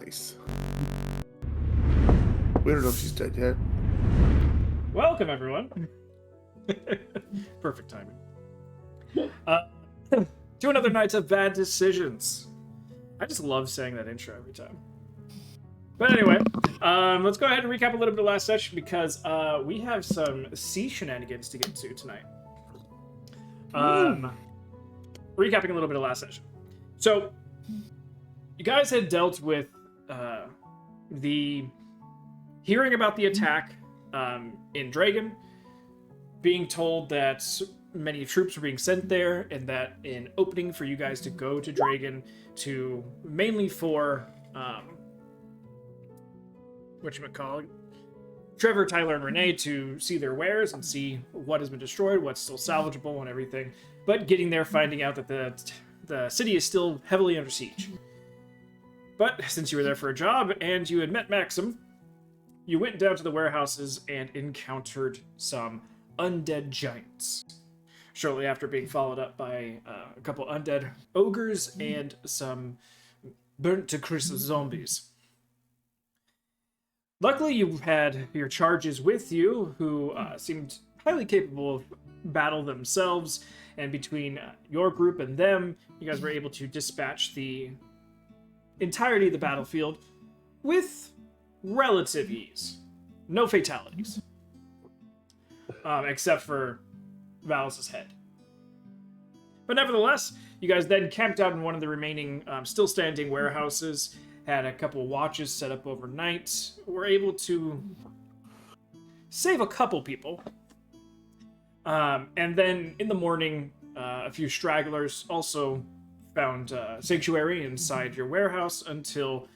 Nice. We don't know if she's dead yet. Welcome, everyone. Perfect timing. To another night of bad decisions. I just love saying that intro every time. But anyway, let's go ahead and recap a little bit of last session because we have some sea shenanigans to get to tonight. Recapping a little bit of last session. So, you guys had dealt with the hearing about the attack in Dragon, being told that many troops were being sent there, and that an opening for you guys to go to Dragon to mainly for whatchamacallit, Trevor, Tyler, and Renee to see their wares and see what has been destroyed, what's still salvageable, and everything. But getting there, finding out that the city is still heavily under siege. But since you were there for a job and you had met Maxim, you went down to the warehouses and encountered some undead giants. Shortly after being followed up by a couple undead ogres and some burnt-to-crisp zombies. Luckily, you had your charges with you, who seemed highly capable of battle themselves, and between your group and them, you guys were able to dispatch the entirety of the battlefield with relative ease. No fatalities. Except for Valis' head. But nevertheless, you guys then camped out in one of the remaining still standing warehouses, had a couple watches set up overnight, were able to save a couple people. And then in the morning, a few stragglers also found sanctuary inside your warehouse until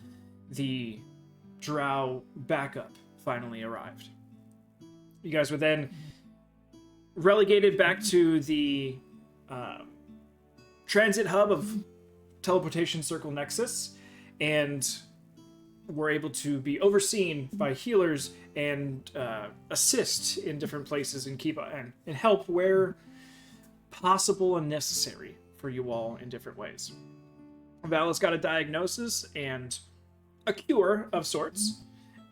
the drow backup finally arrived. You guys were then relegated back to the transit hub of Teleportation Circle Nexus, and were able to be overseen by healers and assist in different places and keep and help where possible and necessary for you all in different ways. Valis got a diagnosis and a cure of sorts,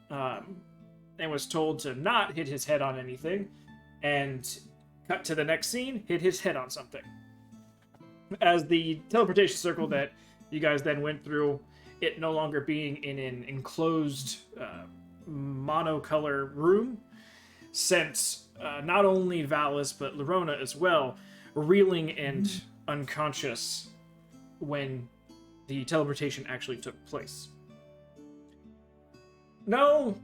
and was told to not hit his head on anything, and cut to the next scene, hit his head on something. As the teleportation circle that you guys then went through, it no longer being in an enclosed monocolor room, sent not only Valis but Lerona as well, reeling and unconscious when the teleportation actually took place. No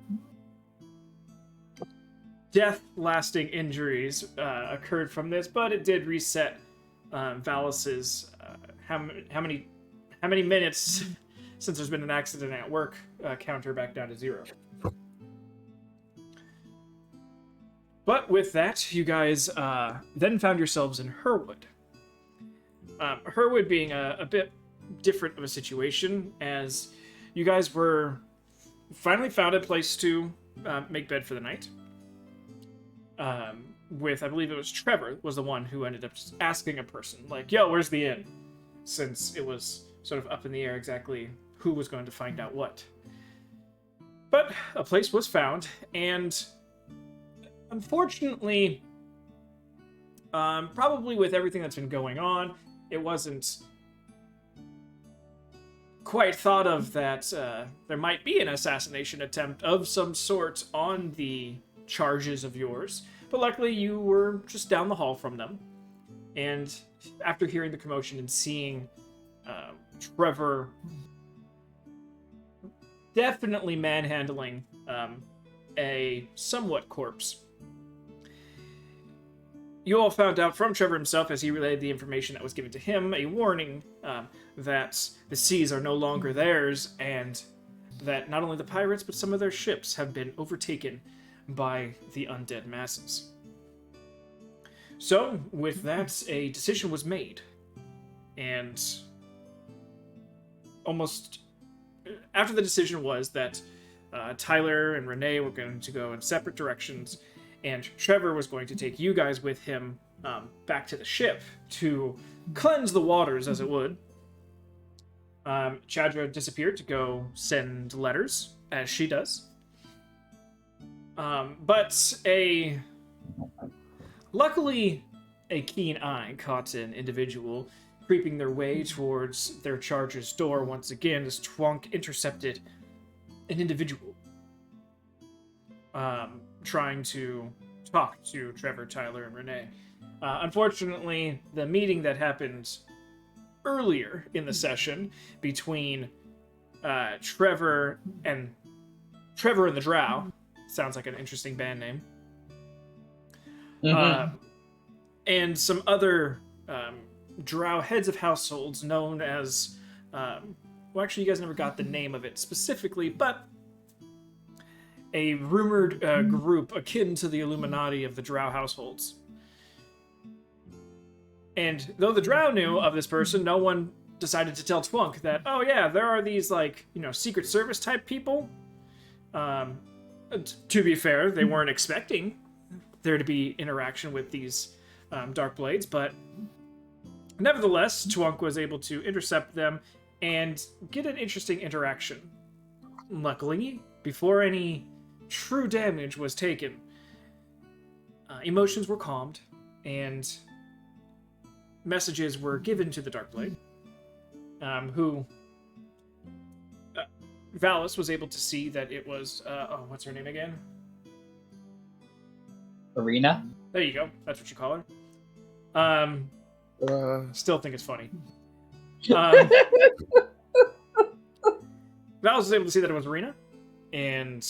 death-lasting injuries occurred from this, but it did reset Valis's how many minutes since there's been an accident at work counter back down to 0. But with that, you guys then found yourselves in Herwood. Herwood being a bit different of a situation, as you guys were finally found a place to make bed for the night. With, I believe it was Trevor, was the one who ended up just asking a person, like, yo, where's the inn? Since it was sort of up in the air exactly who was going to find out what. But a place was found, and unfortunately, probably with everything that's been going on, it wasn't quite thought of that there might be an assassination attempt of some sort on the charges of yours. But luckily, you were just down the hall from them. And after hearing the commotion and seeing Trevor definitely manhandling a somewhat corpse, you all found out from Trevor himself, as he relayed the information that was given to him, a warning that the seas are no longer theirs, and that not only the pirates, but some of their ships have been overtaken by the undead masses. So, with that, a decision was made. And almost after the decision was that Tyler and Renee were going to go in separate directions, and Trevor was going to take you guys with him back to the ship to cleanse the waters, as it would. Chadra disappeared to go send letters, as she does. But luckily, a keen eye caught an individual creeping their way towards their charger's door once again as Twonk intercepted an individual trying to talk to Trevor, Tyler, and Renee. Unfortunately, the meeting that happened earlier in the session between Trevor and the Drow, sounds like an interesting band name, and some other Drow heads of households known as, well, actually, you guys never got the name of it specifically, but a rumored group akin to the Illuminati of the Drow households. And though the Drow knew of this person, no one decided to tell Twunk that, oh yeah, there are these, like, Secret Service type people. To be fair, they weren't expecting there to be interaction with these Dark Blades, but nevertheless, Twunk was able to intercept them and get an interesting interaction. Luckily, before any true damage was taken, emotions were calmed, and messages were given to the Darkblade, who Valis was able to see that it was, what's her name again? Arena? There you go. That's what you call her. Still think it's funny. Valis was able to see that it was Arena, and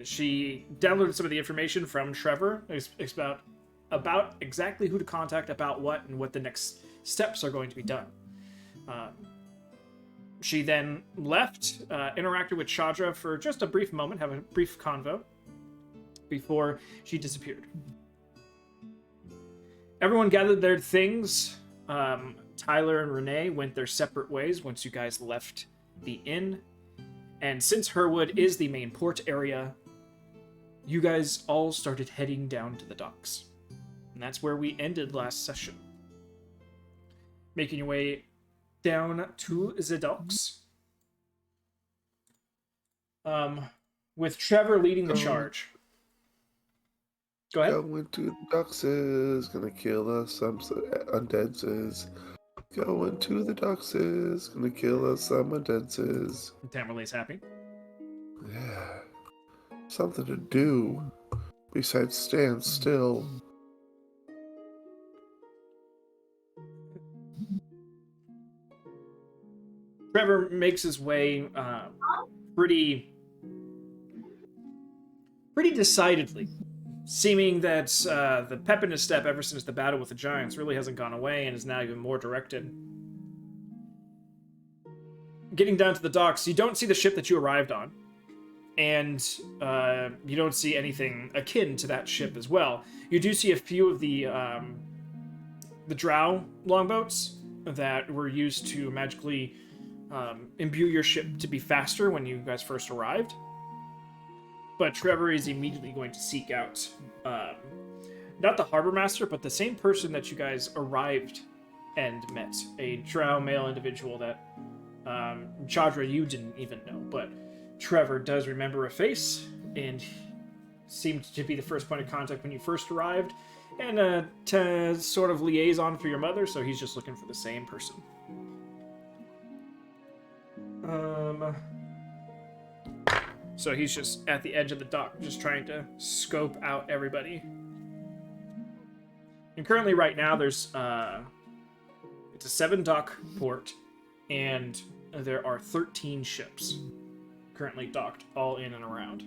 she downloaded some of the information from Trevor about exactly who to contact, about what, and what the next steps are going to be done. She then left, interacted with Chadra for just a brief moment, have a brief convo, before she disappeared. Everyone gathered their things. Tyler and Renee went their separate ways once you guys left the inn. And since Herwood is the main port area, you guys all started heading down to the docks. And that's where we ended last session. Making your way down to the docks. With Trevor leading the charge. Go ahead. Going to the docks is gonna kill us. Some undead says. Going to the docks is gonna kill us. Some undead says. Tamerlane's happy. Yeah. Something to do besides stand still. Trevor makes his way pretty decidedly, seeming that the pep in his step ever since the battle with the giants really hasn't gone away and is now even more directed. Getting down to the docks, you don't see the ship that you arrived on, and you don't see anything akin to that ship as well. You do see a few of the drow longboats that were used to magically imbue your ship to be faster when you guys first arrived. But Trevor is immediately going to seek out not the harbor master, but the same person that you guys arrived and met. A drow male individual that Chadra, you didn't even know, but Trevor does remember a face, and seemed to be the first point of contact when you first arrived, and to sort of liaison for your mother, so he's just looking for the same person. So he's just at the edge of the dock, just trying to scope out everybody. And currently, right now, there's it's a 7-dock port, and there are 13 ships currently docked, all in and around.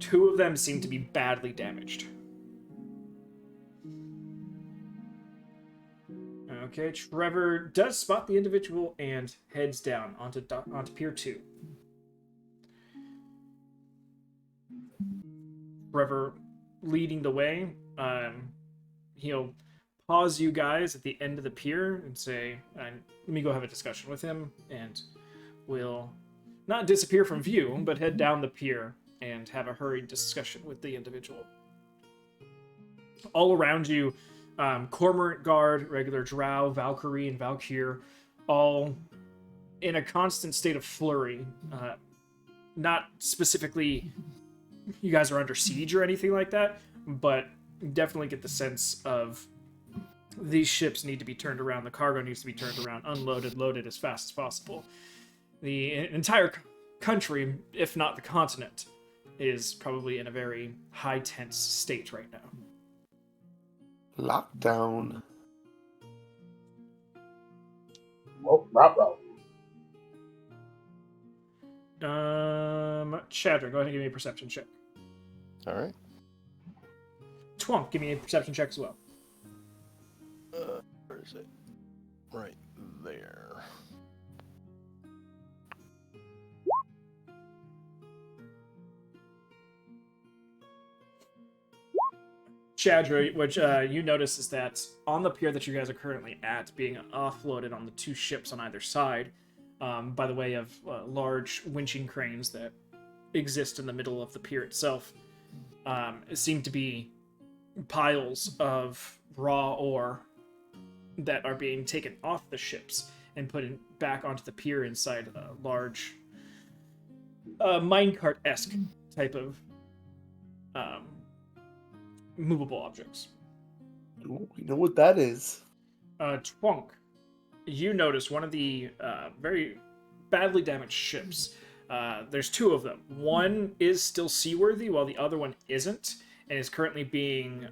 2 of them seem to be badly damaged. Okay, Trevor does spot the individual and heads down onto Pier 2. Trevor leading the way. He'll pause you guys at the end of the pier and say, let me go have a discussion with him, and we'll not disappear from view, but head down the pier and have a hurried discussion with the individual. All around you, Cormorant Guard, regular Drow, Valkyrie, and Valkyr, all in a constant state of flurry. Not specifically you guys are under siege or anything like that, but definitely get the sense of these ships need to be turned around, the cargo needs to be turned around, unloaded, loaded as fast as possible. The entire country, if not the continent, is probably in a very high tense state right now. Lockdown. Oh, ruh-roh. Chadra, go ahead and give me a perception check. All right. Twunk, give me a perception check as well. Where is it? Right there. Chadra, which you notice is that on the pier that you guys are currently at, being offloaded on the two ships on either side, by the way of large winching cranes that exist in the middle of the pier itself, seem to be piles of raw ore that are being taken off the ships and put back onto the pier inside a large minecart-esque type of movable objects. Ooh, we know what that is. Twunk, you notice one of the very badly damaged ships. There's two of them. One is still seaworthy while the other one isn't, and is currently being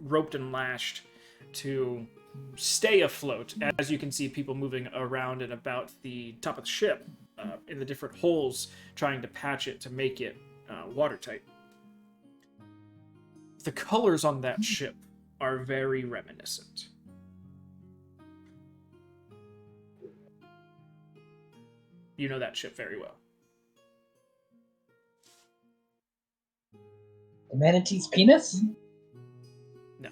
roped and lashed to stay afloat. As you can see, people moving around and about the top of the ship in the different holes, trying to patch it to make it watertight. The colors on that ship are very reminiscent. You know that ship very well. The manatee's penis? No.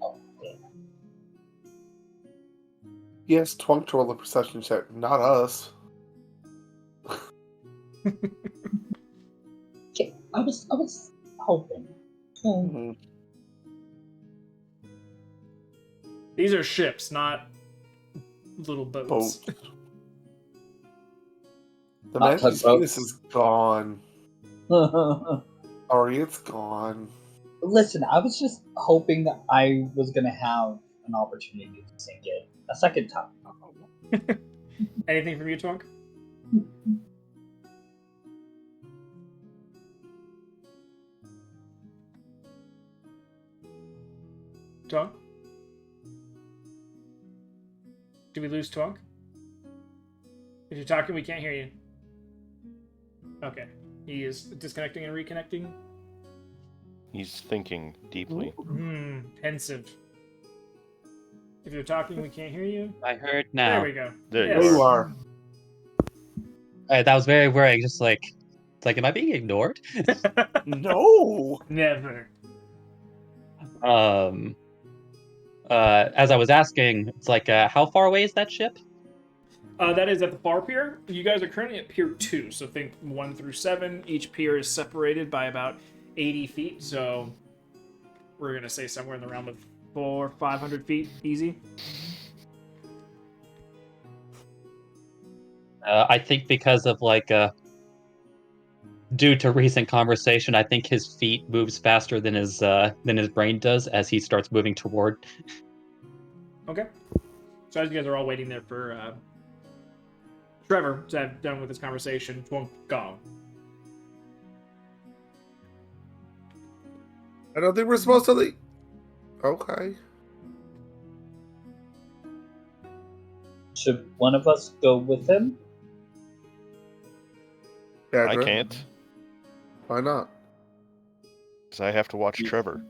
Oh, damn. Yes, Twunk to roll the perception check, not us. Okay, I was hoping. Mhm. These are ships, not little boats. Boat. The Not manatee's tugboats. penis is gone. Ari, it's gone. Listen, I was just hoping that I was gonna have an opportunity to sink it a second time. Anything from you, Twunk? Twunk? Do we lose Twunk? If you're talking, we can't hear you. Okay. He is disconnecting and reconnecting. He's thinking deeply. Pensive. If you're talking, we can't hear you. I heard now. There we go. There Yes. There you are. That was very worrying. Just like, it's like, am I being ignored? No! Never. As I was asking, it's like, how far away is that ship? That is at the far pier. You guys are currently at pier 2, so think 1 through 7. Each pier is separated by about 80 feet, so we're going to say somewhere in the realm of 400 or 500 feet, easy. I think because of due to recent conversation, I think his feet moves faster than his brain does as he starts moving toward. Okay. So as you guys are all waiting there for Trevor to have done with his conversation, Twunk gone. I don't think we're supposed to leave. Okay. Should one of us go with him? I Dadra, can't, why not? because I have to watch Trevor.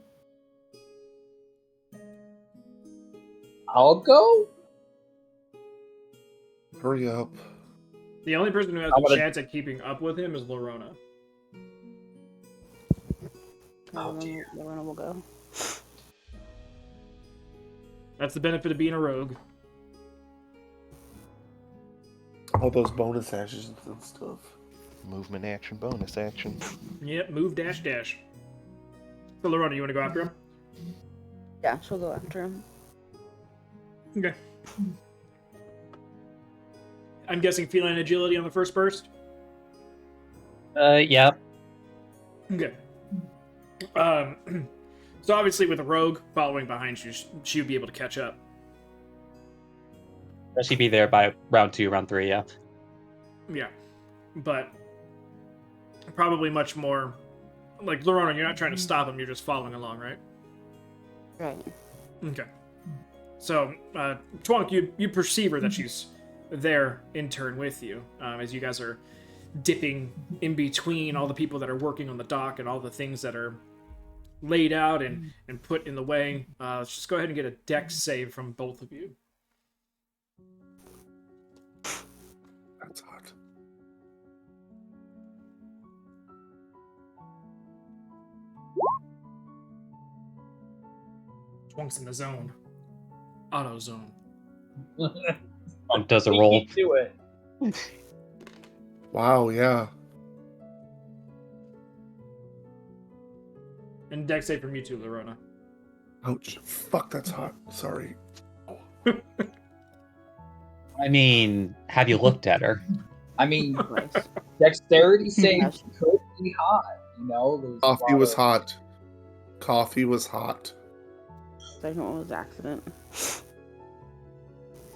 I'll go? Hurry up. The only person who has I'm a gonna- chance at keeping up with him is Lorona. Oh, dear. Lorena will go. That's the benefit of being a rogue. All those bonus actions and stuff. Movement action, bonus action. Yep, move, dash, dash. So Lorona, you want to go after him? Yeah, she'll go after him. Okay. I'm guessing feline agility on the first burst? Yeah. Okay. So obviously with a rogue following behind you, she would be able to catch up. She'd be there by round 2, round 3, yeah. Yeah. But probably much more... Like, Lorona, you're not trying to stop him, you're just following along, right? Right. Okay. So, Twonk, you perceive her that she's there in turn with you, as you guys are dipping in between all the people that are working on the dock and all the things that are laid out and put in the way. Let's just go ahead and get a dex save from both of you. That's hot. Twonk's in the zone. Auto zone. Does a roll. Do it. Wow, yeah. And dex save from you too, Lorona. Ouch. Fuck, that's hot. Sorry. I mean, have you looked at her? I mean, Nice. dexterity save Yes. could be hot. You know, there's a Coffee lot was of- hot. Coffee was hot. Second one was accident.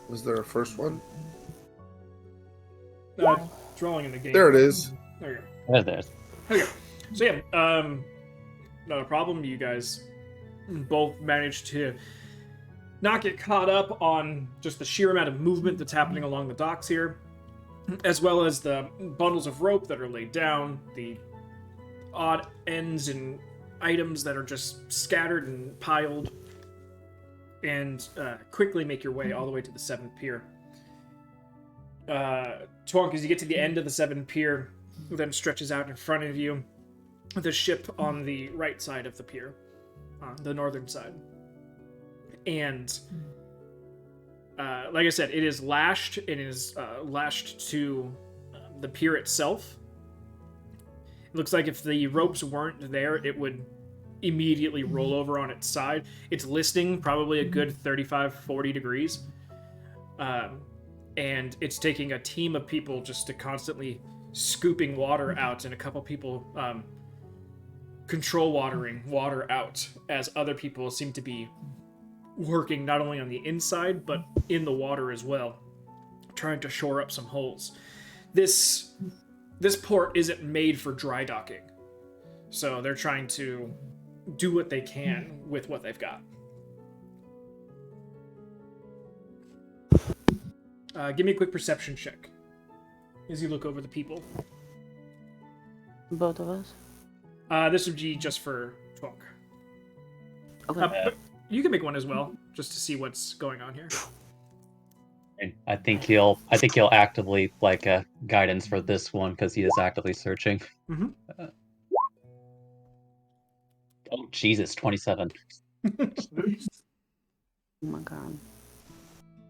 Was there a first one? Drawing in the game. There it is. There you go. There. Okay. So yeah, not a problem. You guys both managed to not get caught up on just the sheer amount of movement that's happening along the docks here, as well as the bundles of rope that are laid down, the odd ends and items that are just scattered and piled, and quickly make your way all the way to the 7th pier. Twonk, as you get to the end of the 7th pier, then stretches out in front of you, the ship on the right side of the pier, the northern side. And like I said, it is lashed. It is lashed to the pier itself. It looks like if the ropes weren't there, it would immediately roll over on its side. It's listing probably a good 35-40 degrees. And it's taking a team of people just to constantly scooping water out, and a couple people control watering water out, as other people seem to be working not only on the inside but in the water as well, trying to shore up some holes. This port isn't made for dry docking, so they're trying to do what they can with what they've got. Give me a quick perception check as you look over the people. Both of us. This would be just for Twonk. Okay. But you can make one as well, just to see what's going on here. And I think he'll actively like guidance for this one because he is actively searching. Mhm. Oh Jesus, 27. Oh my god.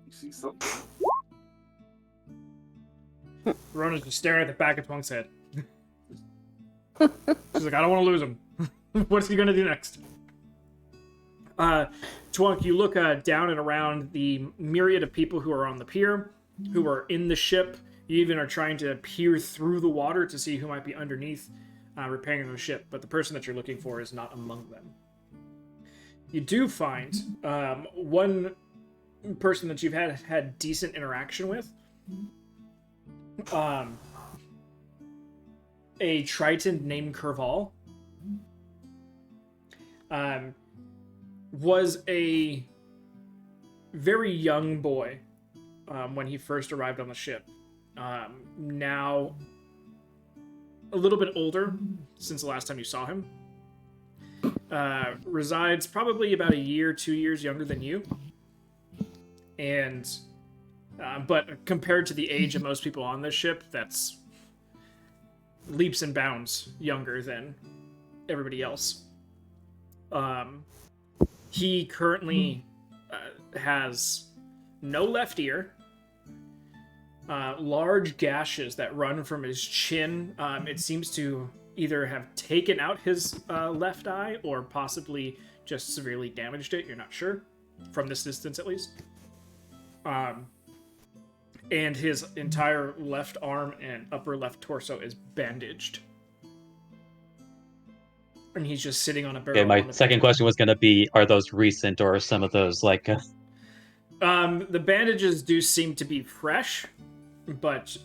You see something? Rona's just staring at the back of Twonk's head. She's like, I don't want to lose him. What's he gonna do next? Twonk, you look down and around the myriad of people who are on the pier, who are in the ship. You even are trying to peer through the water to see who might be underneath, repairing the ship, but the person that you're looking for is not among them. You do find one person that you've had decent interaction with. A Triton named Curval. Was a very young boy when he first arrived on the ship. Now a little bit older since the last time you saw him. Resides probably about a year, 2 years younger than you. And but compared to the age of most people on this ship, that's leaps and bounds younger than everybody else. He currently has no left ear, large gashes that run from his chin. It seems to either have taken out his left eye or possibly just severely damaged it. You're not sure, from this distance at least. And his entire left arm and upper left torso is bandaged. And he's just sitting on a barrel. Okay, my second question was going to be, are those recent or some of those like... The bandages do seem to be fresh, but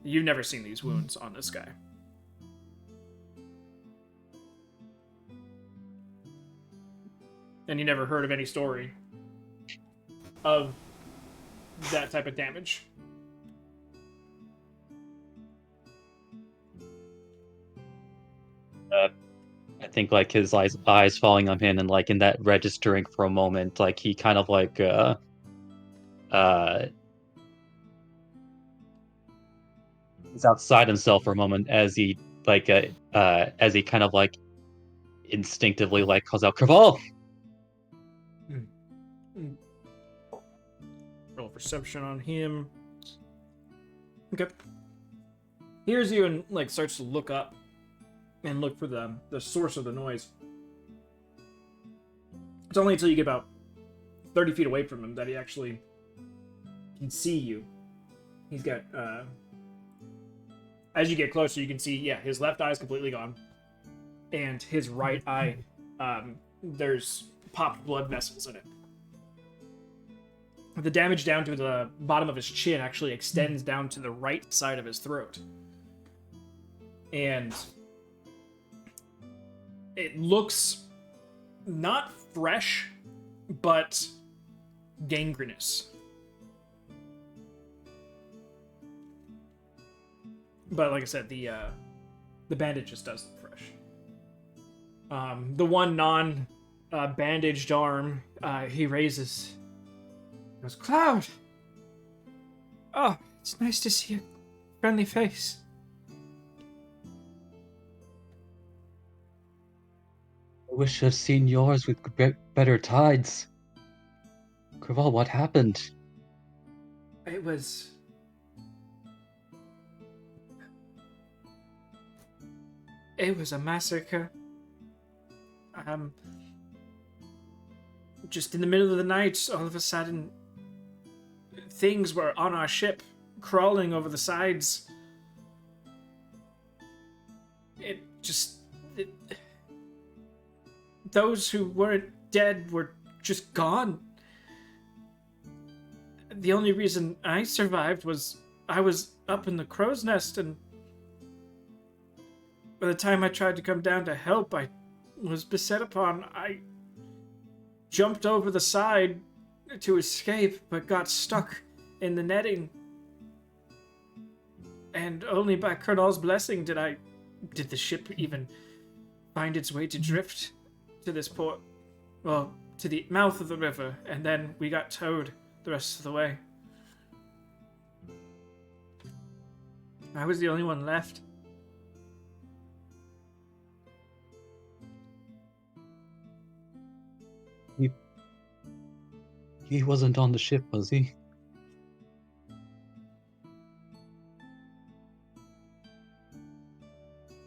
you've never seen these wounds on this guy. And you never heard of any story of that type of damage. I think like his eyes falling on him and like in that registering for a moment, like he kind of like he's outside himself for a moment as he kind of like instinctively like calls out Craval. Roll perception on him. Okay. Hears you and like starts to look up and look for the source of the noise. It's only until you get about 30 feet away from him that he actually can see you. He's got as you get closer, you can see, yeah, his left eye is completely gone, and his right eye, there's popped blood vessels in it. The damage down to the bottom of his chin actually extends down to the right side of his throat. And it looks not fresh, but gangrenous. But like I said, the bandage just does look fresh. The one bandaged arm, he raises. He goes, Cloud! Oh, it's nice to see a friendly face. I wish I'd seen yours with better tides. Craval, what happened? It was a massacre. Just in the middle of the night, all of a sudden, things were on our ship, crawling over the sides. Those who weren't dead were just gone. The only reason I survived was I was up in the crow's nest, and by the time I tried to come down to help, I was beset upon. I jumped over the side to escape, but got stuck in the netting. And only by Colonel's blessing did the ship even find its way to drift to this port. Well, to the mouth of the river, and then we got towed the rest of the way. I was the only one left. He wasn't on the ship, was he?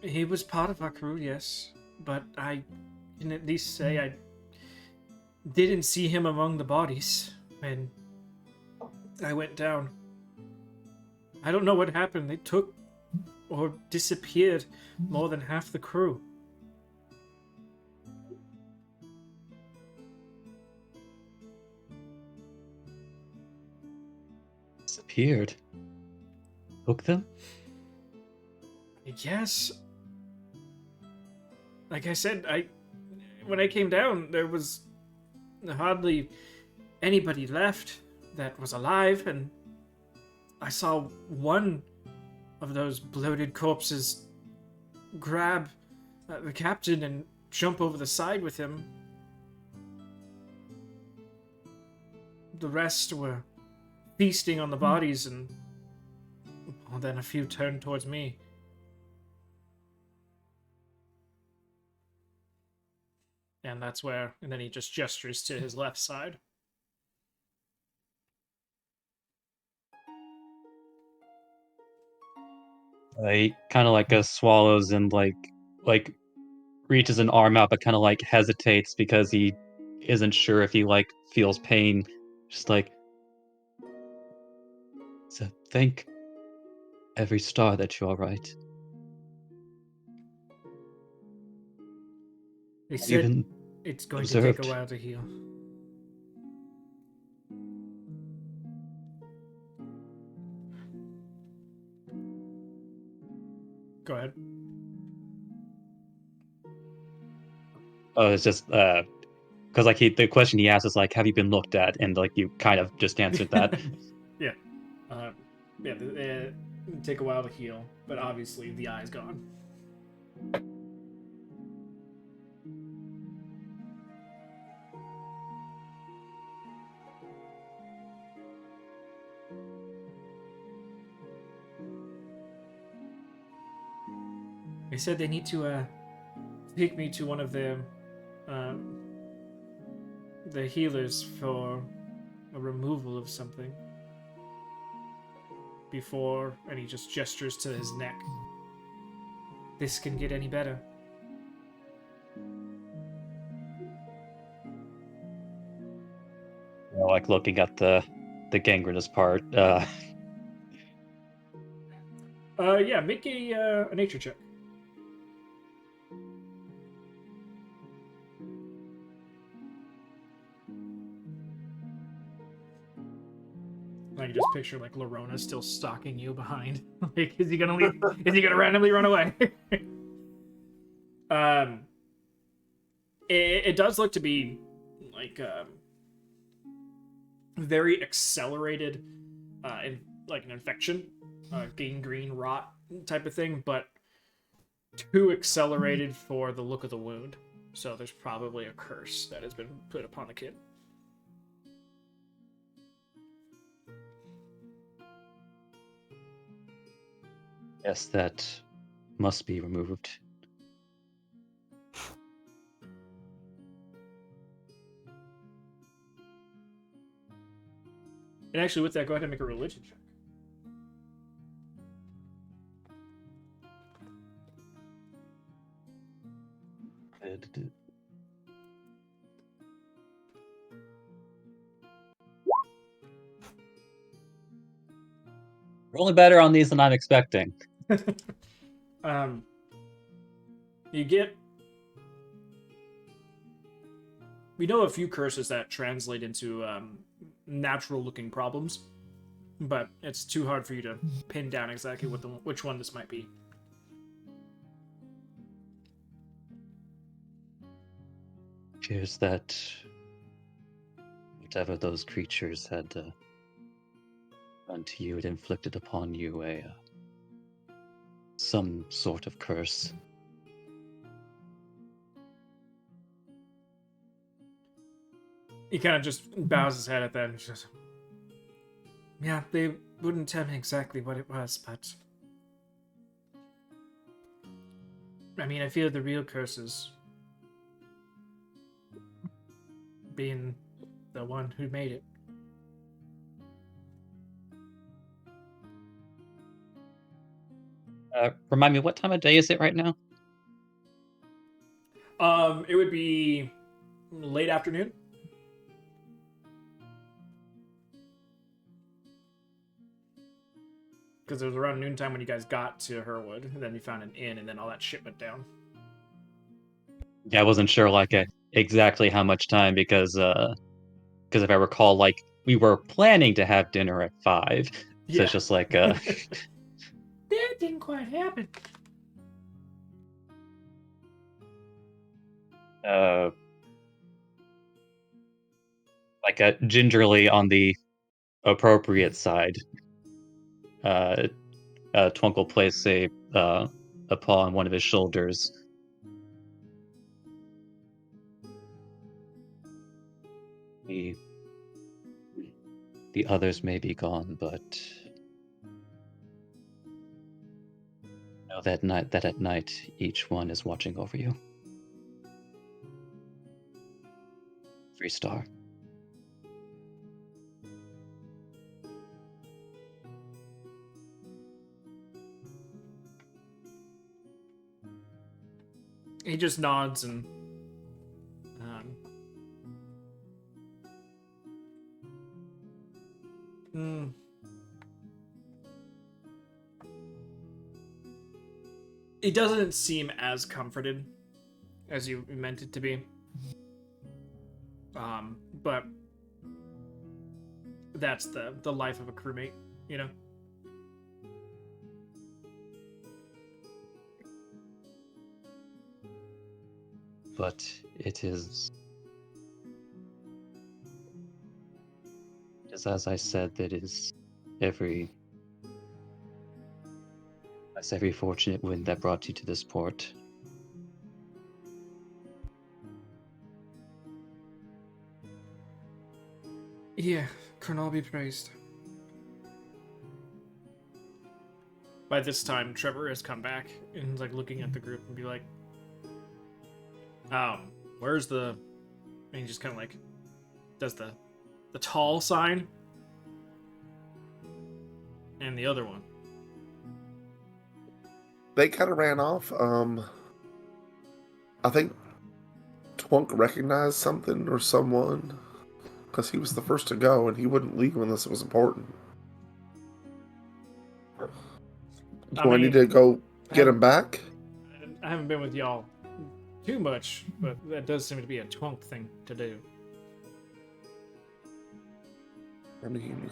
He was part of our crew, yes. But I can at least say I didn't see him among the bodies when I went down. I don't know what happened. They took or disappeared more than half the crew. Disappeared? Took them? Yes. Like I said, when I came down, there was hardly anybody left that was alive, and I saw one of those bloated corpses grab the captain and jump over the side with him. The rest were feasting on the bodies, and then a few turned towards me. And that's where, and then he just gestures to his left side. He kind of like swallows and like reaches an arm out, but kind of like hesitates because he isn't sure if he like feels pain. Just like, so thank every star that you're all right. They Have you said been it's going to take a observed? while to heal. Go ahead. Oh, it's just because like the question he asked is like, have you been looked at? And like you kind of just answered that. Yeah. They take a while to heal, but obviously the eye's gone. They said they need to take me to one of the healers for a removal of something. Before, and he just gestures to his neck. This can get any better. Like looking at the gangrenous part. Yeah, make a nature check. I can just picture like Lorona still stalking you behind. Like, is he gonna leave? Is he gonna randomly run away? um, it does look to be like very accelerated, like an infection, gangrene, rot type of thing, but too accelerated for the look of the wound. So there's probably a curse that has been put upon the kid. Yes, that must be removed. And actually, with that, go ahead and make a religion check. Rolling better on these than I'm expecting. You get... We know a few curses that translate into natural-looking problems, but it's too hard for you to pin down exactly which one this might be. Appears that whatever those creatures had done to you, it inflicted upon you some sort of curse. He kind of just bows his head at that and just... Yeah, they wouldn't tell me exactly what it was, but... I mean, I feel the real curses being the one who made it. Remind me, what time of day is it right now? It would be late afternoon. Because it was around noontime when you guys got to Herwood, and then you found an inn, and then all that shit went down. Yeah, I wasn't sure like exactly how much time because if I recall, like we were planning to have dinner at 5, so Yeah. it's just like That didn't quite happen. like gingerly on the appropriate side. Twinkle placed a paw on one of his shoulders. The others may be gone, but know that at night each one is watching over you. Free star. He just nods and it doesn't seem as comforted as you meant it to be. But that's the life of a crewmate, you know? But it is as I said, that is every fortunate wind that brought you to this port. Yeah, Colonel be praised. By this time, Trevor has come back and like looking at the group and be like, where's the... And he just kind of like does the tall sign and the other one. They kind of ran off. I think Twunk recognized something or someone because he was the first to go and he wouldn't leave unless it was important. Do I need to go get him back? I haven't been with y'all too much, but that does seem to be a Twunk thing to do. I mean,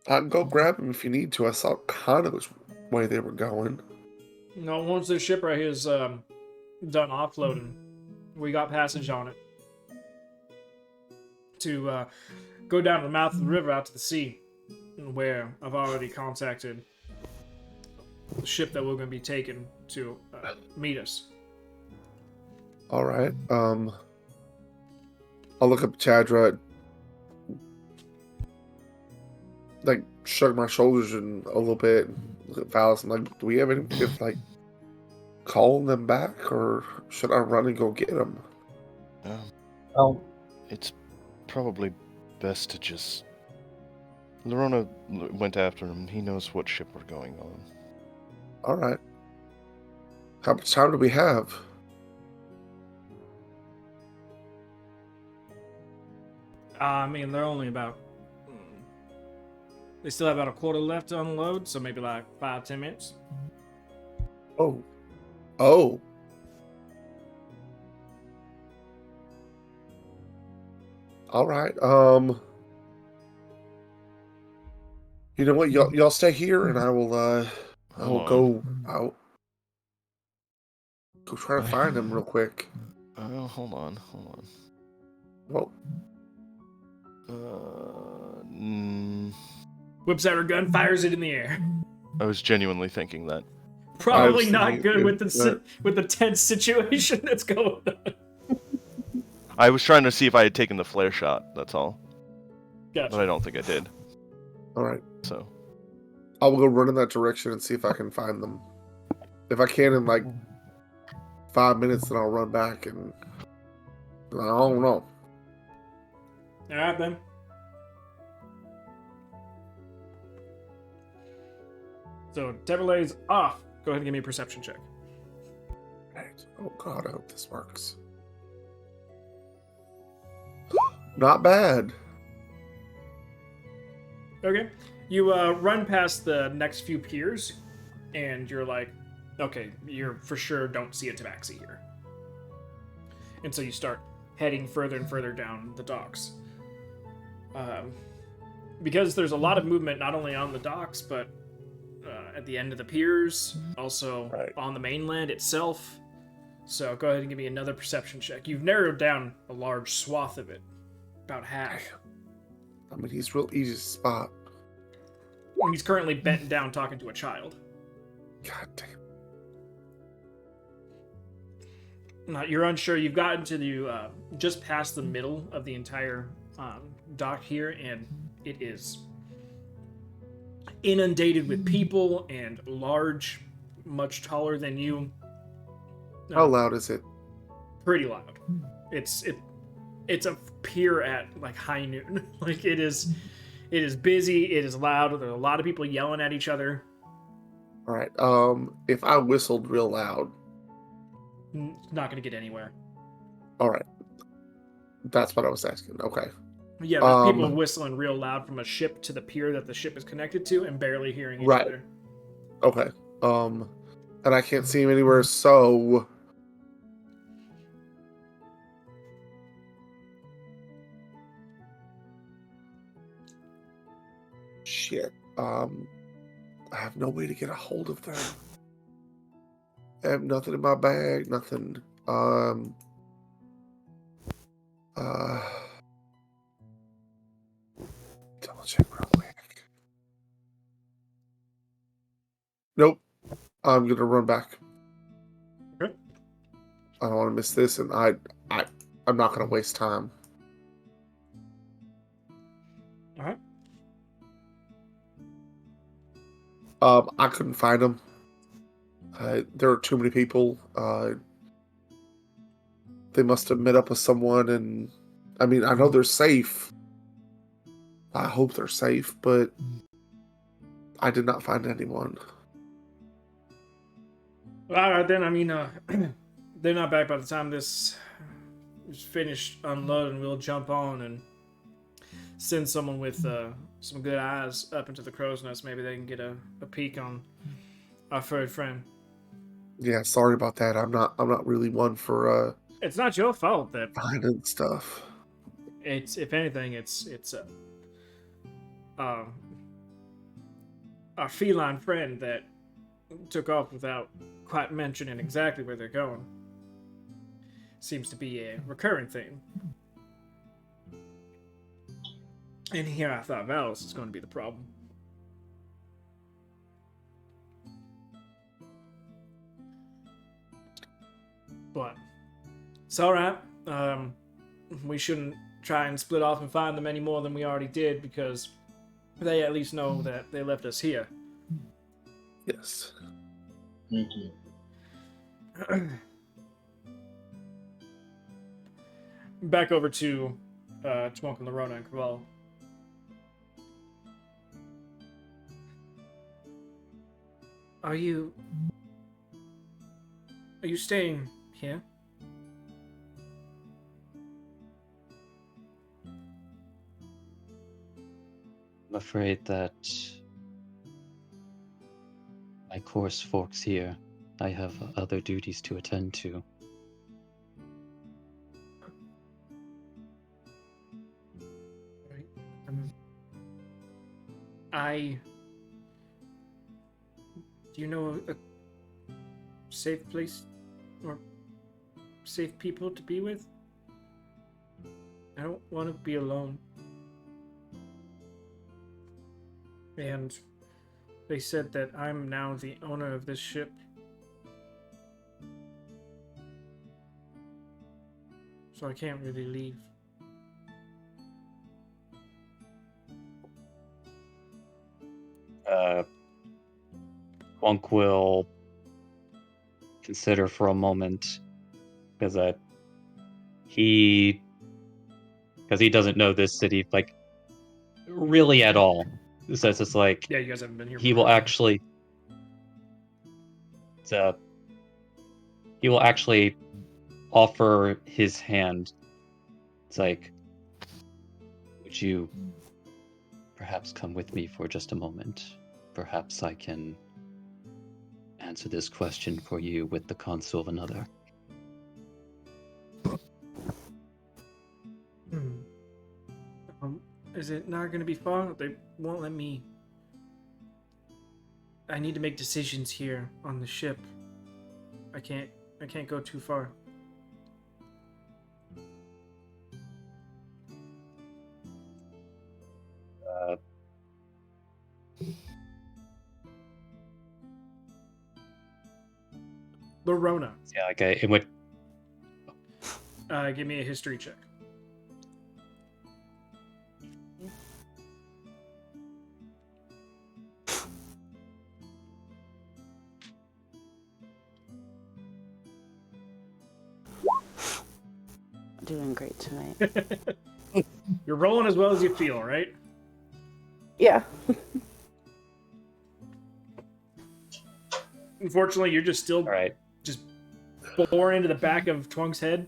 I can go grab him if you need to. I saw kind of which way they were going. No, once this ship right here is done offloading, we got passage on it to go down to the mouth of the river out to the sea, where I've already contacted the ship that we're going to be taking to meet us. All right. I'll look up Chadra. Like, shrug my shoulders in a little bit. Look at Valis. I'm like, do we have any if like calling them back, or should I run and go get them? It's probably best to just... Lorona went after him. He knows what ship we're going on. All right. How much time do we have? I mean, they're only about... They still have about a quarter left to unload, so maybe like 5-10 minutes. Oh. All right. You know what? Y'all stay here, and I will go out. Go try to find him real quick. Hold on. Well. Whips out her gun, fires it in the air. I was genuinely thinking that. Probably not good with the tense situation that's going on. I was trying to see if I had taken the flare shot, that's all. Gotcha. But I don't think I did. Alright. So. I will go run in that direction and see if I can find them. If I can in like 5 minutes, then I'll run back and... I don't know. Alright then. So, Teverlay's off. Go ahead and give me a perception check. Right. Oh god, I hope this works. Not bad. Okay. You run past the next few piers, and you're like, okay, you're for sure don't see a tabaxi here. And so you start heading further and further down the docks. Because there's a lot of movement not only on the docks, but at the end of the piers, also on the mainland itself. So go ahead and give me another perception check. You've narrowed down a large swath of it. About half. I mean, he's real easy to spot. He's currently bent down talking to a child. God damn. You're unsure. You've gotten to the just past the middle of the entire dock here, and it is inundated with people and large, much taller than you. How loud is it? Pretty loud. It's a pier at like high noon. Like it is busy. It is loud. There are a lot of people yelling at each other. All right. If I whistled real loud, not going to get anywhere. All right. That's what I was asking. Okay. Yeah, there's people whistling real loud from a ship to the pier that the ship is connected to and barely hearing each other. Okay. And I can't see him anywhere, so shit. I have no way to get a hold of them. I have nothing in my bag, nothing. Double check real quick. Nope. I'm gonna run back. Okay. I don't want to miss this, and I'm not gonna waste time. All right. I couldn't find them. There are too many people. They must have met up with someone, and I mean, I know they're safe. I hope they're safe, but I did not find anyone. All right, then. I mean, they're not back by the time this is finished unloading. We'll jump on and send someone with some good eyes up into the crow's nest. Maybe they can get a peek on our furry friend. Yeah, sorry about that. I'm not really one for It's not your fault that finding stuff. it's, if anything, it's our feline friend that took off without quite mentioning exactly where they're going. Seems to be a recurring thing. And here I thought Valis was going to be the problem. But it's alright. We shouldn't try and split off and find them any more than we already did, because they at least know that they left us here. Yes. Back over to Twonk and Lorona and Craval. Are you staying here? I'm afraid that my course forks here. I have other duties to attend to. Do you know a safe place or safe people to be with? I don't want to be alone. And they said that I'm now the owner of this ship. So I can't really leave. Wonk will consider for a moment, because he doesn't know this city like really at all. So it's just like, Yeah, you guys haven't been here. he will actually offer his hand. It's like, would you perhaps come with me for just a moment? Perhaps I can answer this question for you with the console of another. Is it not going to be far? They won't let me. I need to make decisions here on the ship. I can't go too far. Lorona. Yeah, like it would. Give me a history check. Doing great tonight. You're rolling as well as you feel, right? Yeah. Unfortunately, you're just still All right. just bore into the back of Twunk's head.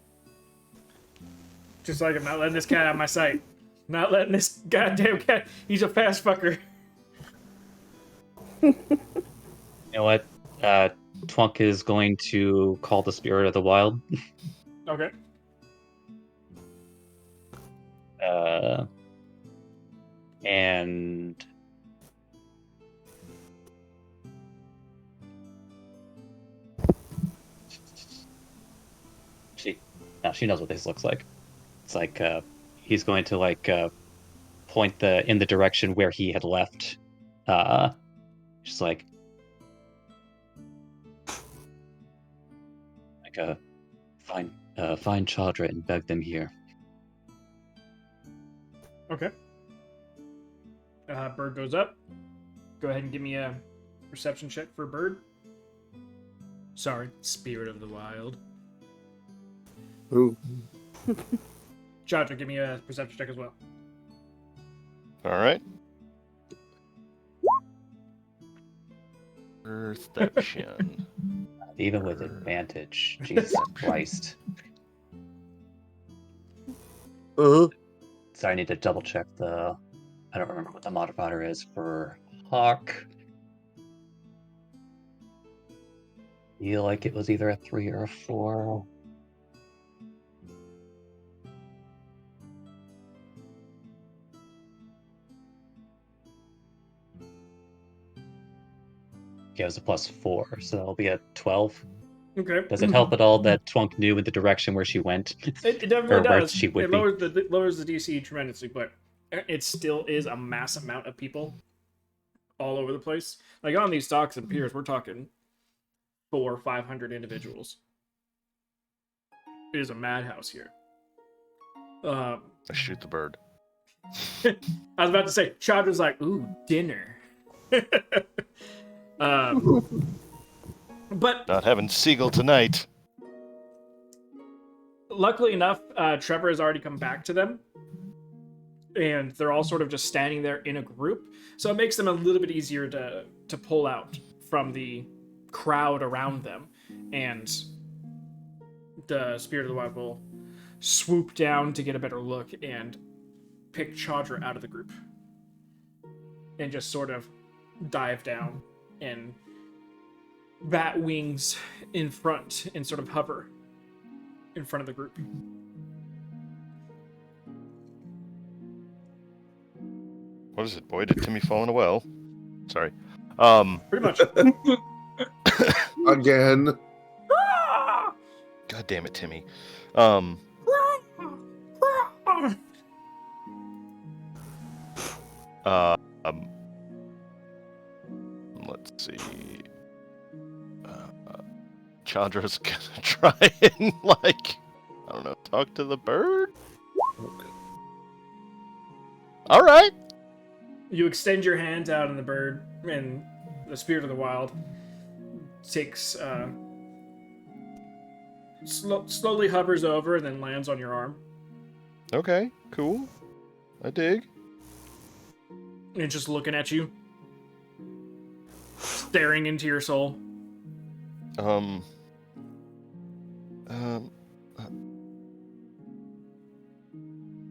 Just like, I'm not letting this cat out of my sight. Not letting this goddamn cat. He's a fast fucker. You know what? Twunk is going to call the spirit of the wild. Okay. And she knows what this looks like. It's like he's going to point in the direction where he had left. Just like find Chandra and beg them here. Okay. Bird goes up. Go ahead and give me a perception check for Bird. Sorry, Spirit of the Wild. Ooh. Chandra, give me a perception check as well. All right. Perception. Even with advantage, Jesus Christ. Uh-huh. So I need to double check I don't remember what the modifier is for Hawk. Feel like it was either a 3 or a 4. Okay, it was a +4, so that'll be a 12. Okay. Does it help at all that Twunk knew in the direction where she went? It definitely Or where does. she would It be. lowers the DC tremendously, but it still is a mass amount of people all over the place. Like on these stocks and piers, we're talking 400 or 500 individuals. It is a madhouse here. I shoot the bird. I was about to say, Chandra's like, ooh, dinner. But Not having seagull tonight. luckily enough, Trevor has already come back to them. And they're all sort of just standing there in a group. So it makes them a little bit easier to pull out from the crowd around them. And the Spirit of the Wild will swoop down to get a better look and pick Chandra out of the group. And just sort of dive down and bat wings in front and sort of hover in front of the group. What is it, boy? Did Timmy fall in a well? Sorry. Pretty much. Again. God damn it, Timmy. Let's see. Chandra's gonna try and, I don't know, talk to the bird? Alright. You extend your hand out in the bird, and the Spirit of the Wild takes, slowly hovers over and then lands on your arm. Okay, cool. I dig. And just looking at you. Staring into your soul.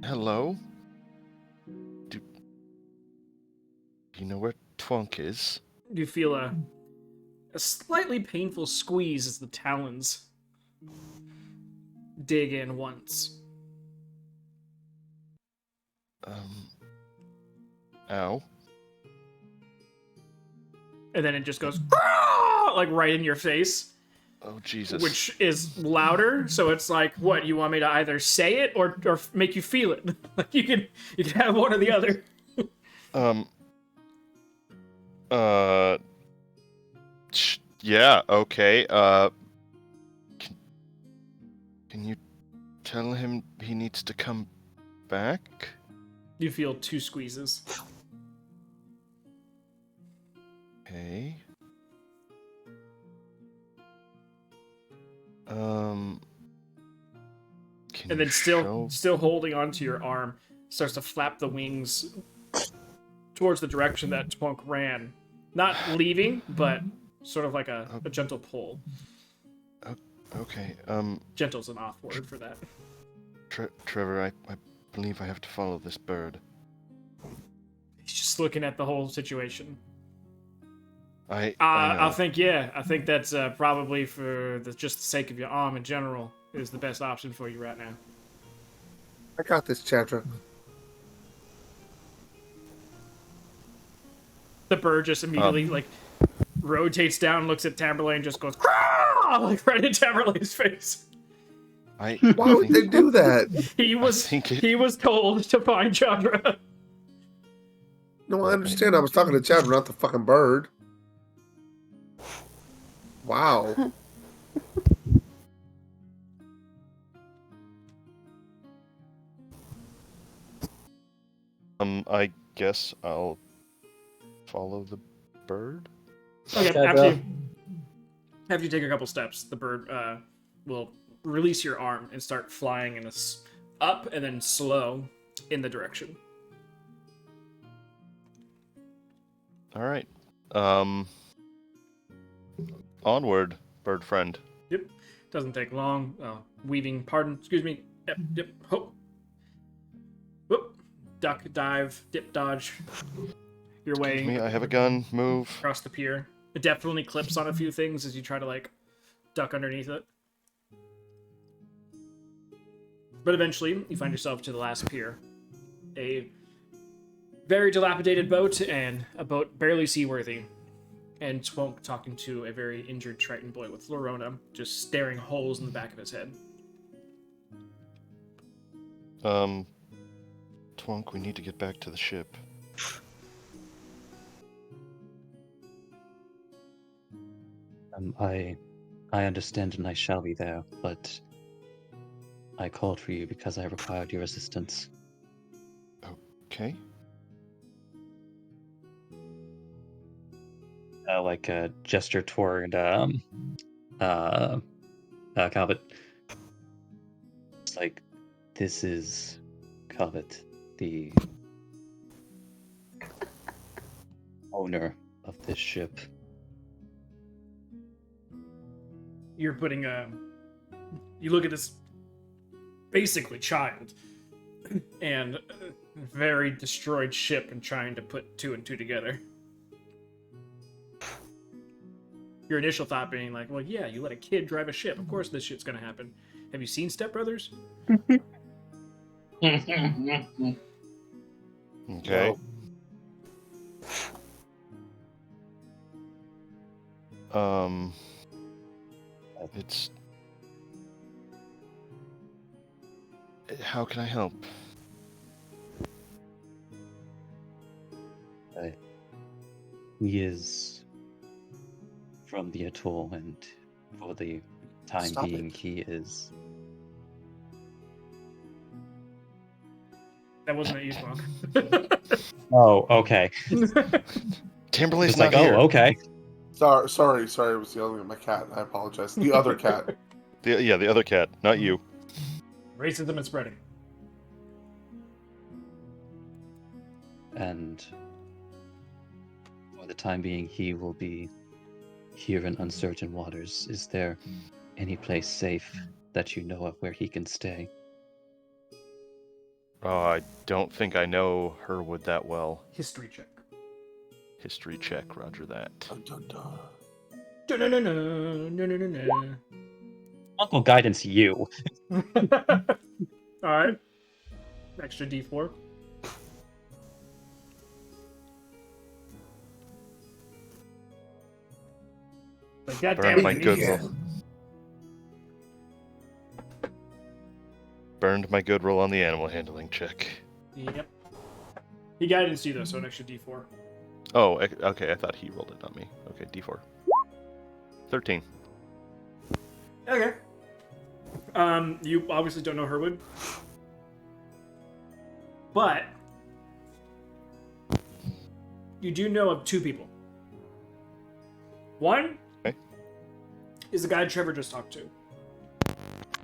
Hello? Do you know where Twunk is? You feel a slightly painful squeeze as the talons dig in once. Ow. And then it just goes like right in your face. Oh, Jesus. Which is louder, so it's like, what, you want me to either say it or make you feel it? Like you can have one or the other. Yeah, okay. Can you tell him he needs to come back? You feel 2 squeezes. Okay. Can And you then show- still holding onto your arm, starts to flap the wings towards the direction that Twunk ran. Not leaving, but sort of like a gentle pull. Okay. Gentle's an off word for that. Trevor, I believe I have to follow this bird. He's just looking at the whole situation. I I know. think that's probably for just the sake of your arm in general is the best option for you right now. I got this, Chandra. The bird just immediately rotates down, looks at Tamerlane, just goes like right in Tamerlane's face. Why would they do that? He was told to find Chandra. No, I understand. I was talking to Chandra, not the fucking bird. Wow. I guess I'll follow the bird. Okay, Okay, after you take a couple steps, the bird will release your arm and start flying in up and then slow in the direction. All right. Onward, bird friend. Yep, doesn't take long. Weaving, excuse me. Yep, hop. Whoop. Duck, dive, dip, dodge. Your way. Excuse me, I have a gun. Move. Across the pier. It definitely clips on a few things as you try to duck underneath it. But eventually, you find yourself to the last pier. A very dilapidated boat, and a boat barely seaworthy. And Twonk talking to a very injured Triton boy with Lorona, just staring holes in the back of his head. Twonk, we need to get back to the ship. I understand and I shall be there, but I called for you because I required your assistance. Okay. A gesture toward Calvert. It's like, this is Calvert, the owner of this ship. You're putting you look at this basically child and a very destroyed ship and trying to put two and two together. Your initial thought being like, well, yeah, you let a kid drive a ship. Of course this shit's gonna happen. Have you seen Step Brothers? Okay. It's... How can I help? He is from the atoll, and for the time Stop being, it. he is. That wasn't at you, Twonk. Oh, okay. Timberlake's It's not like, here. oh, okay. Sorry. It was yelling at my cat. I apologize. The other cat. The other cat, not you. Racism and spreading. And for the time being, he will be here in uncertain waters. Is there any place safe that you know of where he can stay? Oh, I don't think I know Herwood that well. History check. History check, roger that. Dun, dun, dun. No. Uncle guidance, you. Alright. Extra D4. Like, God damn Burned my it, good Yeah. roll. Burned my good roll on the animal handling check. Yep. He guidance you though, so an extra D4. Oh, okay, I thought he rolled it, not me. Okay, D4. 13. Okay. You obviously don't know Herwood. But you do know of two people. One is the guy Trevor just talked to.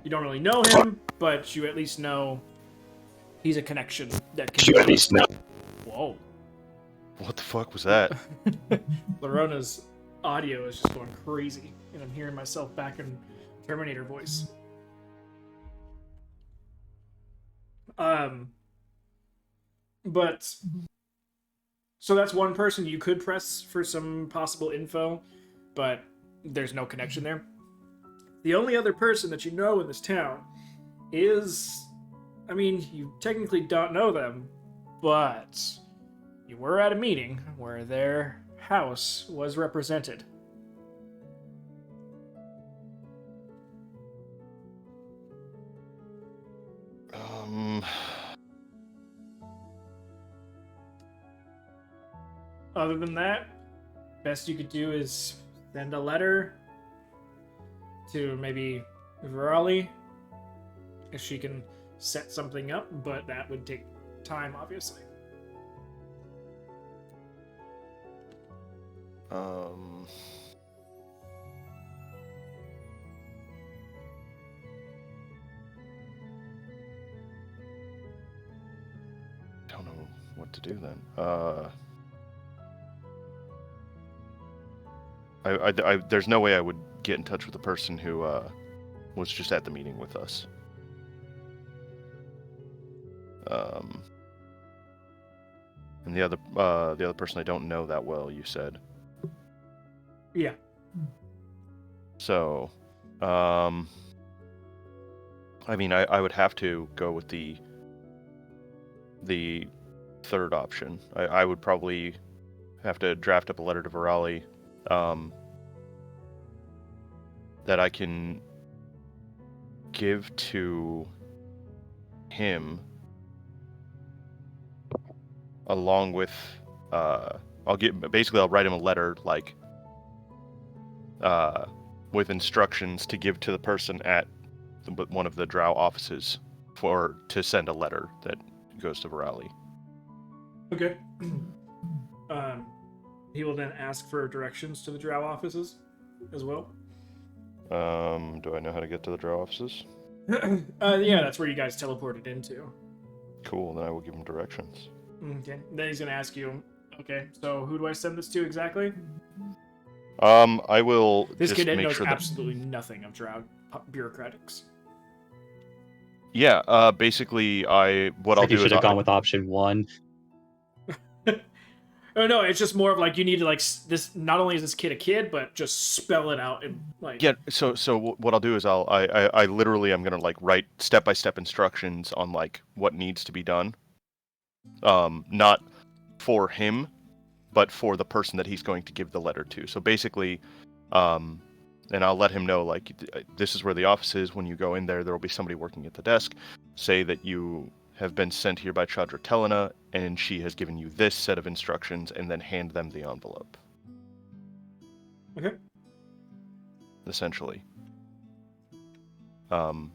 You don't really know him, but you at least know he's a connection that can. You at least know. Whoa. What the fuck was that? Lorona's audio is just going crazy, and I'm hearing myself back and Terminator voice. But so that's one person you could press for some possible info, but there's no connection there. The only other person that you know in this town is, I mean, you technically don't know them, but you were at a meeting where their house was represented. Other than that, best you could do is send a letter to maybe Virali if she can set something up, but that would take time, obviously. Don't know what to do then. There's no way I would get in touch with the person who was just at the meeting with us. And the other person I don't know that well, you said. Yeah. So, I mean, I would have to go with the third option. I would probably have to draft up a letter to Virali that I can give to him along with I'll write him a letter like with instructions to give to the person at one of the Drow offices to send a letter that goes to Virali. Okay. He will then ask for directions to the Drow offices as well. Do I know how to get to the Drow offices? Yeah, that's where you guys teleported into. Cool, then I will give him directions. Okay. Then he's gonna ask you, okay, so who do I send this to exactly? I will This just kid make knows sure that... absolutely nothing of Drow bureaucratics. Yeah, basically, what I'll do You should is have gone with option one. Oh no, it's just more of like you need to like this. Not only is this kid a kid, but just spell it out and like. Yeah. So what I'll do is I literally am gonna like write step-by-step instructions on like what needs to be done. Not for him, but for the person that he's going to give the letter to. So basically, and I'll let him know like this is where the office is. When you go in there, there will be somebody working at the desk. Say that you have been sent here by Chadra Telena, and she has given you this set of instructions, and then hand them the envelope. Okay. Essentially. So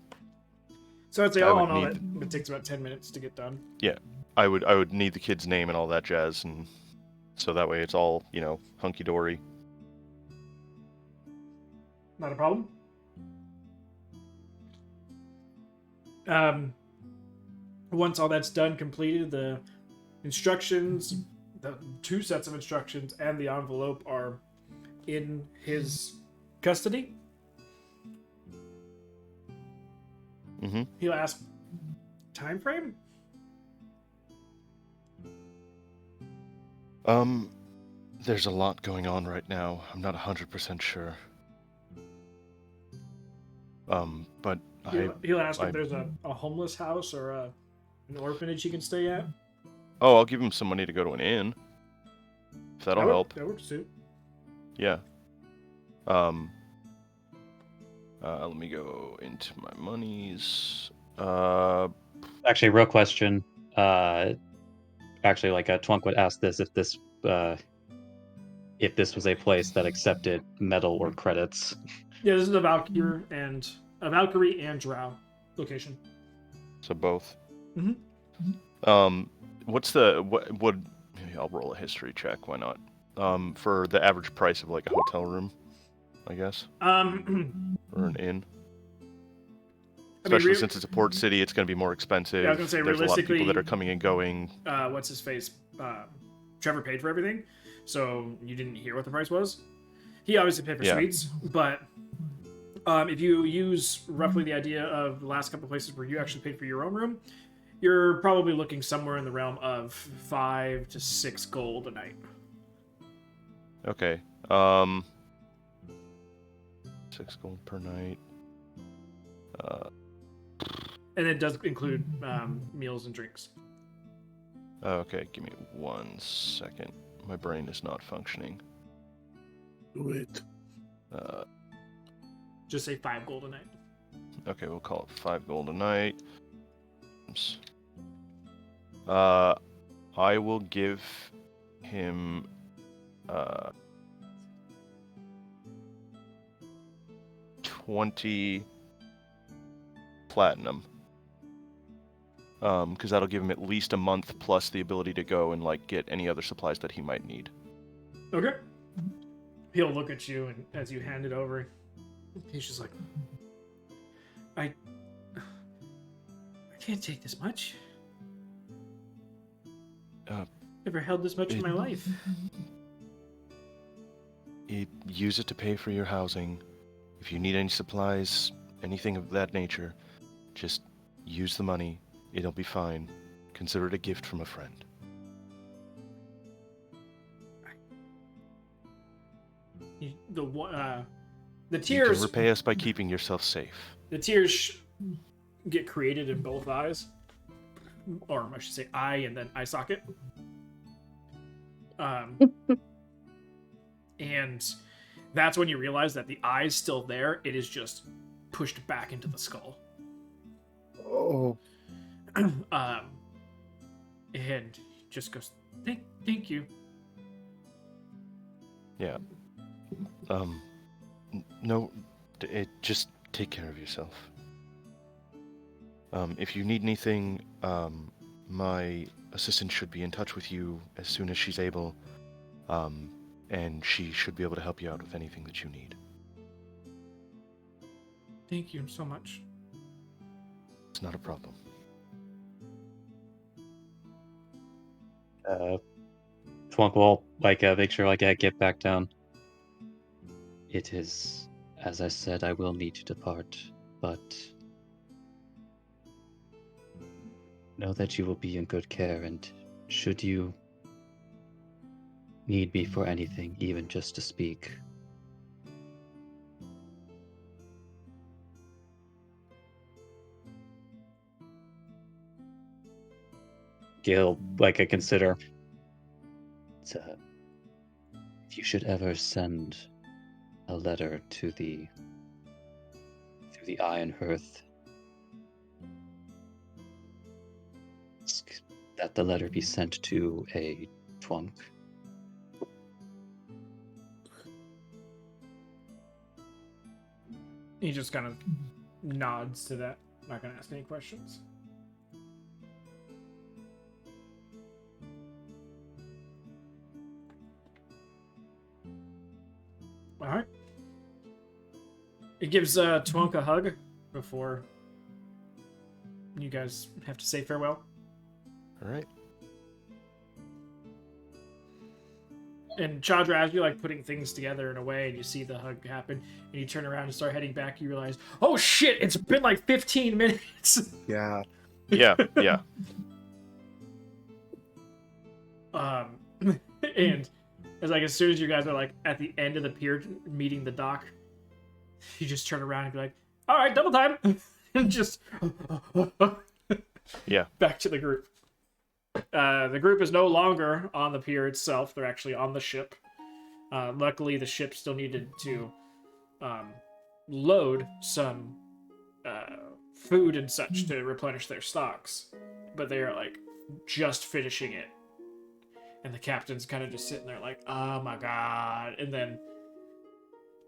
I'd say I all would in all, need- it takes about 10 minutes to get done. Yeah, I would need the kid's name and all that jazz, and so that way it's all, hunky dory. Not a problem. Once all that's done, completed, the instructions, the 2 sets of instructions, and the envelope are in his custody. Mm-hmm. He'll ask, time frame? There's a lot going on right now. I'm not 100% sure. But He'll ask if there's a homeless house or an orphanage he can stay at. Oh, I'll give him some money to go to an inn. If that'll help. That would suit. Yeah. Let me go into my monies. Actually, real question. Actually, like Twunk would ask this if this was a place that accepted metal or credits. Yeah, this is a Valkyrie and Drow location. So both. Mm-hmm. What's the what? Maybe I'll roll a history check. Why not? For the average price of like a hotel room, I guess. Or an inn. Especially since it's a port city, it's going to be more expensive. Yeah, I was going to say, there's a lot of people that are realistically, coming and going. What's his face? Trevor paid for everything, so you didn't hear what the price was. He obviously paid for Yeah. suites, but If you use roughly the idea of the last couple places where you actually paid for your own room, you're probably looking somewhere in the realm of 5 to 6 gold a night. Okay. 6 gold per night. And it does include meals and drinks. Okay, give me 1 second. My brain is not functioning. Wait. Just say 5 gold a night. Okay, we'll call it 5 gold a night. I will give him 20 platinum. Because that'll give him at least a month plus the ability to go and like get any other supplies that he might need. Okay. He'll look at you, and as you hand it over, he's just like, I can't take this much. Never held this much in my life. Use it to pay for your housing. If you need any supplies, anything of that nature, just use the money. It'll be fine. Consider it a gift from a friend. The You tears. can repay us by keeping yourself safe. The tears get created in both eyes, or I should say, eye and then eye socket. And that's when you realize that the eye's still there. It is just pushed back into the skull. Oh. And just goes, thank you. Yeah. No, just take care of yourself. If you need anything, my assistant should be in touch with you as soon as she's able, and she should be able to help you out with anything that you need. Thank you so much. It's not a problem. Twunk will make sure I get back down. It is, as I said, I will need to depart, but know that you will be in good care, and should you need me for anything, even just to speak, Gil, I consider. If you should ever send a letter to through the Iron Hearth, that the letter be sent to a Twunk. He just kind of nods to that. Not gonna ask any questions. All right. It gives Twunk a hug before you guys have to say farewell. All right. And Chandra, as you're putting things together in a way, and you see the hug happen, and you turn around and start heading back, you realize, oh shit, it's been 15 minutes. Yeah. Yeah, yeah. And as soon as you guys are at the end of the pier meeting the dock, you just turn around and be like, all right, double time, and just Yeah. back to the group. The group is no longer on the pier itself. They're actually on the ship. Luckily, the ship still needed to load some food and such to replenish their stocks. But they are just finishing it. And the captain's kind of just sitting there oh my god. And then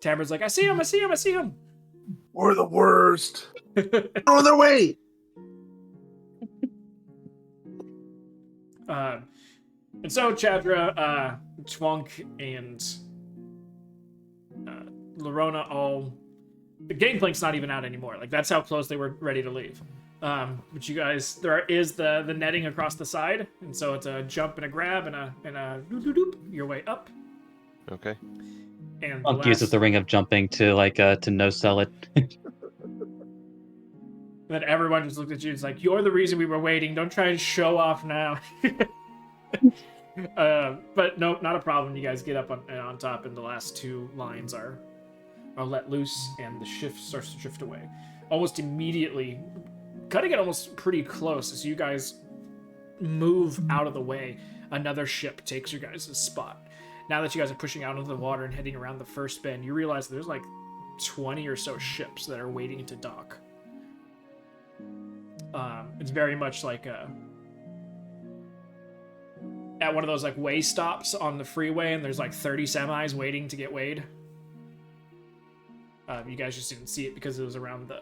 Tamara's like, I see him. We're the worst. They're on their way. And so Chadra, Twunk, and Lorona all... The gangplank's not even out anymore. That's how close they were ready to leave. But you guys, there is the netting across the side, and so it's a jump and a grab and a doop-doop-doop your way up, Okay. And the Monk uses last, the ring of jumping to to no sell it. then everyone just looked at you. It's like, you're the reason we were waiting. Don't try and show off now. But no, not a problem. You guys get up on top, and the last two lines are let loose, and the shift starts to drift away. Almost immediately, cutting it almost pretty close as you guys move out of the way. Another ship takes your guys' spot. Now that you guys are pushing out into the water and heading around the first bend, you realize there's like 20 or so ships that are waiting to dock. It's very much like at one of those like way stops on the freeway, and there's like 30 semis waiting to get weighed. You guys just didn't see it because it was around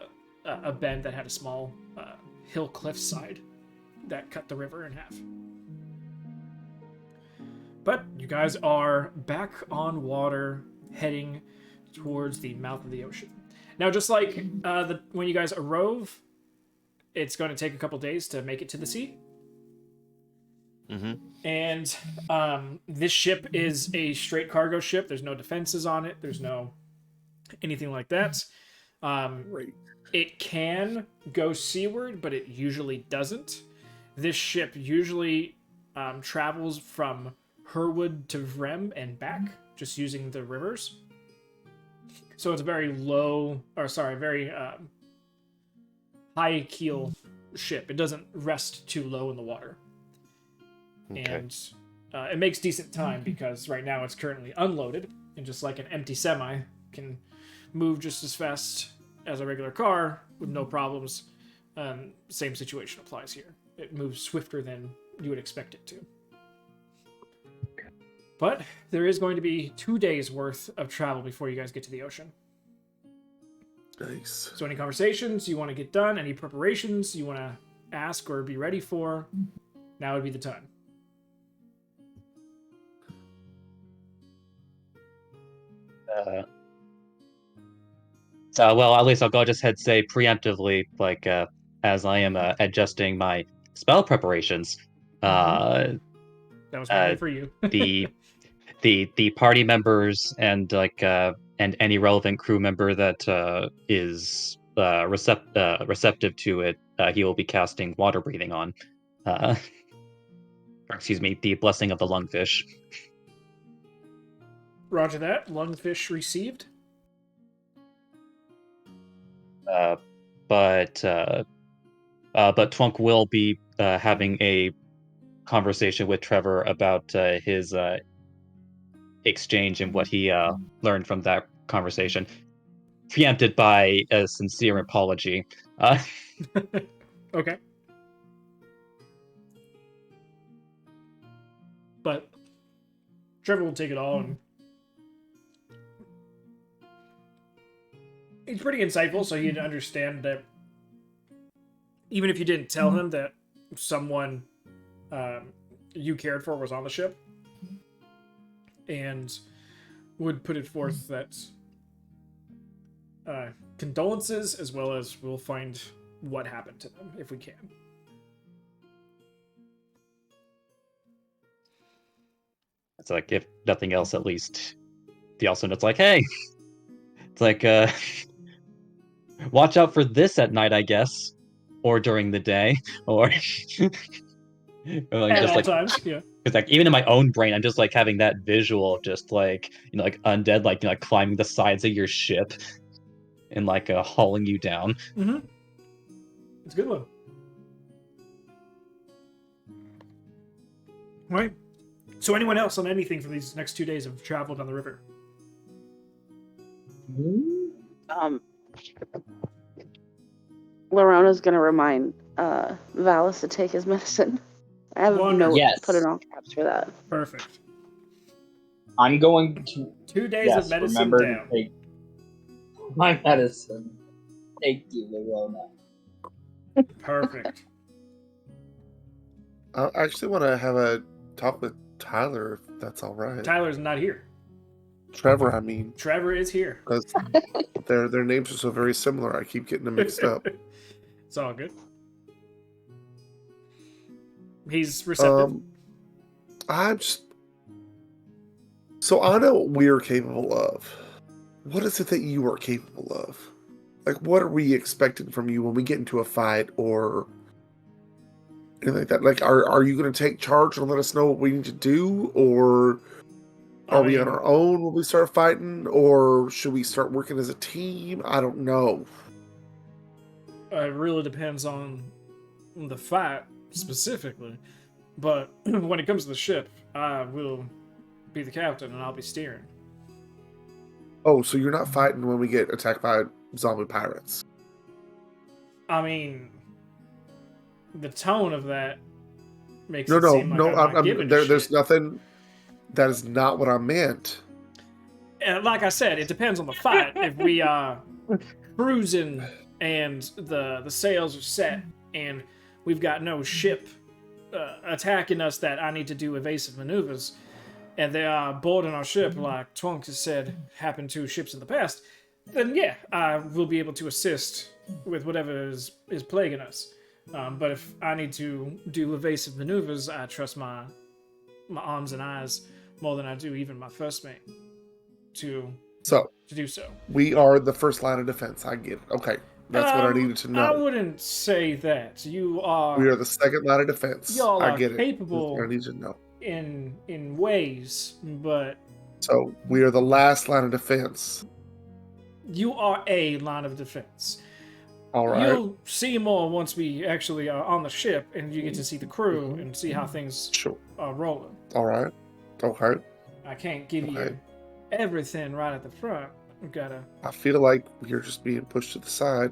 a bend that had a small hill cliffside that cut the river in half. But you guys are back on water, heading towards the mouth of the ocean. Now, just like when you guys arove, it's going to take a couple days to make it to the sea. Mm-hmm. And this ship is a straight cargo ship. There's no defenses on it. There's no anything like that. It can go seaward, but it usually doesn't. This ship usually travels from Herwood to Vrem and back, just using the rivers. So it's a very very high keel ship. It doesn't rest too low in the water. Okay. And it makes decent time because right now it's currently unloaded, and just like an empty semi can move just as fast as a regular car with no problems. Same situation applies here. It moves swifter than you would expect it to. But there is going to be 2 days worth of travel before you guys get to the ocean. Nice. So any conversations you want to get done, any preparations you want to ask or be ready for, now would be the time. Well, at least I'll go just say preemptively, as I am adjusting my spell preparations. That was mainly for you. the party members and and any relevant crew member that is receptive to it, he will be casting water breathing on. Or excuse me, the blessing of the lungfish. Roger that. Lungfish received. But Twunk will be having a conversation with Trevor about his exchange and what he learned from that conversation, preempted by a sincere apology. Okay. But Trevor will take it all, and he's pretty insightful, so he'd understand that even if you didn't tell him that someone you cared for was on the ship, and would put it forth that condolences, as well as we'll find what happened to them if we can. It's like, if nothing else, at least the also note's like, hey, it's like, watch out for this at night, I guess, or during the day, or, At just all times, yeah. Because like even in my own brain, I'm just like having that visual of just like like undead like climbing the sides of your ship and hauling you down. Mm-hmm. It's a good one. Right. So anyone else on anything for these next 2 days of travel down the river? Larona's gonna remind Valis to take his medicine. I have a note Yes. put in all caps for that. Perfect. I'm going to 2 days of medicine remember down. to take my medicine. Thank you, Lorona. Perfect. I actually want to have a talk with Tyler, if that's all right. Tyler's not here. Trevor, I mean, Trevor is here. because their names are so very similar. I keep getting them mixed up. It's all good. He's receptive. I'm just So I know what we're capable of. What is it that you are capable of? Like, what are we expecting from you when we get into a fight or anything like that? Like, are you going to take charge and let us know what we need to do, or are we on our own when we start fighting, or should we start working as a team? I don't know. It really depends on the fight specifically, but when it comes to the ship, I will be the captain and I'll be steering. Oh, so you're not fighting when we get attacked by zombie pirates? I mean, the tone of that makes No, it seem like I'm not giving a shit. there's nothing. That is not what I meant. And like I said, it depends on the fight. If we are cruising and the sails are set and we've got no ship attacking us that I need to do evasive maneuvers, and they are boarding our ship like Twunk has said happened to ships in the past, then yeah, I will be able to assist with whatever is plaguing us. But if I need to do evasive maneuvers, I trust my arms and eyes more than I do even my first mate to do so. We are the first line of defense. I get it. Okay. That's what I needed to know. I wouldn't say that. You are. We are the second line of defense. Y'all I are get capable. it. I need to know. In ways, but so we are the last line of defense. You are a line of defense. All right. You'll see more once we actually are on the ship and you get to see the crew and see how things are rolling. All right. Okay. I can't give you everything right at the front. We gotta. I feel like you're just being pushed to the side.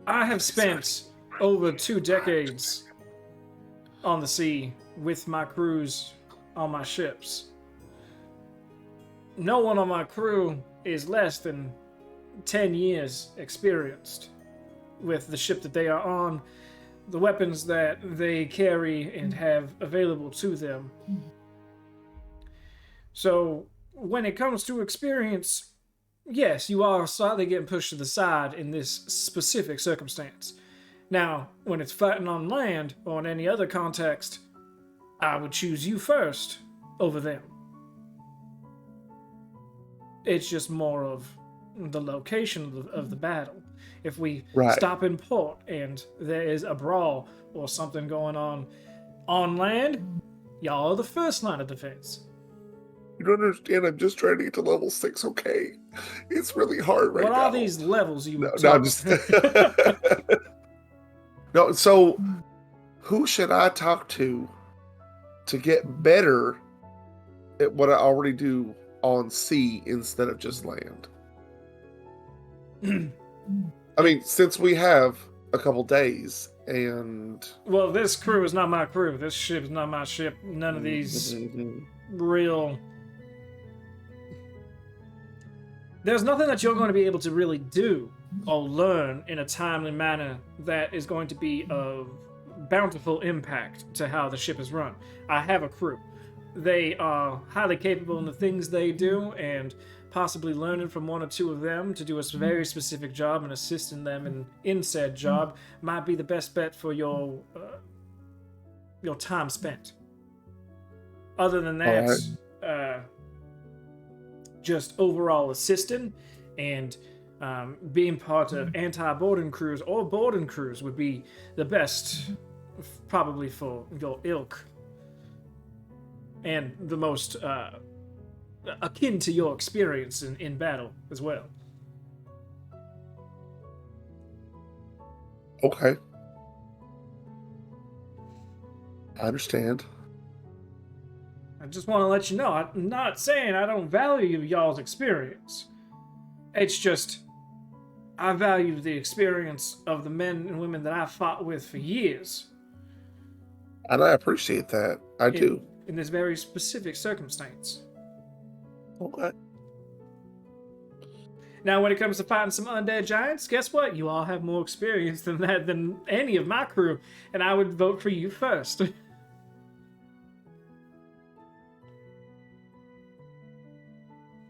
I have spent over 2 decades on the sea with my crews on my ships. No one on my crew is less than 10 years experienced with the ship that they are on, the weapons that they carry and have available to them. So when it comes to experience, yes, you are slightly getting pushed to the side in this specific circumstance. Now, when it's fighting on land or in any other context, I would choose you first over them. It's just more of the location of the battle. If we stop in port and there is a brawl or something going on land, y'all are the first line of defense. You don't understand. I'm just trying to get to level 6. Okay, it's really hard right now. What are these levels you? No, I'm just. No. So, who should I talk to get better at what I already do on sea instead of just land? I mean, since we have a couple days and... Well, this crew is not my crew. This ship is not my ship. None of these real... There's nothing that you're going to be able to really do or learn in a timely manner that is going to be of bountiful impact to how the ship is run. I have a crew. They are highly capable in the things they do, and possibly learning from one or two of them to do a very specific job and assisting them in said job might be the best bet for your time spent. Other than that, just overall assisting and being part of anti-boarding crews or boarding crews would be the best probably for your ilk and the most akin to your experience in battle as well. Okay. I understand. I just want to let you know, I'm not saying I don't value y'all's experience. It's just, I value the experience of the men and women that I've fought with for years. And I appreciate that. I do. In this very specific circumstance. Okay. Now, when it comes to fighting some undead giants, guess what? You all have more experience than that than any of my crew, and I would vote for you first.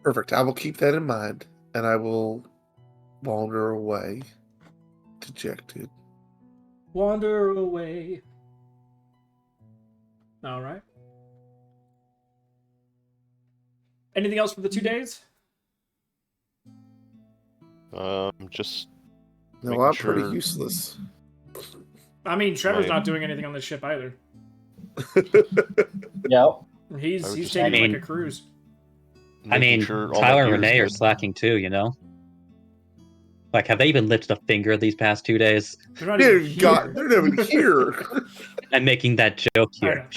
Perfect. I will keep that in mind, and I will wander away, dejected. Wander away. All right. Anything else for the 2 days? Just No, making I'm pretty sure- useless. I mean, Trevor's Right. not doing anything on this ship either. Yep. He's I would he's just- taking I like mean- a cruise. I making mean, sure all my Tyler and gear is Renee are good. slacking too, you know? Like, have they even lifted a finger these past 2 days? They're not Dear even God, here. they're not even here. I'm making that joke I here.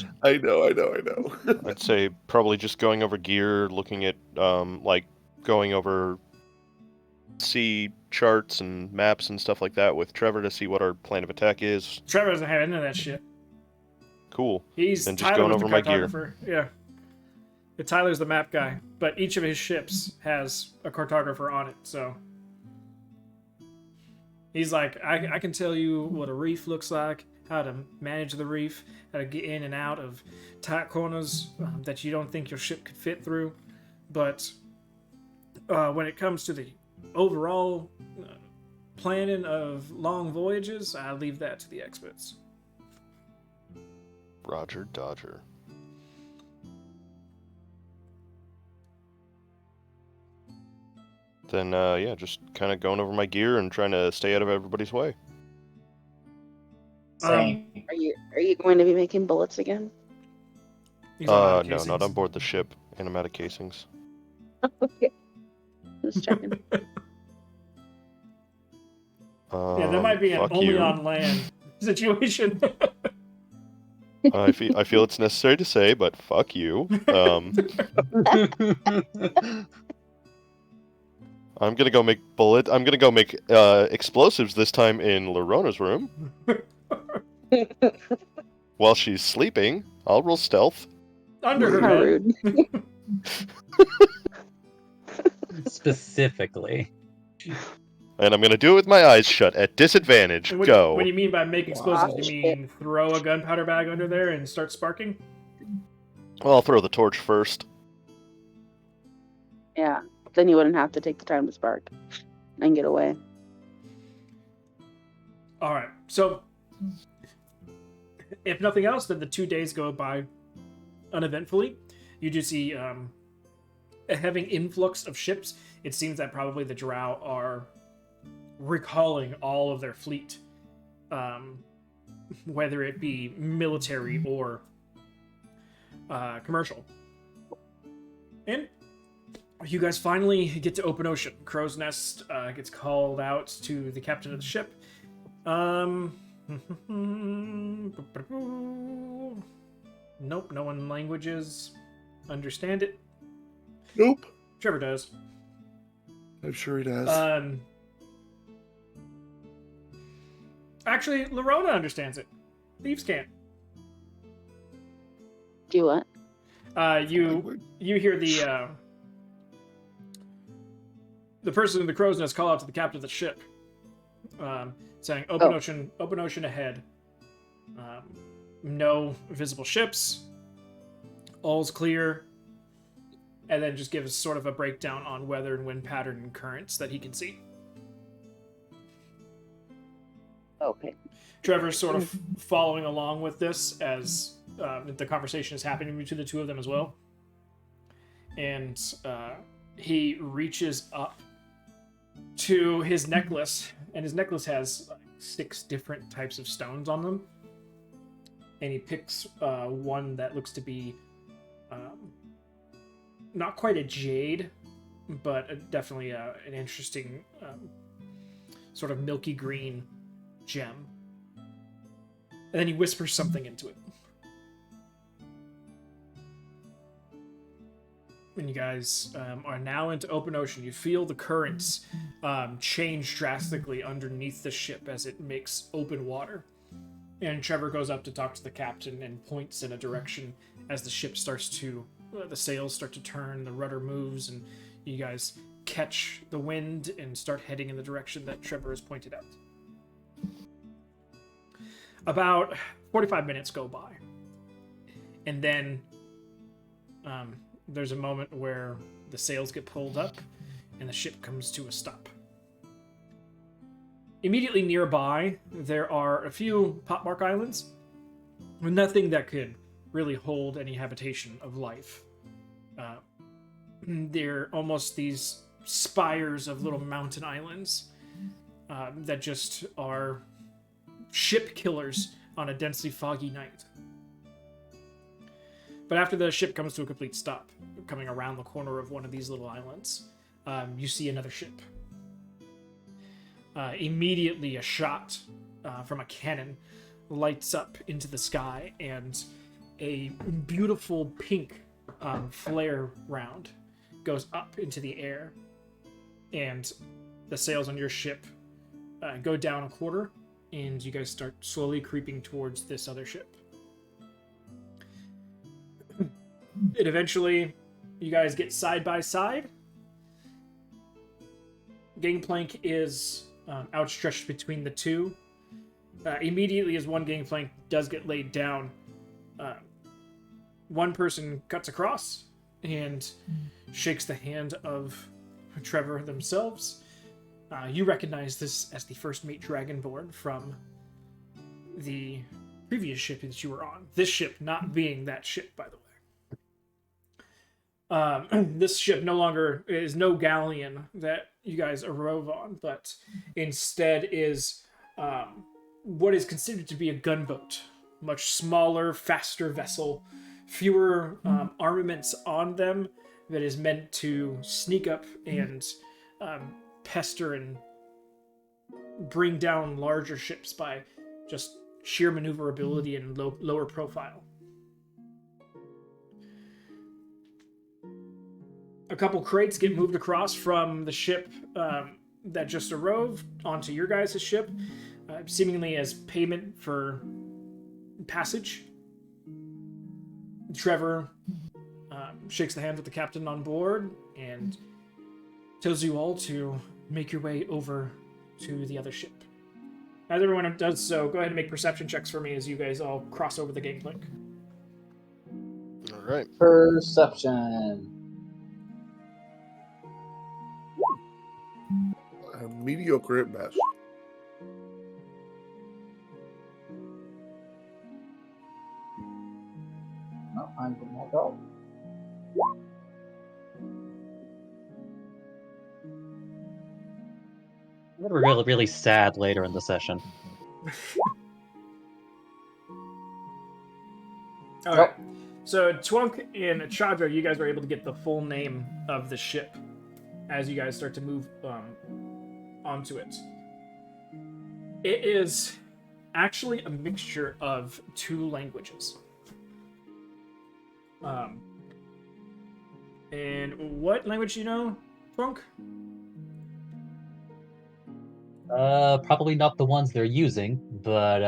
know. I know. I'd say probably just going over gear, looking at like going over sea charts and maps and stuff like that with Trevor to see what our plan of attack is. Trevor doesn't have any of that shit. Cool. He's And just Tyler going was the over my gear. cartographer. Yeah. Tyler's the map guy, but each of his ships has a cartographer on it, so he's like, I can tell you what a reef looks like, how to manage the reef, how to get in and out of tight corners that you don't think your ship could fit through. But when it comes to the overall planning of long voyages, I leave that to the experts. Roger Dodger. Then yeah, just kind of going over my gear and trying to stay out of everybody's way. Same. Are you going to be making bullets again? He's all out of No, not casings. on board the ship, and I'm out of casings. Okay. Just checking. Yeah, that might be an Fuck only you. on land situation. I feel it's necessary to say, but fuck you. I'm gonna go make explosives this time in Larona's room while she's sleeping. I'll roll stealth. Under her How bed. rude. Specifically. And I'm gonna do it with my eyes shut at disadvantage. And Go. When you mean by make explosives, Wow. you mean throw a gunpowder bag under there and start sparking? Well, I'll throw the torch first. Yeah. Then you wouldn't have to take the time to spark and get away. All right. So, if nothing else, then the 2 days go by uneventfully. You do see a having influx of ships. It seems that probably the Drow are recalling all of their fleet, whether it be military or commercial. And you guys finally get to open ocean. Crow's Nest gets called out to the captain of the ship. Nope, no one languages understand it. Nope. Trevor does. I'm sure he does. Actually, Lorona understands it. Thieves can't. Do what? You hear the person in the crow's nest call out to the captain of the ship, saying, "Open ocean ahead. No visible ships. All's clear." And then just gives sort of a breakdown on weather and wind pattern and currents that he can see. Okay. Trevor's sort of following along with this as the conversation is happening between the two of them as well. And he reaches up to his necklace, and his necklace has 6 different types of stones on them. And he picks one that looks to be not quite a jade, but definitely an interesting sort of milky green gem. And then he whispers something into it. And you guys are now into open ocean. You feel the currents change drastically underneath the ship as it makes open water. And Trevor goes up to talk to the captain and points in a direction as the ship starts to, the sails start to turn, the rudder moves, and you guys catch the wind and start heading in the direction that Trevor has pointed out. About 45 minutes go by. And then there's a moment where the sails get pulled up and the ship comes to a stop. Immediately nearby, there are a few potmark islands, with nothing that could really hold any habitation of life. they're almost these spires of little mountain islands that just are ship killers on a densely foggy night. But after the ship comes to a complete stop, coming around the corner of one of these little islands, you see another ship. Immediately, a shot from a cannon lights up into the sky, and a beautiful pink flare round goes up into the air, and the sails on your ship go down a quarter, and you guys start slowly creeping towards this other ship. And eventually, you guys get side by side. Gangplank is outstretched between the two. Immediately, as one gangplank does get laid down, one person cuts across and shakes the hand of Trevor themselves. You recognize this as the first mate Dragonborn from the previous ship that you were on. This ship not being that ship, by the way. This ship no longer is no galleon that you guys arrive on, but instead is what is considered to be a gunboat. Much smaller, faster vessel, fewer armaments on them, that is meant to sneak up and pester and bring down larger ships by just sheer maneuverability and lower profile. A couple crates get moved across from the ship that just arrived onto your guys' ship, seemingly as payment for passage. Trevor shakes the hand with the captain on board and tells you all to make your way over to the other ship. As everyone does so, go ahead and make perception checks for me as you guys all cross over the gangplank. All right. Perception. Mediocre at best. No, I'm gonna go. We're really, really sad later in the session. All right. So Twunk and Chadra, you guys are able to get the full name of the ship as you guys start to move onto it. It is actually a mixture of two languages. And what language do you know, Twunk? Probably not the ones they're using, but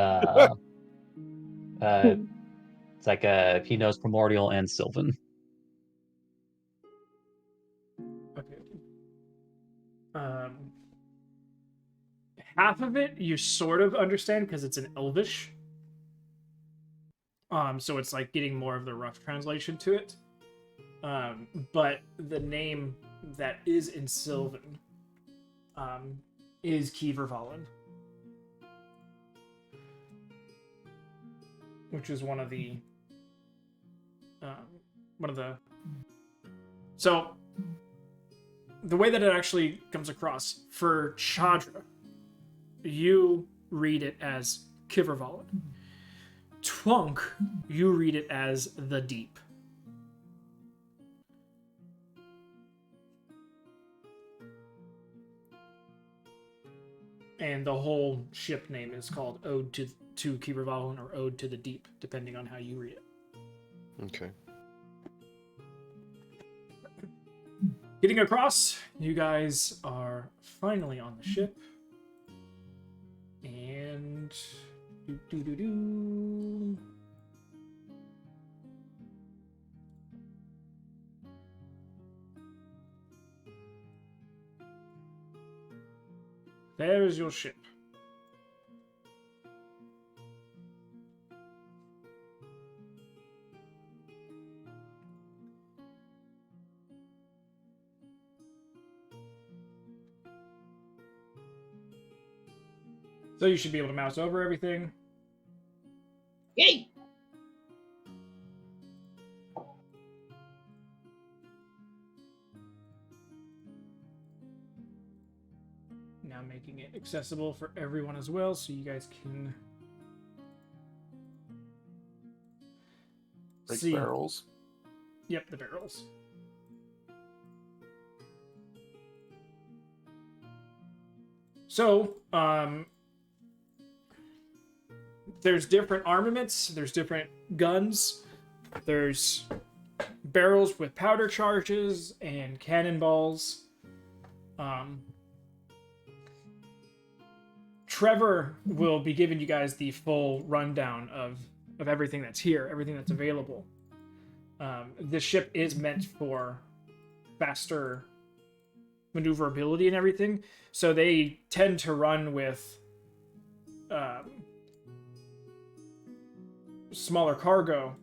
it's like he knows Primordial and Sylvan. Okay. Half of it you sort of understand because it's in Elvish. So it's like getting more of the rough translation to it. But the name that is in Sylvan is Kievervallen, which is one of the so the way that it actually comes across for Chadra, you read it as Kievervallen. Twunk, you read it as the Deep. And the whole ship name is called Ode to Kievervallen or Ode to the Deep, depending on how you read it. Okay. Getting across, you guys are finally on the ship. And... There is your ship. So you should be able to mouse over everything. Yay! Now making it accessible for everyone as well, so you guys can Like see. barrels. Yep, the barrels. So, there's different armaments, there's different guns, there's barrels with powder charges and cannonballs. Trevor will be giving you guys the full rundown of everything that's here, everything that's available. This ship is meant for faster maneuverability and everything, so they tend to run with smaller cargo,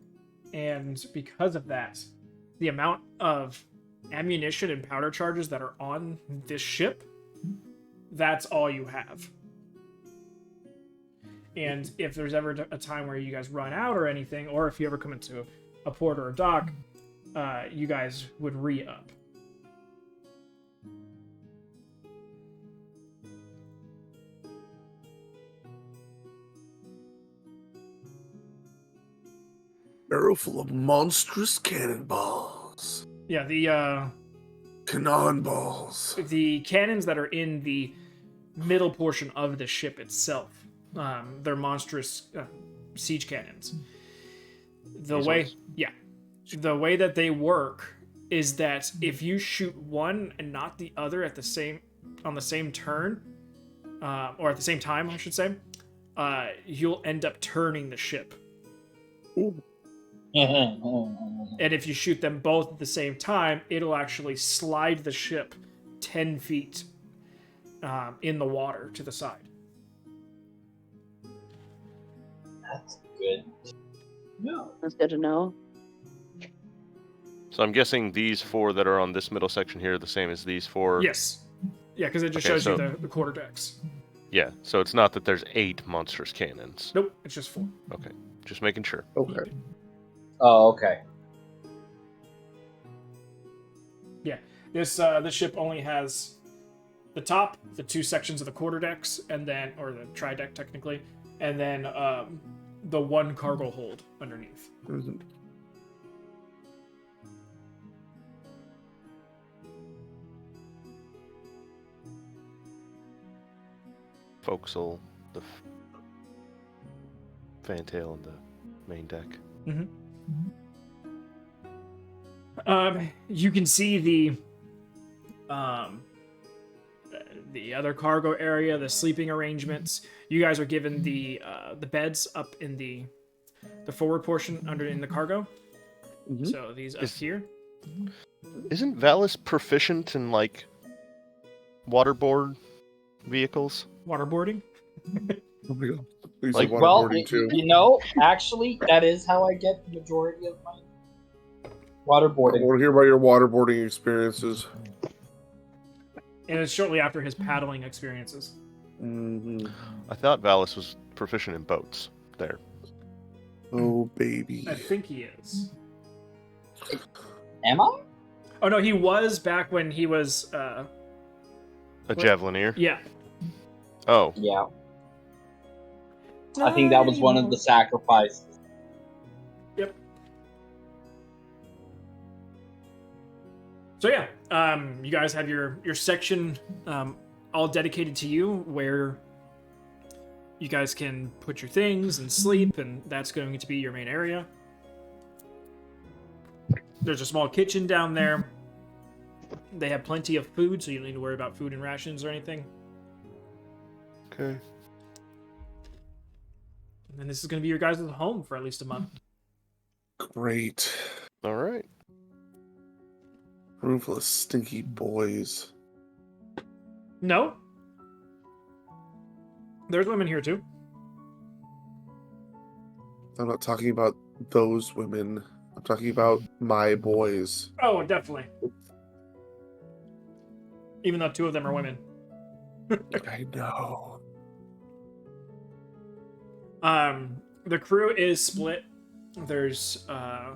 and because of that, the amount of ammunition and powder charges that are on this ship, that's all you have. And if there's ever a time where you guys run out or anything, or if you ever come into a port or a dock, you guys would re-up. Barrel full of monstrous cannonballs. Yeah, Cannonballs. the cannons that are in the middle portion of the ship itself, they're monstrous siege cannons. The These way, ones? yeah, the way that they work is that if you shoot one and not the other at the same turn, or at the same time, I should say, you'll end up turning the ship. Ooh. And if you shoot them both at the same time, it'll actually slide the ship 10 feet in the water to the side. That's good. No. That's good to know. So I'm guessing these 4 that are on this middle section here are the same as these 4. Yes. Yeah, because it just Okay, shows you so- the quarter decks. Yeah. So it's not that there's 8 monstrous cannons. Nope, it's just 4. Okay. Just making sure. Okay. Oh, okay. This ship only has the top, the 2 sections of the quarter decks, and then, or the tri-deck technically, and then the 1 cargo hold underneath. Mhm. Forecastle, the fantail, and the main deck. You can see the other cargo area, the sleeping arrangements. You guys are given the beds up in the forward portion under in the cargo. Mhm. So these up here. Isn't Valis proficient in like waterboard vehicles? Waterboarding. Oh my god. Please Like, like, Well, waterboarding too. actually, that is how I get the majority of my I waterboarding. want to hear about your waterboarding experiences. And it's shortly after his paddling experiences. Mhm. I thought Valis was proficient in boats. There. Oh baby. I think he is. Am I? Oh no, he was back when he was. A javelineer. Yeah. Oh, Yeah. I think that was one of the sacrifices. Yep. So yeah, you guys have your section all dedicated to you, where you guys can put your things and sleep, and that's going to be your main area. There's a small kitchen down there. They have plenty of food, so you don't need to worry about food and rations or anything. okay. And this is going to be your guys' home for at least a month. Great. All right. Room full of stinky boys. No? There's women here too. I'm not talking about those women. I'm talking about my boys. Oh, definitely. Even though 2 of them are women. I know. The crew is split. There's I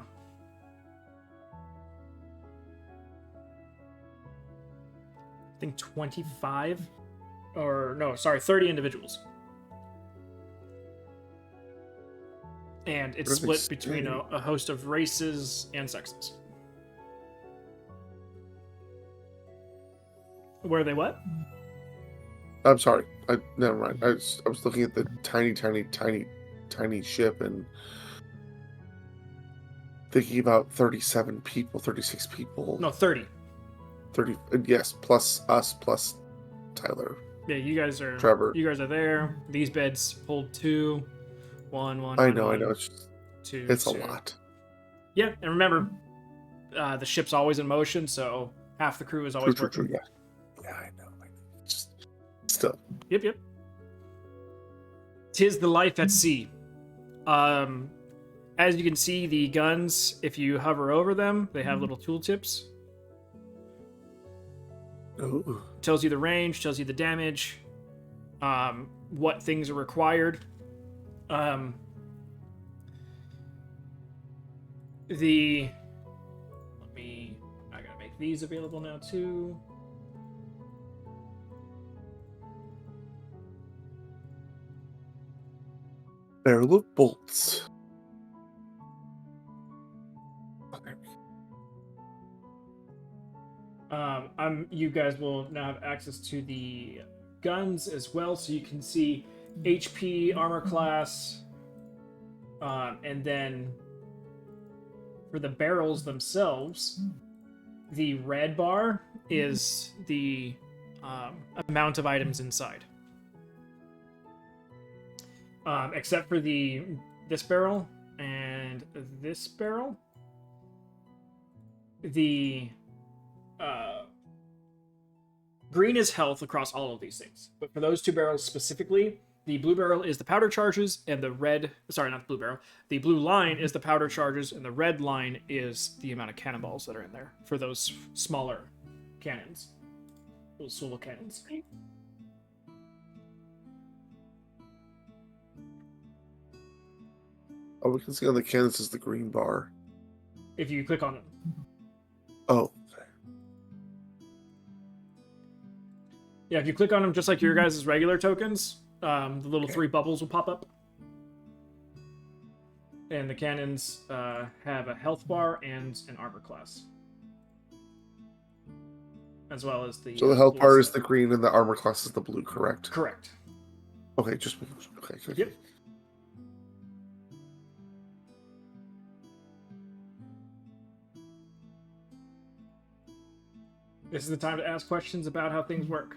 think 25 30 individuals. And it's What are they split between saying? a host of races and sexes. Where are they what? I'm sorry. Never mind. I was looking at the tiny ship and thinking about 37 people, 36 people. No, 30. 30. Yes, plus us, plus Tyler. Yeah, you guys are Trevor. You guys are there. These beds hold 2. One. I know. Two. It's a two. lot. Yeah, and remember, the ship's always in motion, so half the crew is always working. True. Yeah, I know. Still. Yep. 'Tis the life at sea. As you can see, the guns, if you hover over them, they have little tooltips. Ooh. Tells you the range, tells you the damage, what things are required. I gotta make these available now too. Barrel of bolts. You guys will now have access to the guns as well, so you can see HP, armor class, and then for the barrels themselves, the red bar is the amount of items inside. Except for this barrel and this barrel, the green is health across all of these things. But for those 2 barrels specifically, the blue barrel is the powder charges, and the red... Sorry, not the blue barrel. The blue line is the powder charges, and the red line is the amount of cannonballs that are in there for those smaller cannons. Those swivel cannons. Oh, we can see on the cannons is the green bar. If you click on them. Oh. Yeah, if you click on them just like your guys' regular tokens, the little 3 bubbles will pop up. And the cannons have a health bar and an armor class. As well as the... So the health bar is the green and the armor class is the blue, correct? Correct. Okay, just... Okay. Yep. This is the time to ask questions about how things work.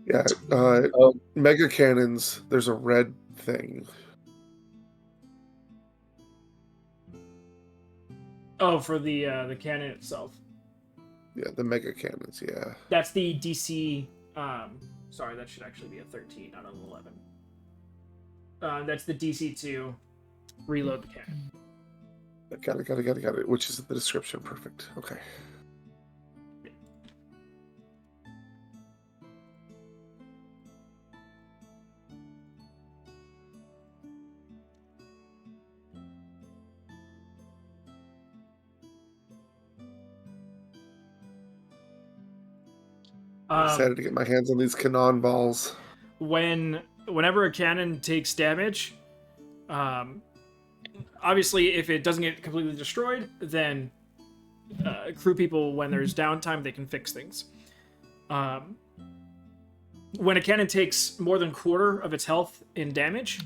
Yeah, mega cannons, there's a red thing. Oh, for the cannon itself. Yeah, the mega cannons, yeah. That's the DC... sorry, that should actually be a 13, not an 11. That's the DC to reload the cannon. Got it. Which is the description. Perfect. Okay. Excited to get my hands on these cannon balls. Whenever a cannon takes damage, obviously if it doesn't get completely destroyed, then crew people, when there's downtime, they can fix things. When a cannon takes more than quarter of its health in damage,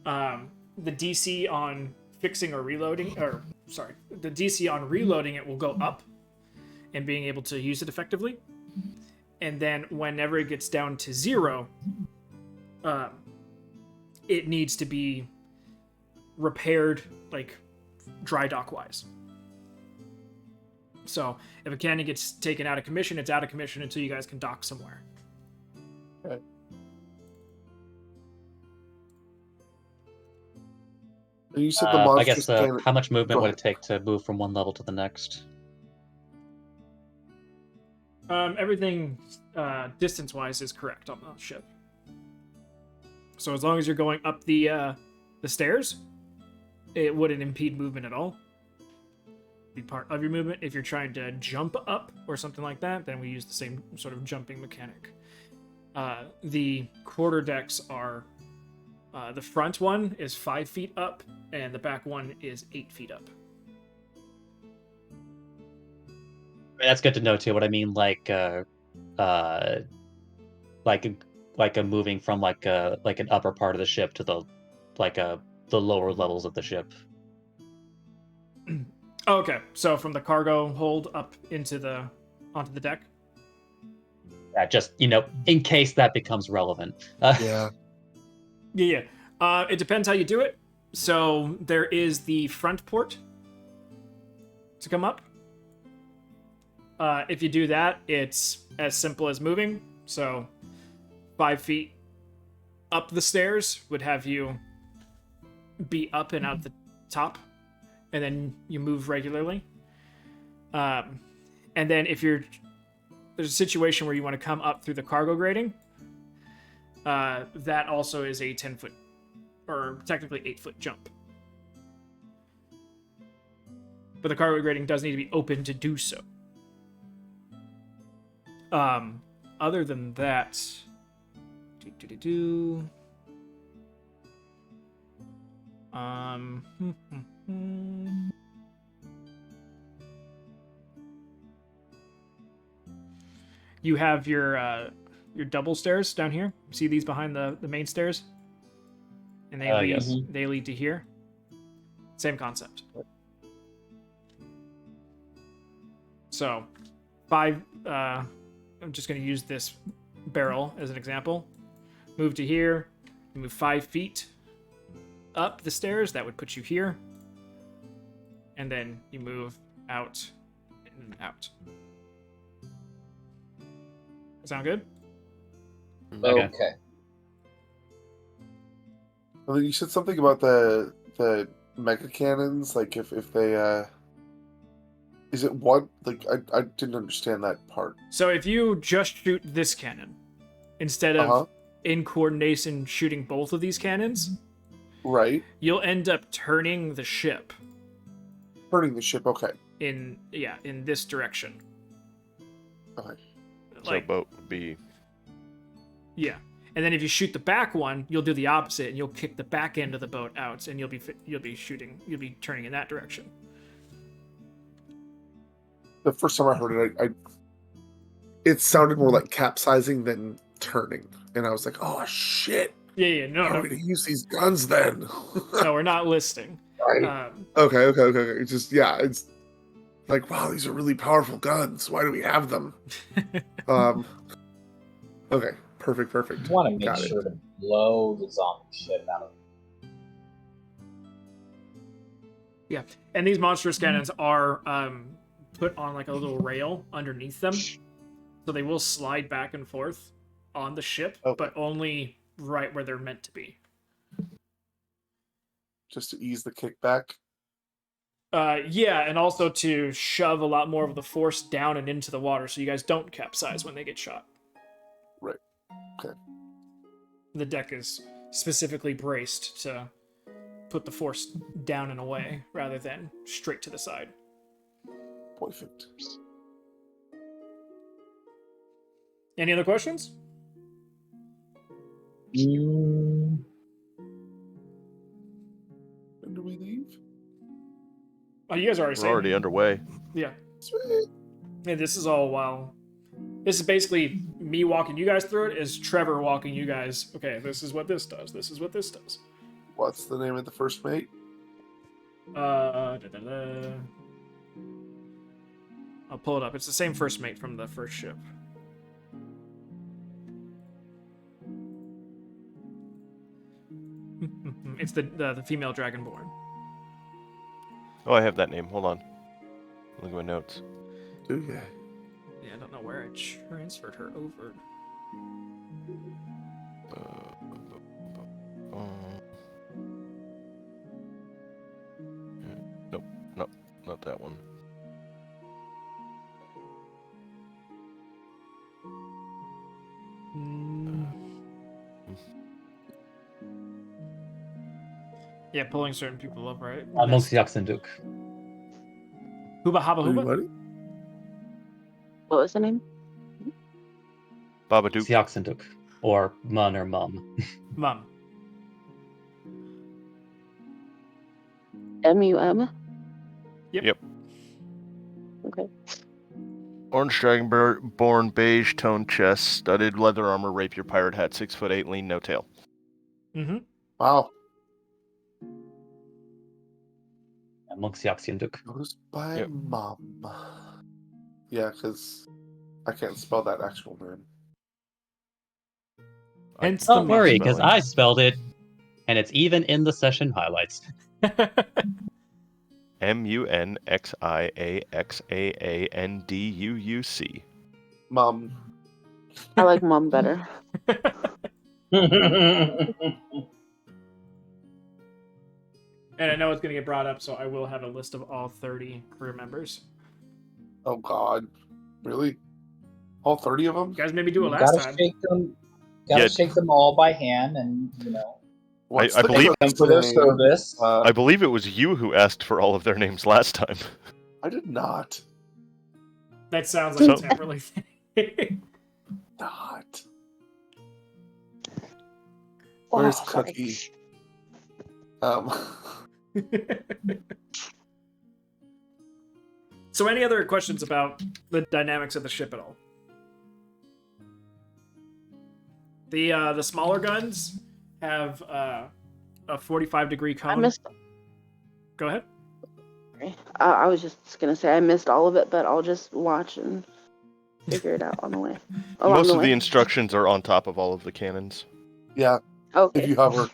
the DC on fixing or reloading, the DC on reloading it will go up and being able to use it effectively. And then whenever it gets down to 0, it needs to be repaired, like, dry dock wise. So if a cannon gets taken out of commission, it's out of commission until you guys can dock somewhere. Okay. You said the I guess cannon... how much movement Go would ahead. it take to move from one level to the next? Everything distance-wise is correct on the ship. So as long as you're going up the stairs, it wouldn't impede movement at all. Be part of your movement. If you're trying to jump up or something like that, then we use the same sort of jumping mechanic. The quarter decks are the front one is 5 feet up, and the back one is 8 feet up. That's good to know too. What I mean, like a moving from like an upper part of the ship to the the lower levels of the ship. Okay, so from the cargo hold up onto the deck. Yeah, just in case that becomes relevant. Yeah. Yeah. It depends how you do it. So there is the front port to come up. If you do that, it's as simple as moving. So 5 feet up the stairs would have you be up and out the top, and then you move regularly. And then if there's a situation where you want to come up through the cargo grating, that also is a 10-foot, or technically 8-foot jump. But the cargo grating does need to be open to do so. Other than that, you have your double stairs down here. See these behind the main stairs? And they Yes. they lead to here. Same concept. So, I'm just going to use this barrel as an example. Move to here. Move 5 feet up the stairs. That would put you here. And then you move out and out. Sound good? Okay. Well, then you said something about the mega cannons. Like if they is it one? Like I didn't understand that part. So if you just shoot this cannon, instead of in coordination shooting both of these cannons, Right. you'll end up turning the ship Turning the ship. Okay. in this direction. Okay. So boat would be. Yeah. And then if you shoot the back one, you'll do the opposite, and you'll kick the back end of the boat out, and you'll be turning in that direction. The first time I heard it, it sounded more like capsizing than turning, and I was like, "Oh shit! Yeah. No, How are we gonna use these guns then?" no, we're not listing. Right. Okay. It's just it's like, wow, these are really powerful guns. Why do we have them? Okay. Perfect. You want to make sure to blow the zombie shit out of it. Yeah, and these monstrous cannons are put on like a little rail underneath them, so they will slide back and forth on the ship, but only right where they're meant to be. Just to ease the kickback. Yeah, and also to shove a lot more of the force down and into the water, so you guys don't capsize when they get shot. Right. Okay. The deck is specifically braced to put the force down and away rather than straight to the side. Perfect. Any other questions? When do we leave? Oh, you guys are already We're already underway. Yeah. Sweet. And this is all while... This is basically me walking you guys through it, is Trevor walking you guys, okay, this is what this does, this is what this does. What's the name of the first mate? I'll pull it up. It's the same first mate from the first ship. It's the female dragonborn. Oh, I have that name. Hold on. Look at my notes. Do you? Yeah, I don't know where I transferred her over. Nope, not that one. Yeah, pulling certain people up, right? Amongst Yaxenduk. Huba Haba Huba? Anybody? What was the name? Babadook. Yaxenduk. Or mun or mum. Mum. MUM? Yep. Okay. Orange dragonborn, beige toned chest, studded leather armor, rapier, pirate hat, 6'8", lean, no tail. Mm-hmm. Wow. Amongst Yaxianduk. Goes by Yep. mom. Yeah, because I can't spell that actual name. Hence Don't the worry, mum because spelling. I spelled it, and it's even in the session highlights. MUNXIAXAANDUUC. Mom. I like mom better. And I know it's going to get brought up, so I will have a list of all 30 crew members. Oh God. Really? All 30 of them? You guys maybe do it You last gotta time. shake them. Gotta Yeah. shake them all by hand, and What's I the believe- thank them for their name? service. I believe it was you who asked for all of their names last time. I did not. That sounds like So- a temporary thing. Not. Where's Oh, sorry. Cookie? So any other questions about the dynamics of the ship at all? The smaller guns have a 45-degree cone. I missed. Go ahead. Sorry. I was just gonna say I missed all of it, but I'll just watch and figure it out on the way. Along Most the of way. the instructions are on top of all of the cannons. Yeah, Okay. if you hover.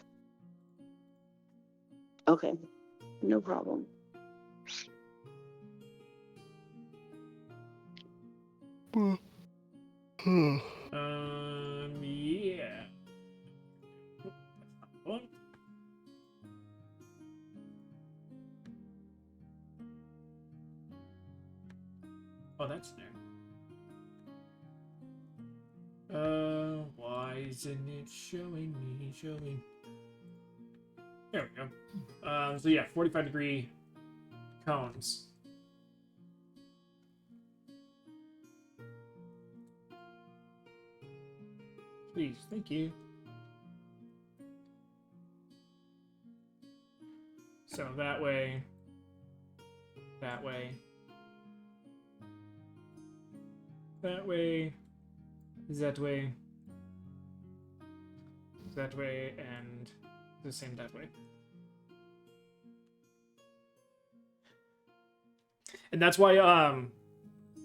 Okay. No problem. Yeah. One. Oh, that's there. Why isn't it showing me? There we go. So yeah, 45-degree cones. Please, thank you. So that way, that way, that way, that way, that way, and the same that way. And that's why,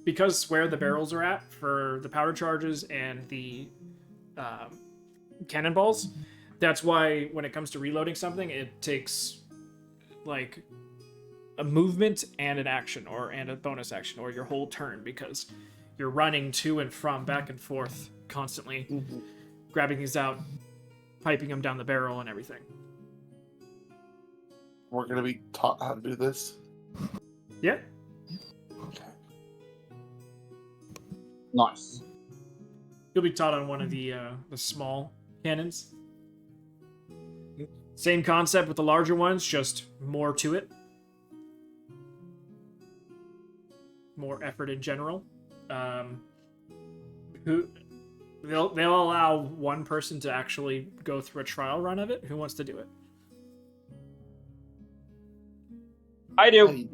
because where the barrels are at for the powder charges and the cannonballs, that's why when it comes to reloading something, it takes like a movement and an action and a bonus action or your whole turn, because you're running to and from, back and forth constantly, grabbing these out, piping them down the barrel and everything. We're going to be taught how to do this. Yeah. Okay. Nice. You'll be taught on one of the small cannons. Same concept with the larger ones, just more to it. More effort in general. They'll allow one person to actually go through a trial run of it. Who wants to do it? I do.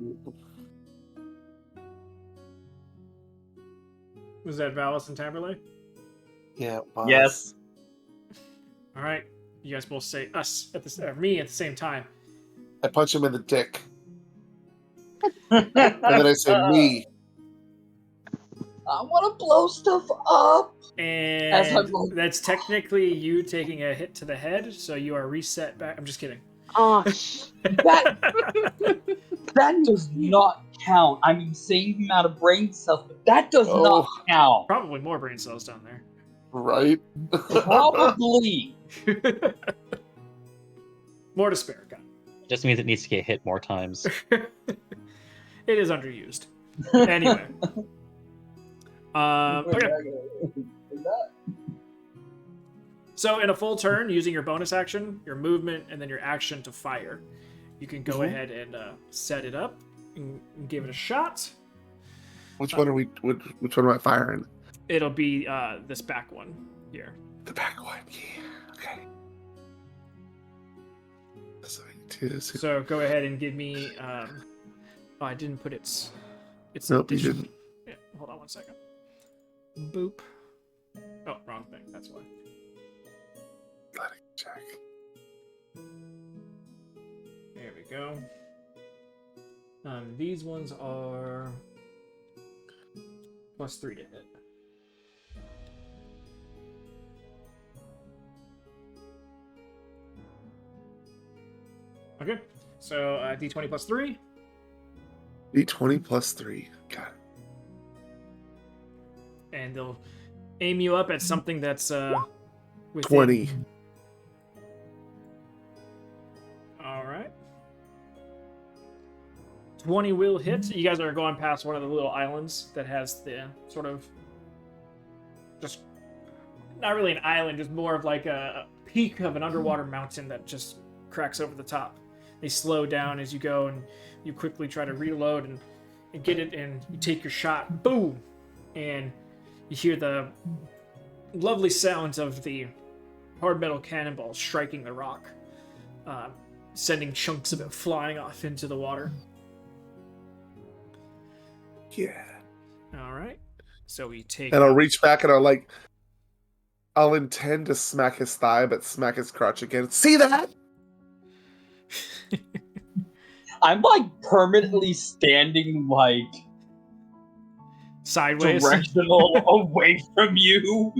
Was that Valis and Tamerlane? Yeah. Wow. Yes. All right, you guys both say us at the me at the same time. I punch him in the dick. And then I say me. I want to blow stuff up. As And I'm going- that's technically you taking a hit to the head, so you are reset back. I'm just kidding. Oh, That does not count. I mean, same amount of brain cells, but that does not count. Probably more brain cells down there. Right? Probably. More to spare, God. Just means it needs to get hit more times. It is underused. Anyway. Okay. So in a full turn, using your bonus action, your movement, and then your action to fire, you can go ahead and set it up and give it a shot. Which one are we? Which one am I firing? It'll be this back one here. The back one, yeah. Okay. So go ahead and give me. Oh, I didn't put its. Nope, you addition. didn't. Yeah, hold on one second. Boop. Oh, wrong thing. That's why. Let it check. There we go. These ones are +3 to hit. Okay, so D20 +3. D20 +3. Got it. And they'll aim you up at something that's within... 20. All right. 20 will hit. You guys are going past one of the little islands that has the sort of just not really an island, just more of like a peak of an underwater mountain that just cracks over the top. They slow down as you go, and you quickly try to reload and get it, and you take your shot. Boom! And you hear the lovely sounds of the hard metal cannonball striking the rock, sending chunks of it flying off into the water. Yeah. All right. So we take. And I'll reach back and I'll intend to smack his thigh, but smack his crotch again. See that? I'm like permanently standing like sideways, directional away from you.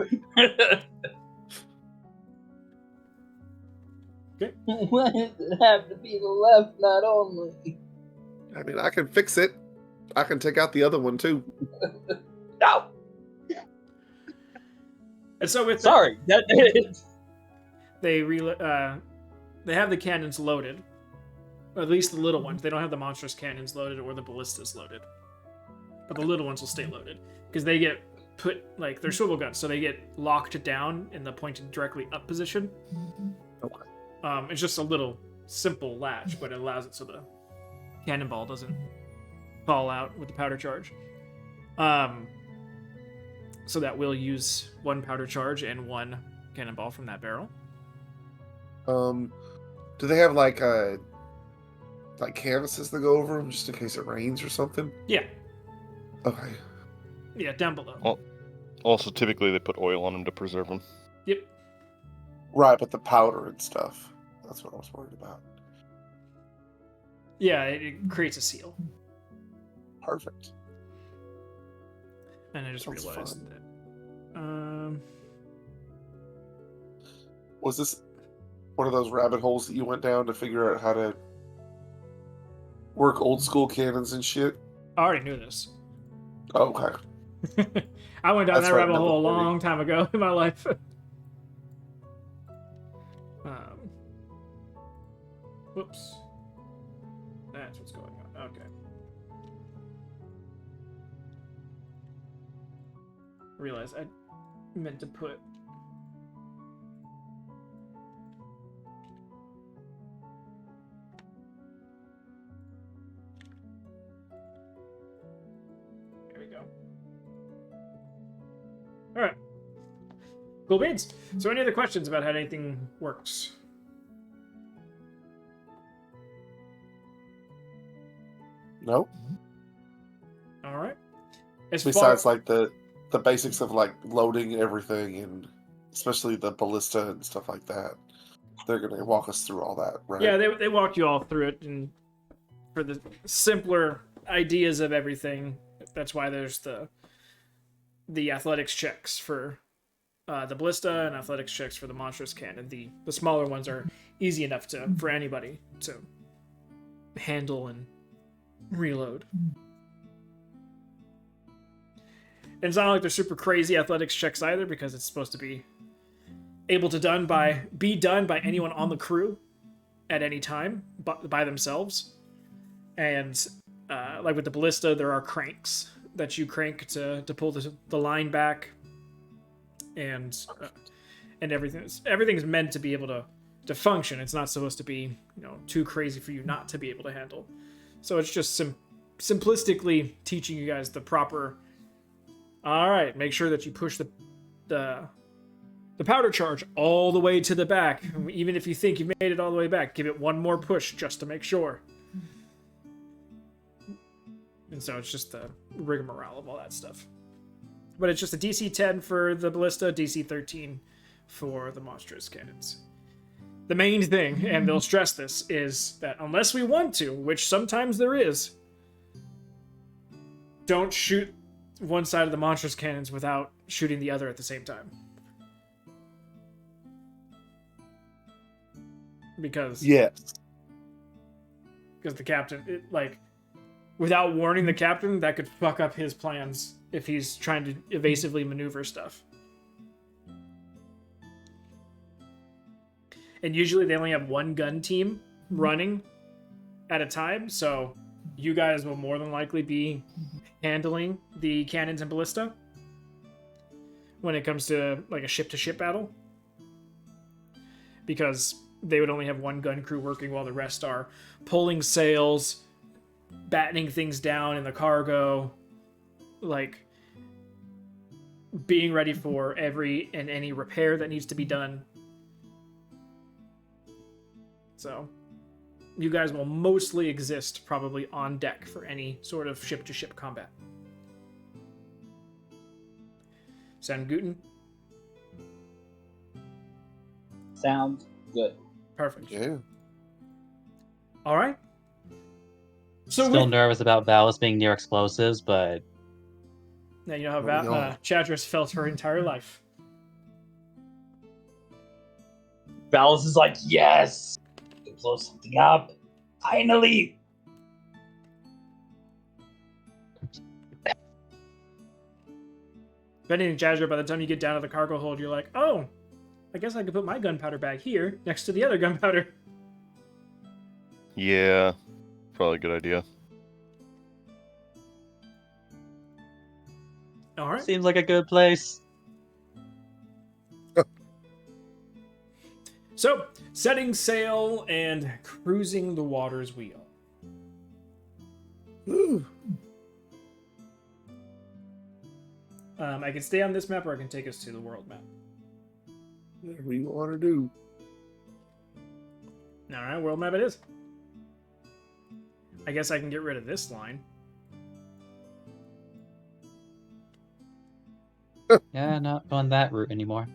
Okay. Why does it have to be the left, not only? I mean, I can fix it. I can take out the other one too. No. And so with Sorry, they have the cannons loaded, or at least the little ones. They don't have the monstrous cannons loaded or the ballistas loaded, but the little ones will stay loaded because they get put like they're swivel guns, so they get locked down in the pointed directly up position. Okay. It's just a little simple latch, but it allows it so the cannonball doesn't fall out with the powder charge. So that will use one powder charge and one cannonball from that barrel. Do they have like canvases that go over them just in case it rains or something? Yeah. Okay. Yeah, down below. Well, also, typically they put oil on them to preserve them. Yep. Right, but the powder and stuff. That's what I was worried about. Yeah, it creates a seal. Perfect. And I just Sounds realized fun. that. Was this one of those rabbit holes that you went down to figure out how to work old school cannons and shit? I already knew this. Oh, okay. I went down That's that right, rabbit number hole a 40. long time ago in my life. Whoops. That's what's going on. Okay. Realize I meant to put. There we go. All right. Cool beans. So, any other questions about how anything works? Nope. All right. Besides, like the basics of like loading everything, and especially the ballista and stuff like that, they're gonna walk us through all that, right? Yeah, they walked you all through it, and for the simpler ideas of everything, that's why there's the athletics checks for the ballista and athletics checks for the monstrous cannon. The smaller ones are easy enough for anybody to handle and reload. And it's not like they're super crazy athletics checks either, because it's supposed to be able to be done by anyone on the crew at any time, but by themselves. And like with the ballista, there are cranks that you crank to pull the line back, and everything's meant to be able to function. It's not supposed to be too crazy for you not to be able to handle. So it's just simplistically teaching you guys the proper. All right, make sure that you push the the powder charge all the way to the back. Even if you think you've made it all the way back, give it one more push just to make sure. And so it's just the rigmarole of all that stuff. But it's just a DC 10 for the ballista, DC 13 for the monstrous cannons. The main thing, and they'll stress this, is that unless we want to, which sometimes there is, don't shoot one side of the monstrous cannons without shooting the other at the same time. Because Yes. the captain, without warning the captain, that could fuck up his plans if he's trying to evasively maneuver stuff. And usually they only have one gun team running at a time, so you guys will more than likely be handling the cannons and ballista when it comes to like a ship-to-ship battle. Because they would only have one gun crew working while the rest are pulling sails, battening things down in the cargo, like being ready for every and any repair that needs to be done. So you guys will mostly exist probably on deck for any sort of ship-to-ship combat. Sound Guten? Sounds good. Perfect. Yeah. All right. So Still with, nervous about Valis being near explosives, but now you know how Oh, yeah. Chadris felt her entire life. Valis is like, yes! To blow something up. Finally! If anything, Jazra, by the time you get down to the cargo hold, you're like, oh, I guess I could put my gunpowder bag here next to the other gunpowder. Yeah, probably a good idea. All right. seems like a good place. So, setting sail and cruising the waters we are. Ooh. I can stay on this map, or I can take us to the world map. Whatever you want to do. All right, world map it is. I guess I can get rid of this line. Yeah, not going that route anymore.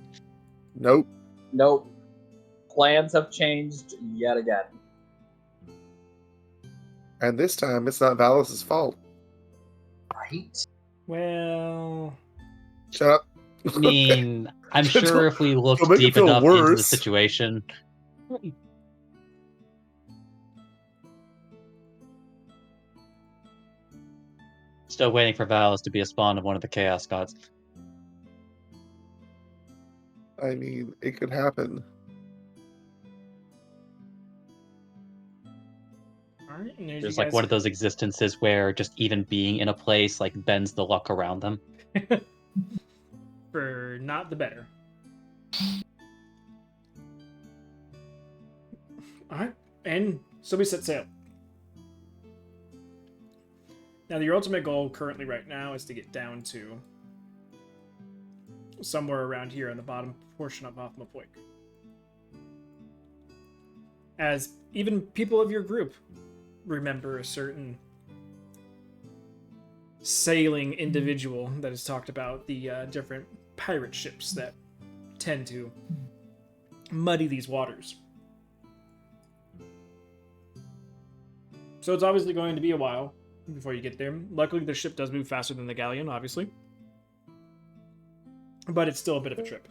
Nope. Nope. Plans have changed yet again. And this time, it's not Valis' fault. Right? Well, Shut up. I mean, I'm Don't- sure if we looked don't make it deep feel enough into the worse. situation. Still waiting for Valis to be a spawn of one of the Chaos Gods. I mean, it could happen. all right. And there's There's you like guys. one of those existences where just even being in a place like bends the luck around them. For not the better. All right, and so we set sail. Now, your ultimate goal currently right now is to get down to somewhere around here in the bottom portion of Hothmapoik. As even people of your group remember a certain sailing individual that has talked about the different pirate ships that tend to muddy these waters. So it's obviously going to be a while before you get there. Luckily, the ship does move faster than the galleon, obviously. But it's still a bit of a trip.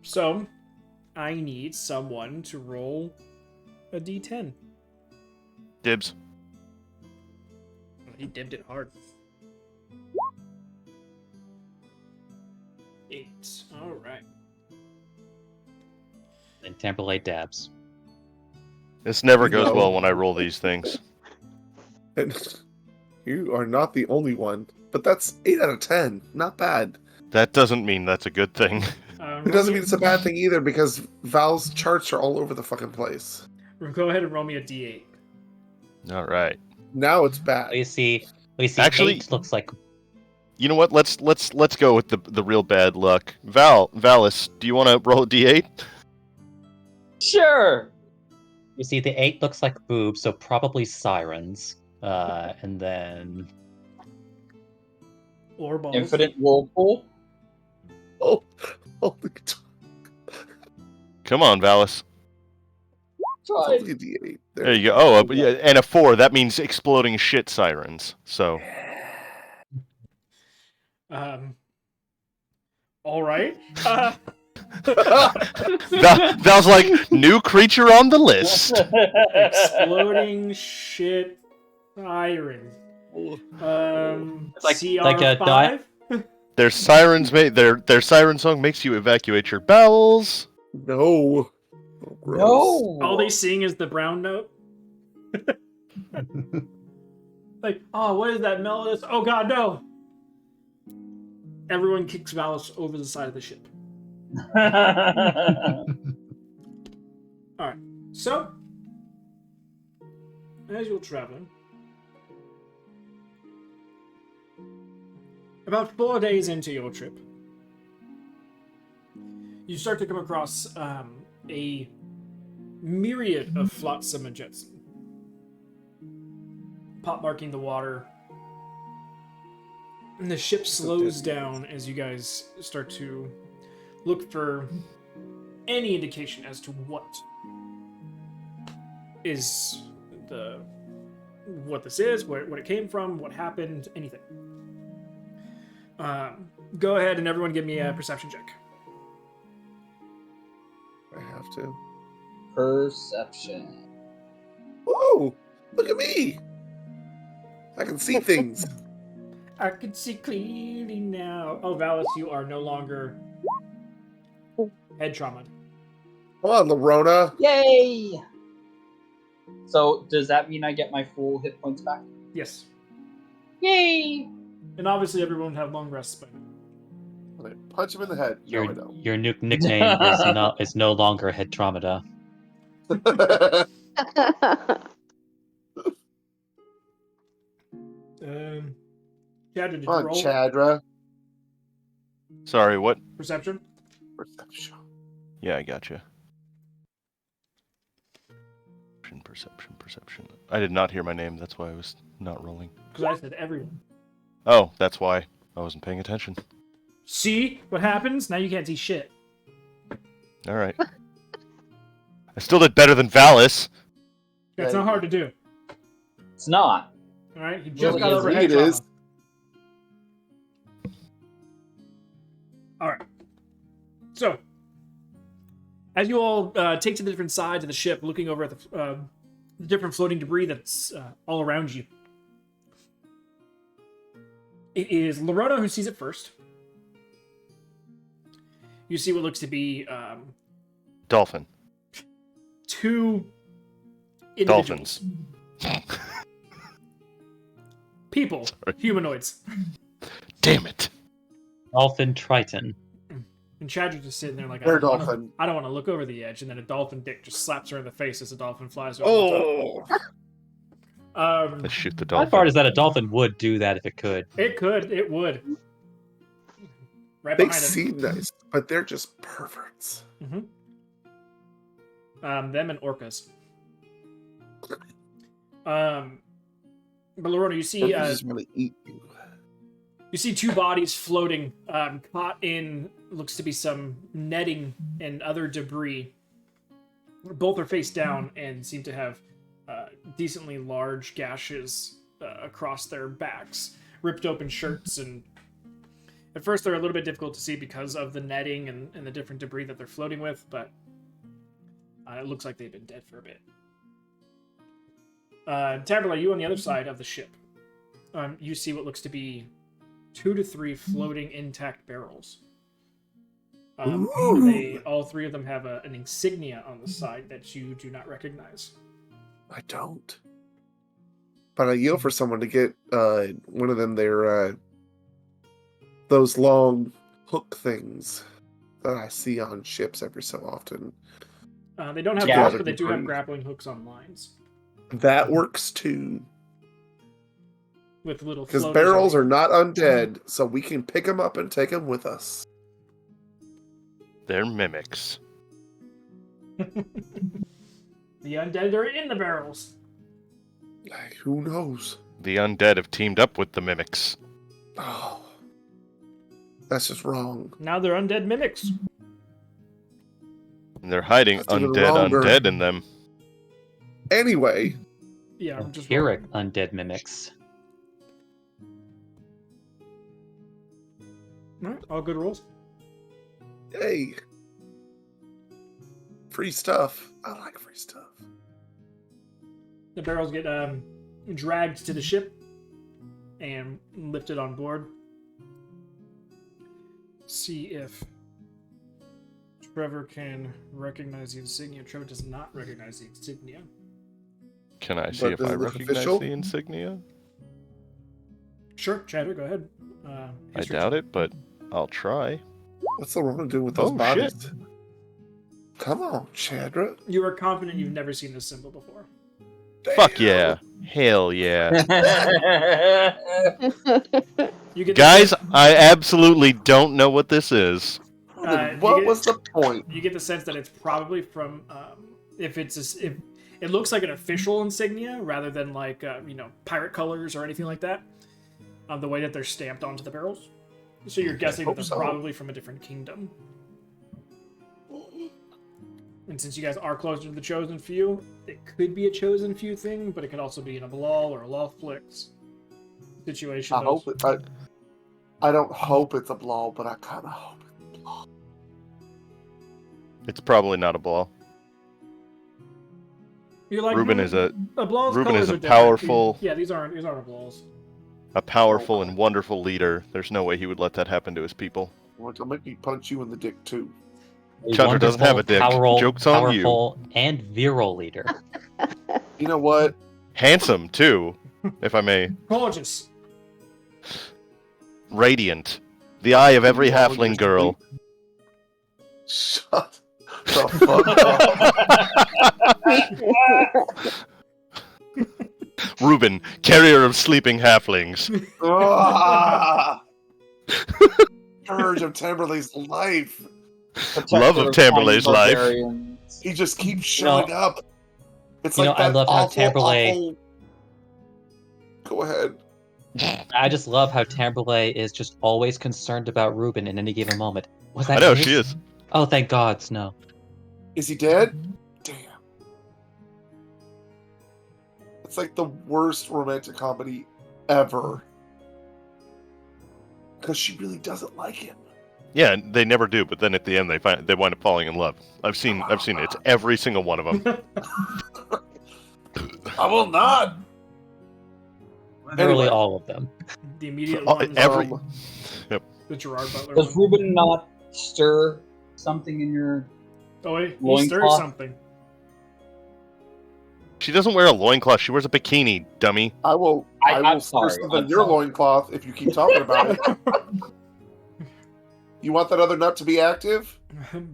So, I need someone to roll a d10. Dibs. He dibbed it hard. 8. Alright. And Tamperlate dabs. This never goes No. well when I roll these things. And you are not the only one. But that's 8 out of 10. Not bad. That doesn't mean that's a good thing. It doesn't mean it's a bad thing either because Val's charts are all over the fucking place. Go ahead and roll me a d8. All right. Now it's bad. We see Actually- 8 looks like You know what? Let's go with the real bad luck. Valis, do you want to roll a d8? Sure. You see, the 8 looks like boobs, so probably sirens. And then Or balls. Infinite whirlpool. Oh, Come on, Valis. Try. only a D8. There you go. Oh, yeah, and a 4. That means exploding shit sirens. So. All right. Val's like, new creature on the list. Exploding shit siren. It's like CR5? Their sirens their siren song makes you evacuate your bowels. No. Oh, gross. No. All they sing is the brown note. Like, oh, what is that melodious? Oh god, no! Everyone kicks Valis over the side of the ship. Alright, so as you're traveling, about 4 days into your trip, you start to come across a myriad of flotsam and jetsam, pop marking the water. And the ship slows down as you guys start to look for any indication as to what is what this is, where it came from, what happened, anything. Go ahead and everyone give me a perception check. I have to. Perception. Whoa! Look at me! I can see things. I can see clearly now. Oh, Valis, you are no longer head trauma. Come on, Lorona. Yay! So, does that mean I get my full hit points back? Yes. Yay! And obviously everyone have long rests by now. I punch him in the head. No, I don't. your nickname is no longer head traumata. Chad, did you Come on, roll Chadra. Sorry, what? perception? Perception. Yeah, I gotcha. Perception. I did not hear my name, that's why I was not rolling. Because I said everyone. Oh, that's why I wasn't paying attention. See what happens? Now you can't see shit. Alright. I still did better than Valis. That's not hard to do. It's not. Alright, he just Really got is. over It head trauma. is. Alright. So, as you all take to the different sides of the ship, looking over at the different floating debris that's all around you, it is Lorona who sees it first. You see what looks to be Dolphin. 2 individuals. Dolphins. People. Sorry. Humanoids. Damn it. Dolphin Triton. And Chad's just sitting there like, They're I don't dolphin. want to look over the edge, and then a dolphin dick just slaps her in the face as a dolphin flies over the top. Oh! Let's shoot the The dolphin. bad part is that a dolphin would do that if it could. It could. It would. Right They behind him. seem nice, but they're just perverts. Them and orcas. But Lorona, you see, Perverts just want to eat you. you see 2 bodies floating, caught in looks to be some netting and other debris. Both are face down and seem to have decently large gashes across their backs, ripped open shirts, and at first they're a little bit difficult to see because of the netting and the different debris that they're floating with, but it looks like they've been dead for a bit. Taberla, you on the other side of the ship. You see what looks to be 2 to 3 floating intact barrels. All 3 of them have an insignia on the side that you do not recognize. I don't. But I yell for someone to get one of them their those long hook things that I see on ships every so often. They don't have Yeah. hooks, but they do have grappling hooks on lines. That works too. with little Because floaters barrels on are not undead, so we can pick them up and take them with us. They're mimics. the undead are in the barrels. Like, who knows? The undead have teamed up with the mimics. Oh, that's just wrong. Now they're undead mimics. And they're hiding That's even undead wronger. undead in them. Anyway, Yeah, I'm just Vampiric undead mimics. All right, all good rolls. hey, free stuff. I like free stuff. The barrels get dragged to the ship and lifted on board. See if Trevor can recognize the insignia. Trevor does not recognize the insignia. Can I see But if does I it look recognize official? the insignia? Sure, Chadwick, go ahead. I doubt it, but I'll try. What's the wrong doing with those Oh, bodies? shit. Come on, Chadra. You are confident you've never seen this symbol before. Fuck yeah. Hell yeah. You get Guys, I absolutely don't know what this is. What was the point? You get the sense that it's probably from if it looks like an official insignia rather than like pirate colors or anything like that. The way that they're stamped onto the barrels, so you're guessing that hope they're so. probably from a different kingdom. And since you guys are closer to the chosen few, it could be a chosen few thing, but it could also be in a Blal or a Loftlix situation. I hope it. I don't hope it's a blow, but I kind of hope it's a blow. It's probably not a ball. You're like, Ruben is a Blal's Ruben colors is a are different. powerful- Yeah, these aren't a Blals. powerful and wonderful leader. There's no way he would let that happen to his people. Well, it'll make me punch you in the dick too. A Chandra doesn't have a dick. Joke's on you. Powerful and virile leader. You know what? Handsome, too, if I may. Gorgeous. Radiant. The eye of every halfling girl. Shut the fuck up. Ruben, carrier of sleeping halflings. Ah! Urge of Tamberley's life. Love of Tamberlay's life. barbarians. He just keeps showing up. It's You like know, I that love how awful, Tamberlay- awful- Go ahead. I just love how Tamberlay is just always concerned about Ruben in any given moment. Was that I know, Miss? she is. Oh, thank God, no. Is he dead? Damn. It's like the worst romantic comedy ever. Because she really doesn't like him. Yeah, they never do, but then at the end they wind up falling in love. I've seen it. It's every single one of them. I will not. Literally Anyway. all of them. The immediate Oh, one, every- the Gerard Butler Does one. Ruben not stir something in your? Oh wait, he loincloth? stirs something. She doesn't wear a loincloth, she wears a bikini, dummy. I will. I'm I will sorry, something in I'm your sorry. loincloth if you keep talking about it. You want that other nut to be active?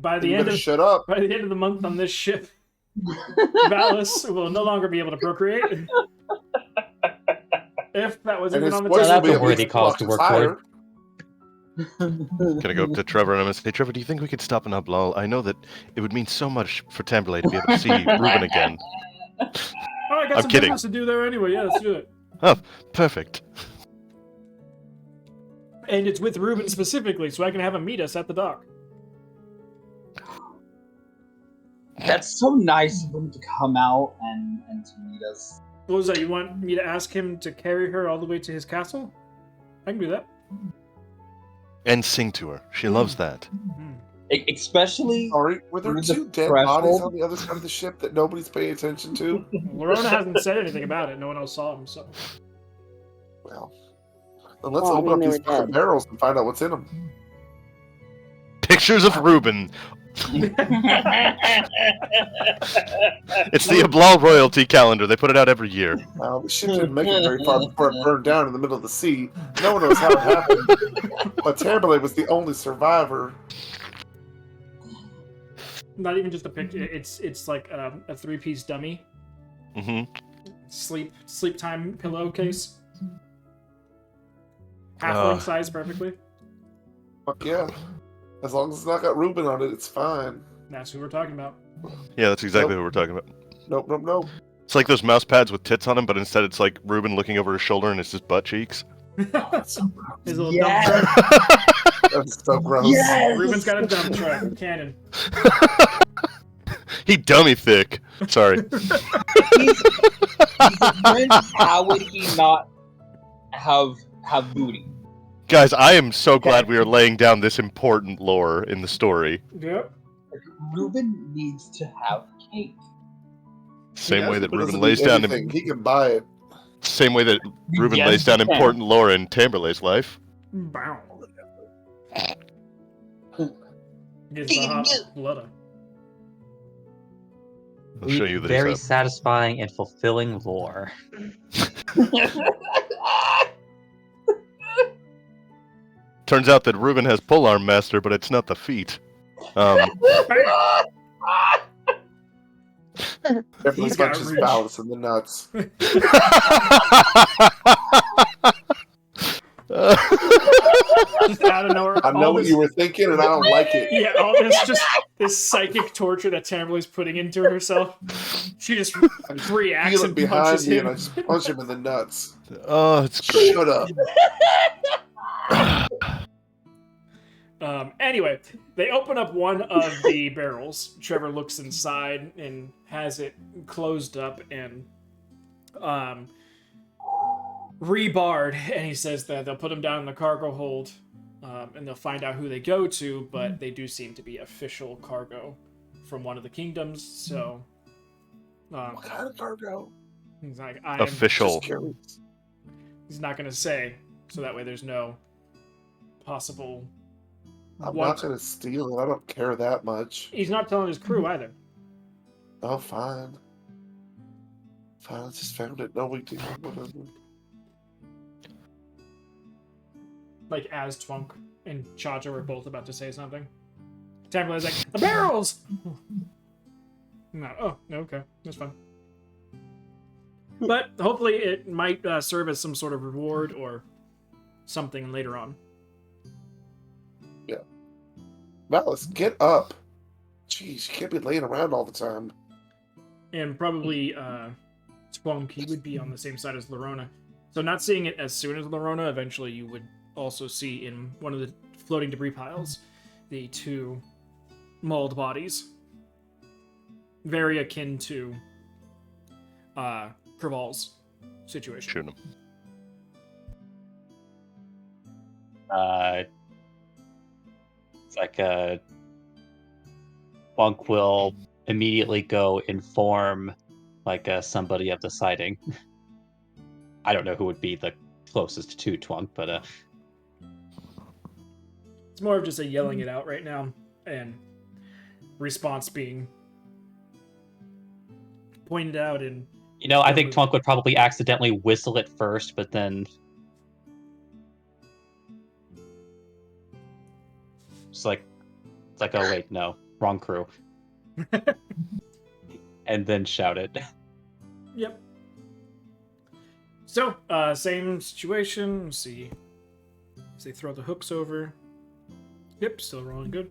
By Then the you end better of shut up. by the end of the month on this ship, Valis will no longer be able to procreate. If that was And even his on the voice Well, will that's be a at worthy least cause to much work higher. Gonna go up to Trevor and I'm gonna say, Trevor, do you think we could stop in Hublal? I know that it would mean so much for Tamberlay to be able to see Ruben again. Oh, I got I'm some kidding. business to do there anyway. Yeah, let's do it. Oh, perfect. And it's with Ruben specifically, so I can have him meet us at the dock. That's so nice of him to come out and to meet us. What was that? You want me to ask him to carry her all the way to his castle? I can do that. And sing to her. She loves that. Especially Sorry, were there Through the two dead threshold? bodies on the other side of the ship that nobody's paying attention to? Lorona hasn't said anything about it. No one else saw him, so. Well, then let's Well, I open mean, up they these were fucking dead. barrels and find out what's in them. Pictures of Ruben. It's the Hublal royalty calendar. They put it out every year. Well, the ship didn't make it very far before it burned down in the middle of the sea. No one knows how it happened. But Tamberlay was the only survivor. Not even just a picture. It's like a 3-piece dummy. Hmm Sleep time pillowcase. Halfling size perfectly. Fuck yeah. As long as it's not got Reuben on it, it's fine. That's who we're talking about. Yeah, that's exactly Nope. what we're talking about. Nope. It's like those mouse pads with tits on them, but instead it's like Ruben looking over his shoulder and it's just butt cheeks. His little Yes! dump truck. That's so gross. Yes! Ruben's got a dump truck. Cannon. He dummy thick. Sorry. He's a friend. How would he not have booty? Guys, I am so glad we are laying down this important lore in the story. Yep. Reuben needs to have cake. Same way that But Ruben doesn't lays need down anything. He can buy it. same way that Ruben Yes, lays down he can. important lore in Tamberlay's life. Bow. Gets the hot blood. I'll show you this. Very satisfying and fulfilling lore. Turns out that Ruben has polearm master, but it's not the feet. Every He's bunch got is reach. balanced in the nuts. Just out of nowhere. I know what you were thinking, and I don't like it. Yeah, all this psychic torture that Tamberlay's putting into herself. She just I just reacts feel it and behind punches me, him. and I just punch him in the nuts. Oh, it's great. Shut up. Anyway, they open up one of the barrels. Trevor looks inside and has it closed up and rebarred, and he says that they'll put them down in the cargo hold, and they'll find out who they go to, but they do seem to be official cargo from one of the kingdoms, so... What kind of cargo? he's like, I'm... Official. Just curious. He's not going to say, so that way there's no possible... I'm what- not gonna steal it. I don't care that much. He's not telling his crew either. Oh, fine. Fine, I just found it. No big deal. Whatever. Like, as Twunk and Chacha were both about to say something. Tamberlay's like, the barrels! No, oh, okay, that's fine. But hopefully it might serve as some sort of reward or something later on. Malice, get up. Jeez, you can't be laying around all the time. And probably Twunk, he would be on the same side as Lorona. So not seeing it as soon as Lorona, eventually you would also see in one of the floating debris piles the two mauled bodies. Very akin to Craval's situation. Shoot him. It's like Bunk will immediately go inform somebody of the sighting. I don't know who would be the closest to Twunk, but It's more of just a yelling it out right now, and response being pointed out and... I think Twunk would probably accidentally whistle it first, but then it's like, oh wait, no, wrong crew. And then shout it. Yep. So, same situation. Let's see. As they throw the hooks over. Yep, still rolling good.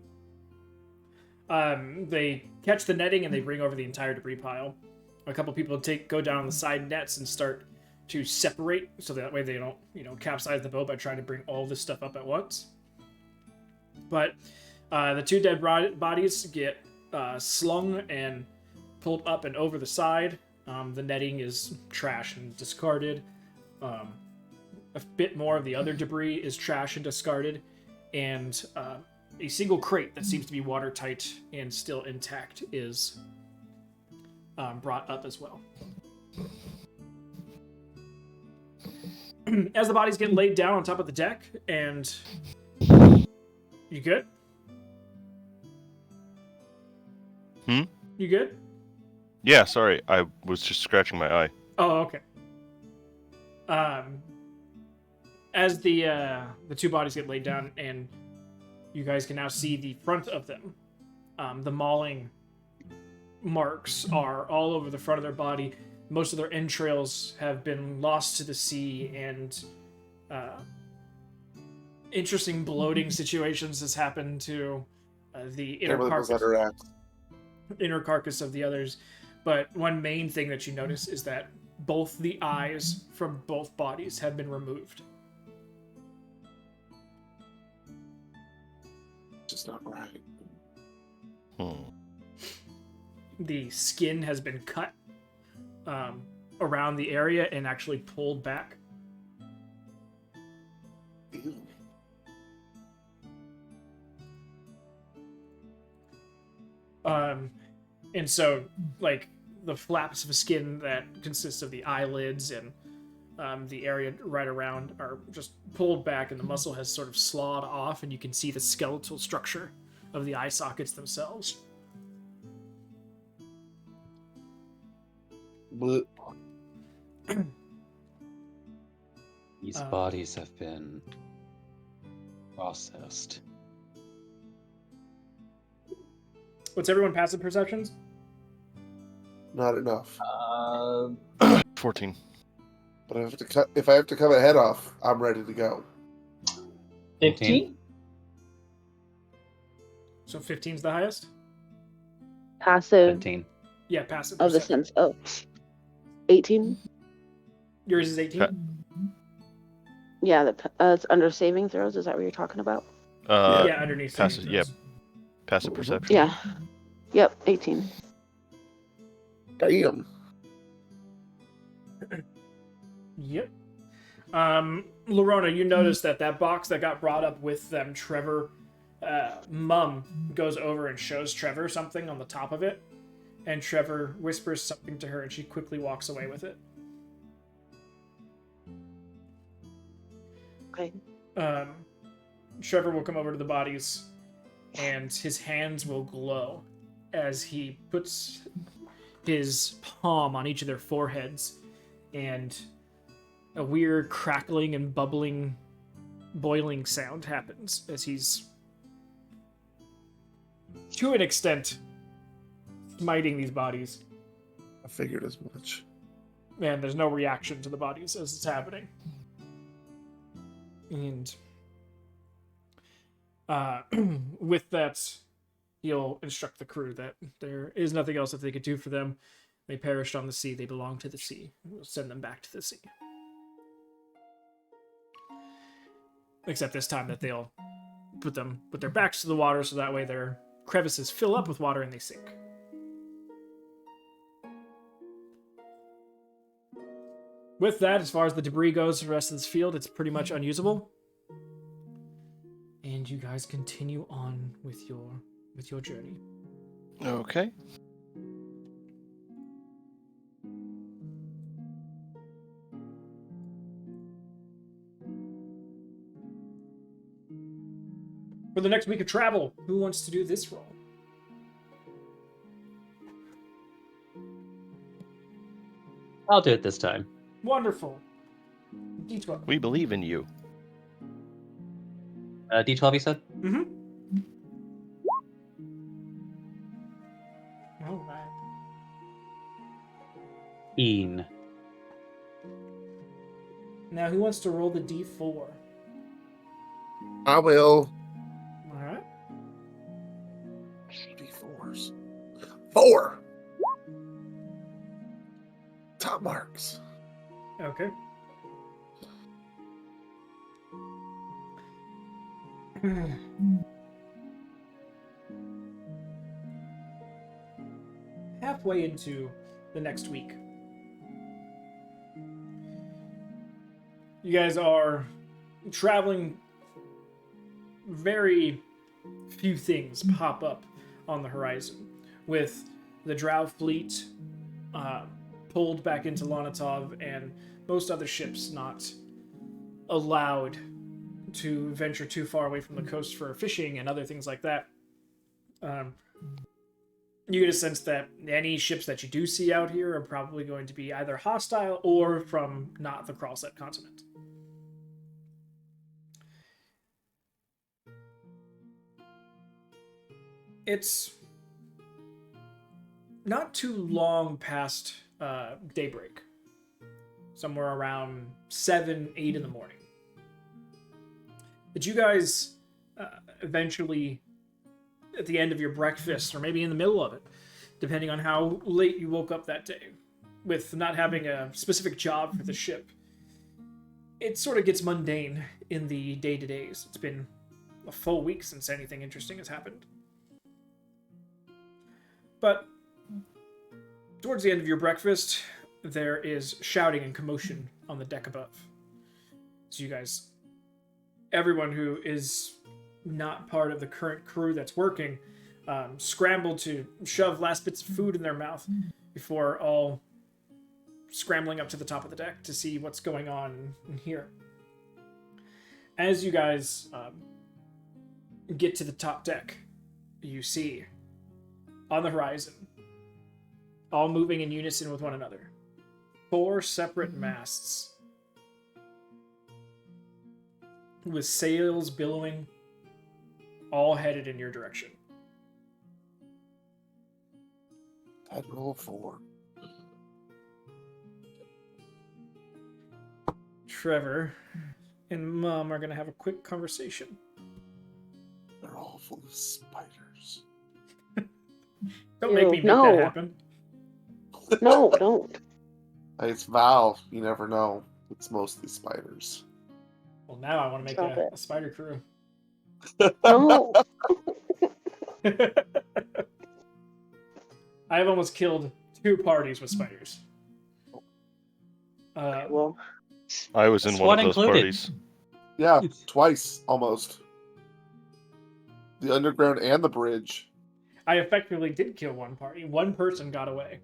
They catch the netting and they bring over the entire debris pile. A couple people go down the side nets and start to separate, so that way they don't, capsize the boat by trying to bring all this stuff up at once. But the two dead bodies get slung and pulled up and over the side. The netting is trash and discarded. A bit more of the other debris is trash and discarded. And a single crate that seems to be watertight and still intact is brought up as well. As the bodies get laid down on top of the deck, and... You good? You good? Yeah, sorry. I was just scratching my eye. Oh, okay. As the two bodies get laid down, and you guys can now see the front of them, the mauling marks are all over the front of their body. Most of their entrails have been lost to the sea, and interesting bloating situations has happened to the inner Everyone was carcass, under axe. inner carcass of the others. But one main thing that you notice is that both the eyes from both bodies have been removed. Just not right. The skin has been cut around the area and actually pulled back. Ew. And so, like, the flaps of skin that consists of the eyelids and the area right around are just pulled back, and the muscle has sort of slawed off, and you can see the skeletal structure of the eye sockets themselves. Bleh. These bodies have been processed. What's everyone passive perceptions? Not enough. 14. But if I have to cut a head off, I'm ready to go. 15? So 15's the highest? Passive 17. Yeah, passive of the perception. sense. Oh, 18? Yours is 18? Yeah, it's under saving throws. Is that what you're talking about? Yeah, underneath. Passive, saving yep. throws. Passive perception. Yeah. Yep, 18. Damn. Yep. Lorona, you notice that box that got brought up with them, Trevor, Mum goes over and shows Trevor something on the top of it, and Trevor whispers something to her, and she quickly walks away with it. Okay. Trevor will come over to the bodies, and his hands will glow as he puts his palm on each of their foreheads, and a weird crackling and bubbling, boiling sound happens as he's, to an extent, smiting these bodies. I figured as much. And there's no reaction to the bodies as it's happening. And with that, he'll instruct the crew that there is nothing else that they could do for them. They perished on the sea. They belong to the sea. We'll send them back to the sea. Except this time that they'll put their backs to the water, so that way their crevices fill up with water and they sink. With that, as far as the debris goes, the rest of this field, it's pretty much unusable. And you guys continue on with your journey. Okay. For the next week of travel, who wants to do this role? I'll do it this time. Wonderful. D12. We believe in you. D12, you said? Mm-hmm. All right. 18. Now, who wants to roll the D4? I will. All right. D4s. 4. Top marks. Okay. Halfway into the next week, you guys are traveling. Very few things pop up on the horizon, with the Drow fleet pulled back into Lonatov and most other ships not allowed to venture too far away from the coast for fishing and other things like that. You get a sense that any ships that you do see out here are probably going to be either hostile or from not the Kralset continent. It's not too long past daybreak. Somewhere around 7, 8 in the morning. But you guys eventually, at the end of your breakfast, or maybe in the middle of it, depending on how late you woke up that day, with not having a specific job for the ship, it sort of gets mundane in the day-to-days. It's been a full week since anything interesting has happened. But towards the end of your breakfast, there is shouting and commotion on the deck above. So you guys, everyone who is not part of the current crew that's working, scramble to shove last bits of food in their mouth before all scrambling up to the top of the deck to see what's going on in here. As you guys get to the top deck, you see on the horizon, all moving in unison with one another, 4 separate masts with sails billowing, all headed in your direction. I'd roll 4. Trevor and Mom are going to have a quick conversation. They're all full of spiders. Don't make me make no. that happen. No, don't. It's Valve. You never know. It's mostly spiders. Well, now I want to make Stop it. a spider crew. No. I have almost killed 2 parties with spiders. Well, I was in This one one of those included. parties. Yeah, twice almost. The underground and the bridge. I effectively did kill one party. One person got away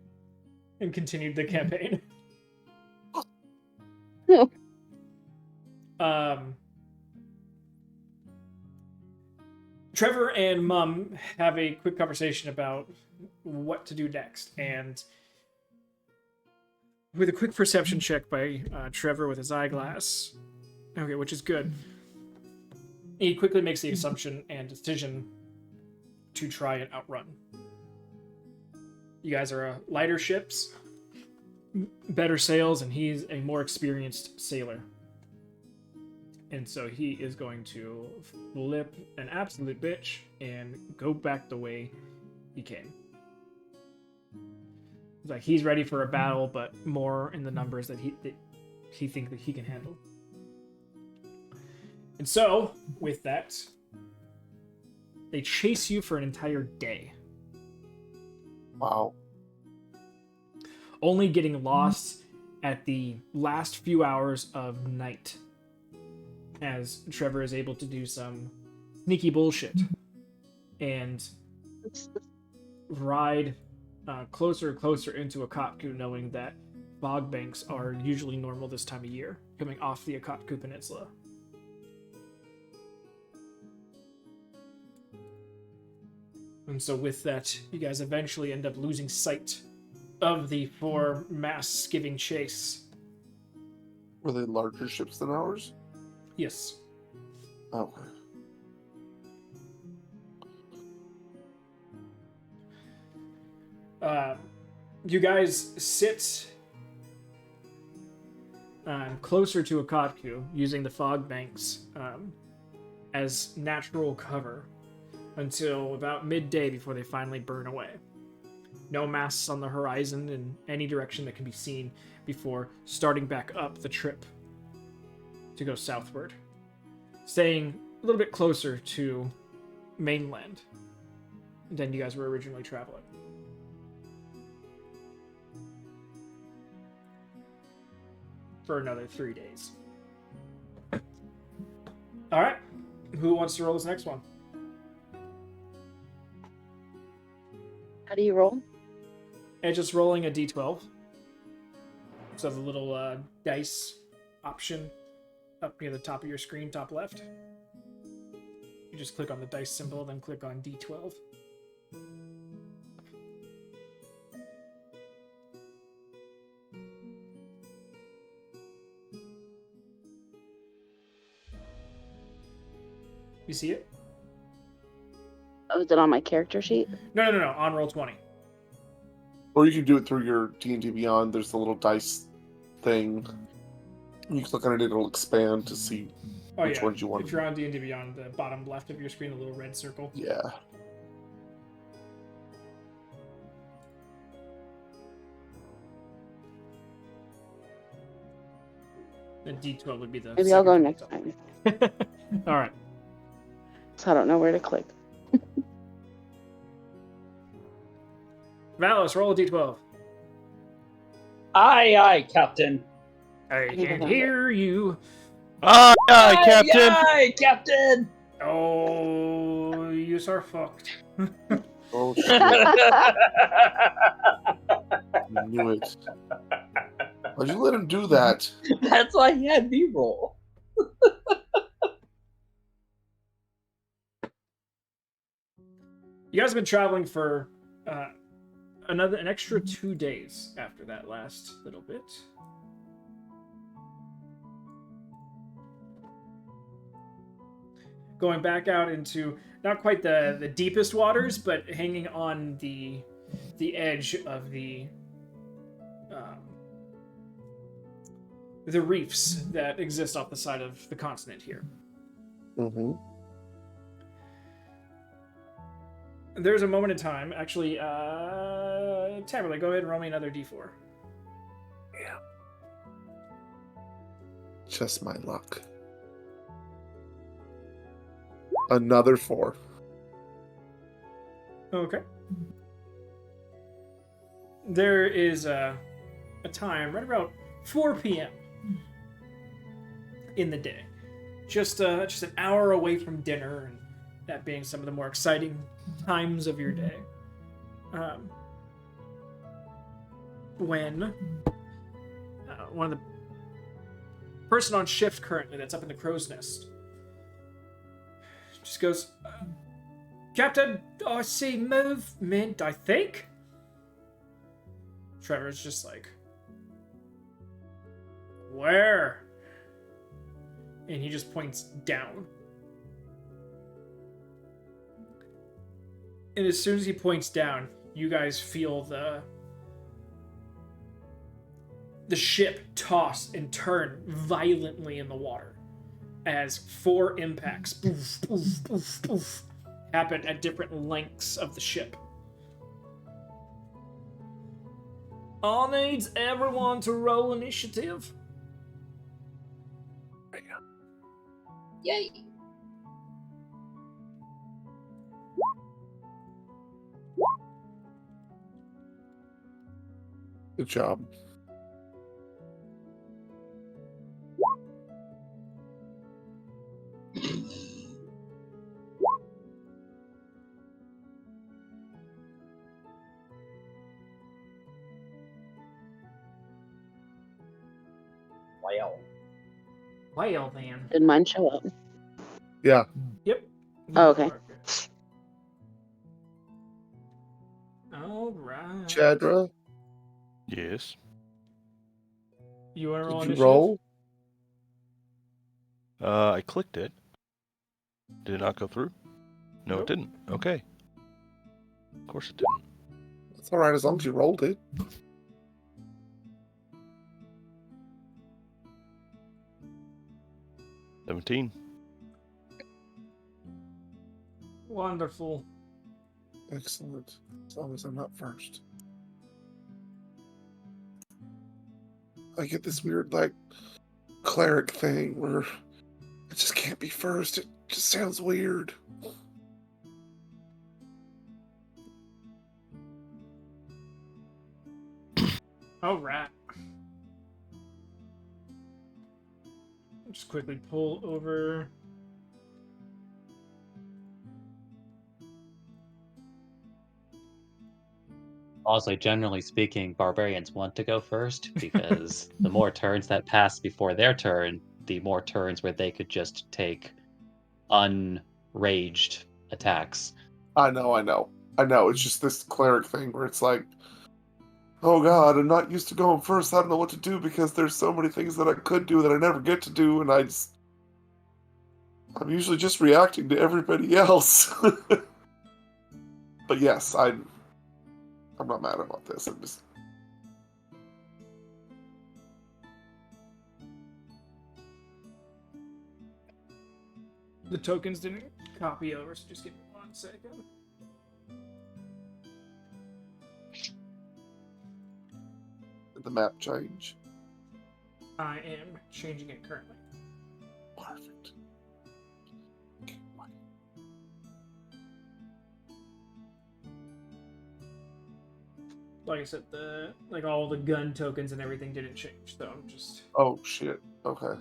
and continued the campaign. Trevor and Mum have a quick conversation about what to do next, and with a quick perception check by Trevor with his eyeglass, okay, which is good, he quickly makes the assumption and decision to try and outrun. You guys are lighter ships, better sails, and he's a more experienced sailor. And so he is going to flip an absolute bitch and go back the way he came. It's like he's ready for a battle, but more in the numbers that he thinks that he can handle. And so, with that, they chase you for an entire day, Wow. only getting lost at the last few hours of night, as Trevor is able to do some sneaky bullshit and ride closer and closer into Akatku, knowing that fog banks are usually normal this time of year, coming off the Akatku Peninsula. And so with that, you guys eventually end up losing sight of the 4 masts giving chase. Were they larger ships than ours? Yes. Okay. You guys sit closer to Akatku, using the fog banks as natural cover until about midday before they finally burn away. No masts on the horizon in any direction that can be seen before starting back up the trip to go southward, staying a little bit closer to mainland than you guys were originally traveling. For another 3 days. Alright, who wants to roll this next one? how do you roll? And just rolling a d12. So the little dice option up near the top of your screen, top left. You just click on the dice symbol, then click on d12. You see it? Oh, is it on my character sheet? No, on roll 20. Or you can do it through your D&D Beyond. There's the little dice thing. You click on it, it'll expand to see Oh Which yeah. one do you want? If you're on D&D Beyond, the bottom left of your screen, a little red circle. Yeah. And D12 would be the. Maybe I'll go second next one. time. All right. So I don't know where to click. Valos, roll a D12. Aye, Captain. I think I can found hear you. Aye, aye, Captain. Aye, Captain. Oh, you are fucked. Oh shit! I knew it. Why'd you let him do that? That's why he had me roll. You guys have been traveling for an extra 2 days after that last little bit. Going back out into not quite the deepest waters, but hanging on the edge of the reefs that exist off the side of the continent here. Mm-hmm. There's a moment in time, actually, Tamerlane, go ahead and roll me another d4. Yeah. Just my luck. Another 4. Okay. There is a time right about 4 p.m. in the day. Just an hour away from dinner, and that being some of the more exciting times of your day. When one of the person on shift currently that's up in the crow's nest just goes, Captain, I see movement, I think. Trevor's just like, where? And he just points down. And as soon as he points down, you guys feel the ship toss and turn violently in the water as 4 impacts poof, poof, poof, poof, happen at different lengths of the ship. All needs everyone to roll initiative. Yay. Good job. Wow. Well then. Did mine show up? Yeah. Yep. Oh, okay. All right. Chadra, Yes. You want to roll did you initiative? roll? I clicked it. Did it not go through? No, Nope. it didn't. Okay. Of course it didn't. It's all right as long as you rolled it. $17. Wonderful. Excellent. As long as I'm not first. I get this weird, like, cleric thing where I just can't be first. It just sounds weird. All right. Just quickly pull over. Also, generally speaking, barbarians want to go first because the more turns that pass before their turn, the more turns where they could just take unraged attacks. I know. It's just this cleric thing where it's like, oh god, I'm not used to going first. I don't know what to do because there's so many things that I could do that I never get to do, and I'm usually just reacting to everybody else. But yes, I'm not mad about this. I'm just The tokens didn't copy over, so just give me 1 second. Did the map change? I am changing it currently. Perfect. Okay, why- Like I said, all the gun tokens and everything didn't change, so I'm just. Oh shit. Okay.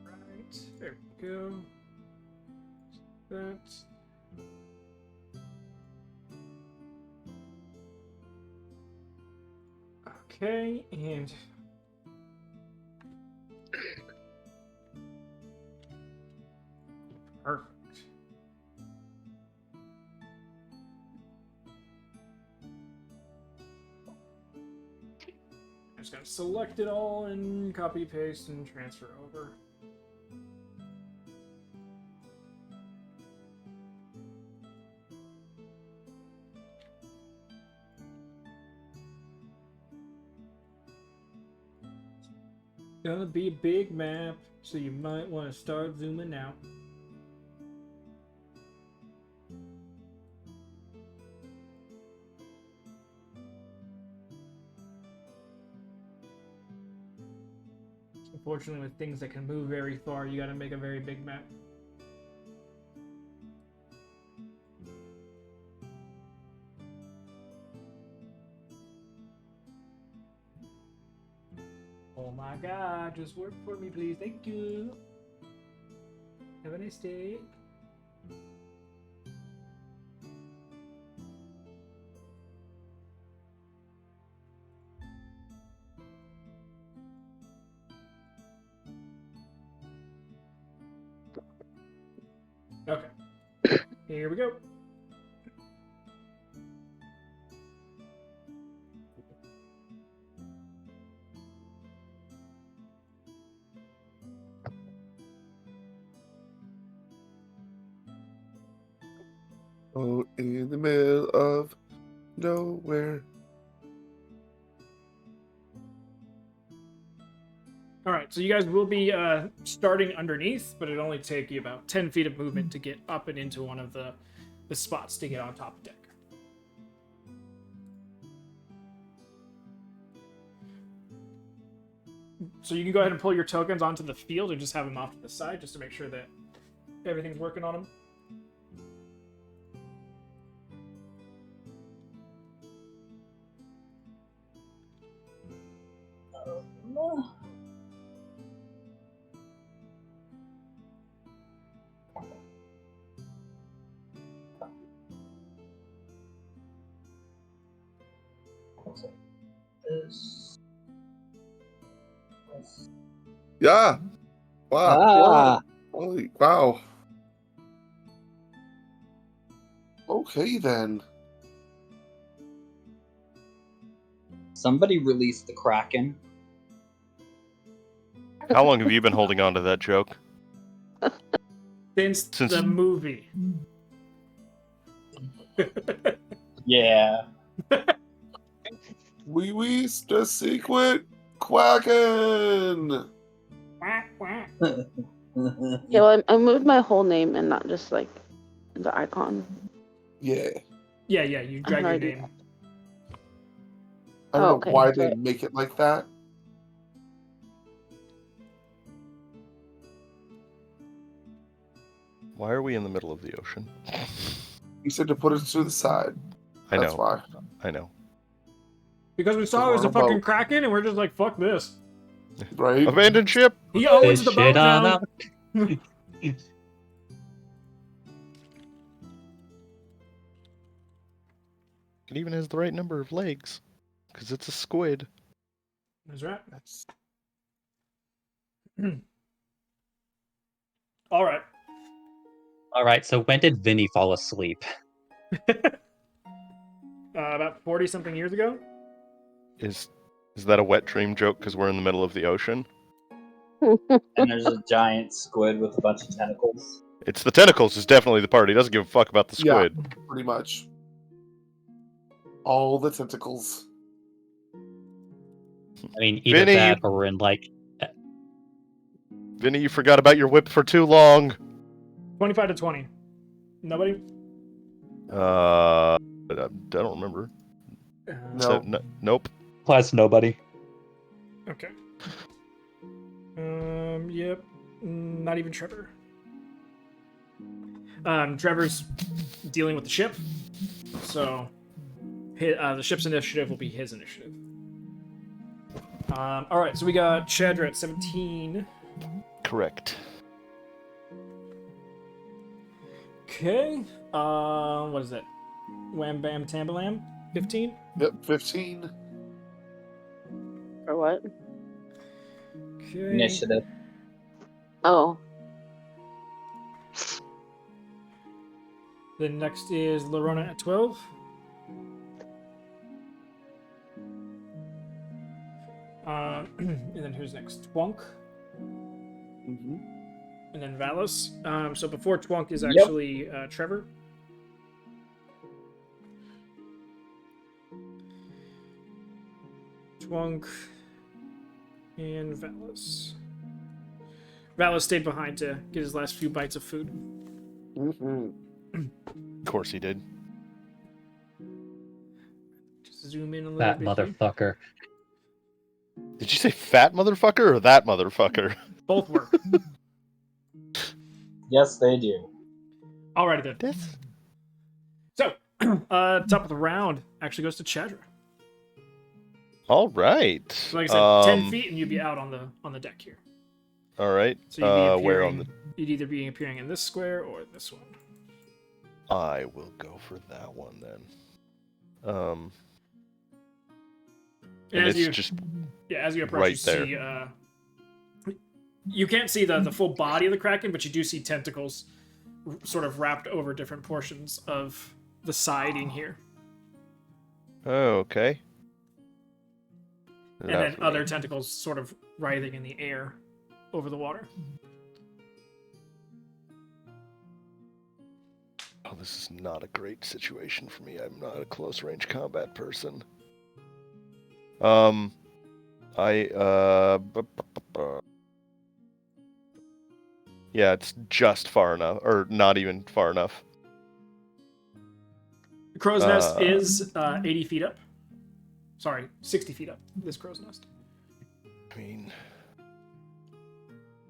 Right, there we go. That. Okay, and perfect. I'm just gonna select it all and copy, paste, and transfer over. Gonna be a big map, so you might want to start zooming out. Unfortunately, with things that can move very far, you gotta make a very big map. Oh my god, just work for me, please. Thank you. Have a nice day. Okay. Here we go. Oh, in the middle of nowhere. All right, so you guys will be starting underneath, but it'll only take you about 10 feet of movement to get up and into one of the spots to get on top of deck. So you can go ahead and pull your tokens onto the field and just have them off to the side just to make sure that everything's working on them. Yeah. Wow. Ah, Holy wow. Okay then. somebody released the Kraken. How long have you been holding on to that joke? Since Since- the movie. Yeah. We reached a secret Quacken. Quack, quack. Yeah, well, I moved my whole name and not just like the icon. Yeah. Yeah, you drag How your do I do name. I don't Oh, know okay, why so- they make it like that. Why are we in the middle of the ocean? He said to put us to the side. I That's know. why. I know. Because we saw it we're was on a a fucking boat. Kraken and we're just like, fuck this. Right? Abandoned ship. He owns This the boat shit on now. up. It even has the right number of legs, because it's a squid. That's right. That's- All right. All right, so when did Vinny fall asleep? About 40 something years ago. Is Is that a wet dream joke because we're in the middle of the ocean? And there's a giant squid with a bunch of tentacles. It's the tentacles is definitely the part. He doesn't give a fuck about the squid. Yeah, pretty much. All the tentacles. I mean, either Vinny, that or we're in like. Vinny, you forgot about your whip for too long. 25 to 20. Nobody? I don't remember. No. So, nope. Plus nobody. Okay. Yep. Not even Trevor. Trevor's dealing with the ship, so the ship's initiative will be his initiative. All right, so we got Chadra at 17. Correct. Okay. What is that? Wham Bam Tambalam? 15? Yep, 15. Or what? Okay. Initiative. Oh. Then next is Lorona at 12. And then who's next? Twunk. Mm-hmm. And then Valos. So before Twunk is Yep. actually Trevor. Twunk and Valos. Valos stayed behind to get his last few bites of food. Mm-hmm. Of course he did. Just zoom in a little That bit. Here. motherfucker. Did you say fat motherfucker or that motherfucker? Both work. Yes, they do. Alrighty then. This? So, top of the round actually goes to Chadra. All right. So like I said, 10 feet, and you'd be out on the deck here. All right. So you'd be Where on the? You'd either be appearing in this square or this one. I will go for that one then. And as it's you just as you approach, right you see you can't see the full body of the Kraken, but you do see tentacles sort of wrapped over different portions of the siding here, oh, okay. and then other tentacles sort of writhing in the air over the water. Oh, this is not a great situation for me. I'm not a close range combat person. Yeah, it's just far enough, or not even far enough. The crow's nest is 80 feet up. Sorry, 60 feet up. This crow's nest, I mean,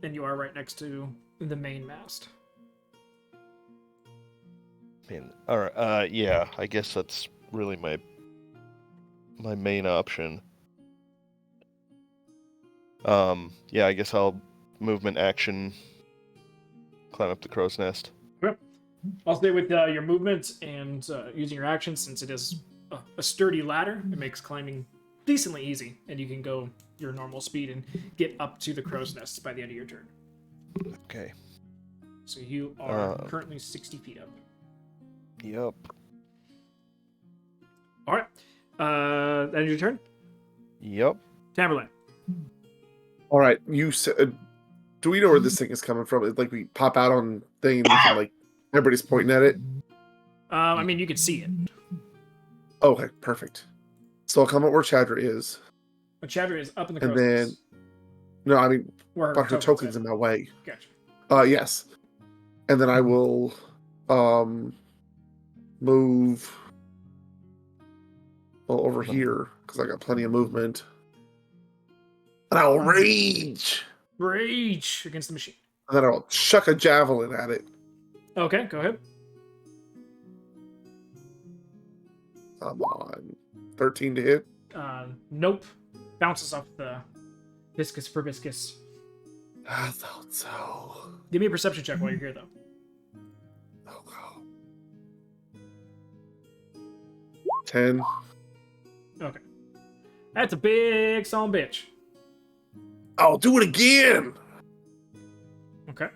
and you are right next to the main mast. all right. Yeah, I guess that's really my main option. Yeah, I guess I'll movement action, climb up the crow's nest. Okay. I'll stay with your movement and using your action, since it is a sturdy ladder. It makes climbing decently easy, and you can go your normal speed and get up to the crow's nest by the end of your turn. Okay. So you are currently 60 feet up. Yep. All right. That is your turn. Yep. Tamerlane. All right, you said. Do we know where this thing is coming from? It's like we pop out on thing and we can, like, everybody's pointing at it. I mean, you can see it. Okay, perfect. So I'll come up where Chadra is, But Chadra is up in the and crow's then nest. no, I mean, Where but her token's at. in my way. Gotcha. Yes, and then I will, move over here because I got plenty of movement, and I will rage. Rage against the machine. And then I'll chuck a javelin at it. Okay, go ahead. Come on. 13 to hit. Nope. Bounces off the viscous proboscis. I thought so. Give me a perception check while you're here, though. Oh, God. 10. Okay. That's a big son bitch. I'll do it again. Okay.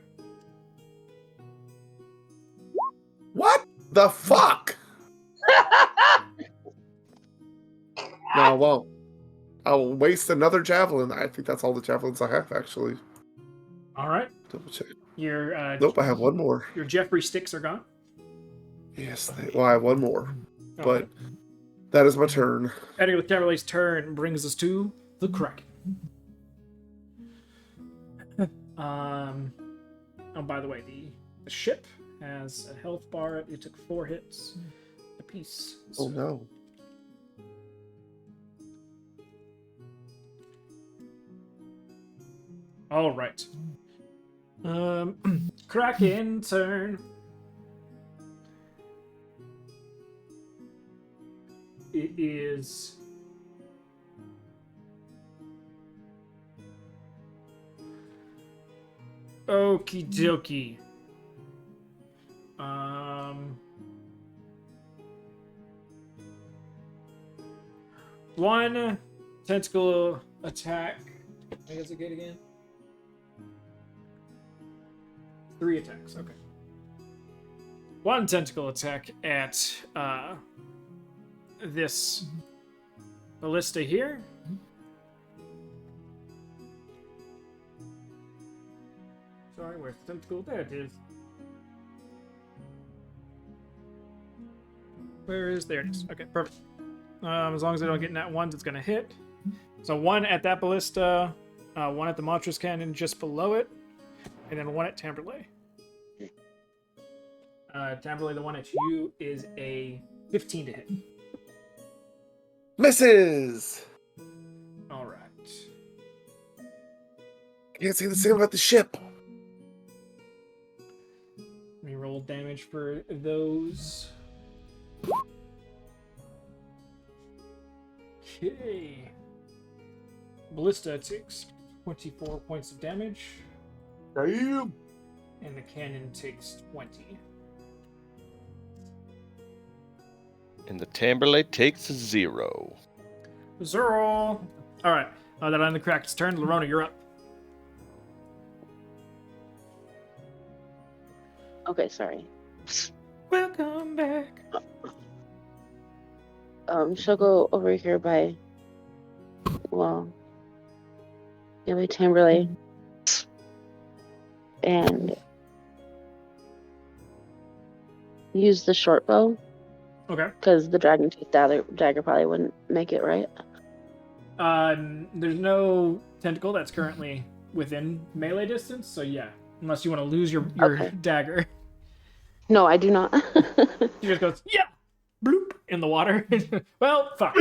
What the fuck? No, I won't. I'll waste another javelin. I think that's all the javelins I have, actually. All right. Double check. Your Nope, I have one more. Your Jeffrey sticks are gone. Yes, I have one more. All But right. that is my turn. Ending with Tamberlay's turn brings us to the Kraken. Oh, by the way, the ship has a health bar. It took 4 hits apiece. Oh no. All right. Kraken turn. It is okie dokie. One tentacle attack. How does it get again? 3 attacks. Okay. One tentacle attack at this ballista here. Sorry, where's the tentacle? There it is. Where is there? It is. Okay, perfect. As long as I don't get nat ones, it's gonna hit. So 1 at that ballista, 1 at the monstrous cannon just below it, and then 1 at Tamberlay. Tamberlay, the one at you is a 15 to hit. Misses! All right. Can't say the same about the ship. Let me roll damage for those. Okay. Ballista takes 24 points of damage, Damn. and the cannon takes 20. And the Tamberlay takes 0. 0. All right. That on the Kraken's turn. Lorona, you're up. Okay, sorry. Welcome back. She'll go over here by Tamberlay. And use the short bow. Okay. Because the dragon tooth dagger probably wouldn't make it, right? There's no tentacle that's currently within melee distance, so yeah. Unless you want to lose your Okay. dagger. No, I do not. He just goes, yeah, bloop, in the water. Well, fuck.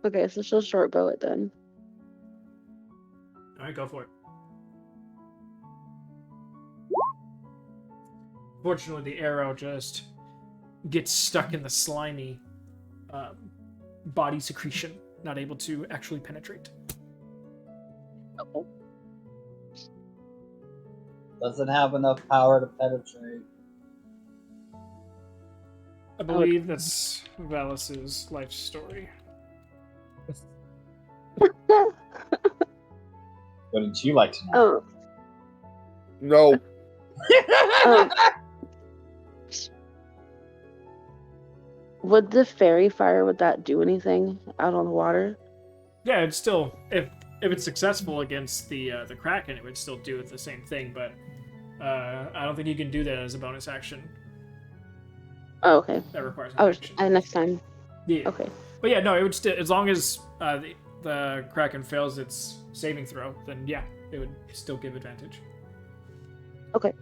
Okay, so she'll short bow it then. All right, go for it. Fortunately, the arrow just gets stuck in the slimy body secretion, not able to actually penetrate. Okay. Doesn't have enough power to penetrate. I believe that's Valis's life story. Wouldn't you like to know? Oh. No. Would the fairy fire, would that do anything out on the water? Yeah, it's still, if it's successful against the Kraken, it would still do the same thing, but I don't think you can do that as a bonus action. Oh, okay. That requires an Oh, action. next time. Yeah. Okay. But yeah, no, it would still, as long as the Kraken fails its saving throw, then yeah, it would still give advantage. Okay.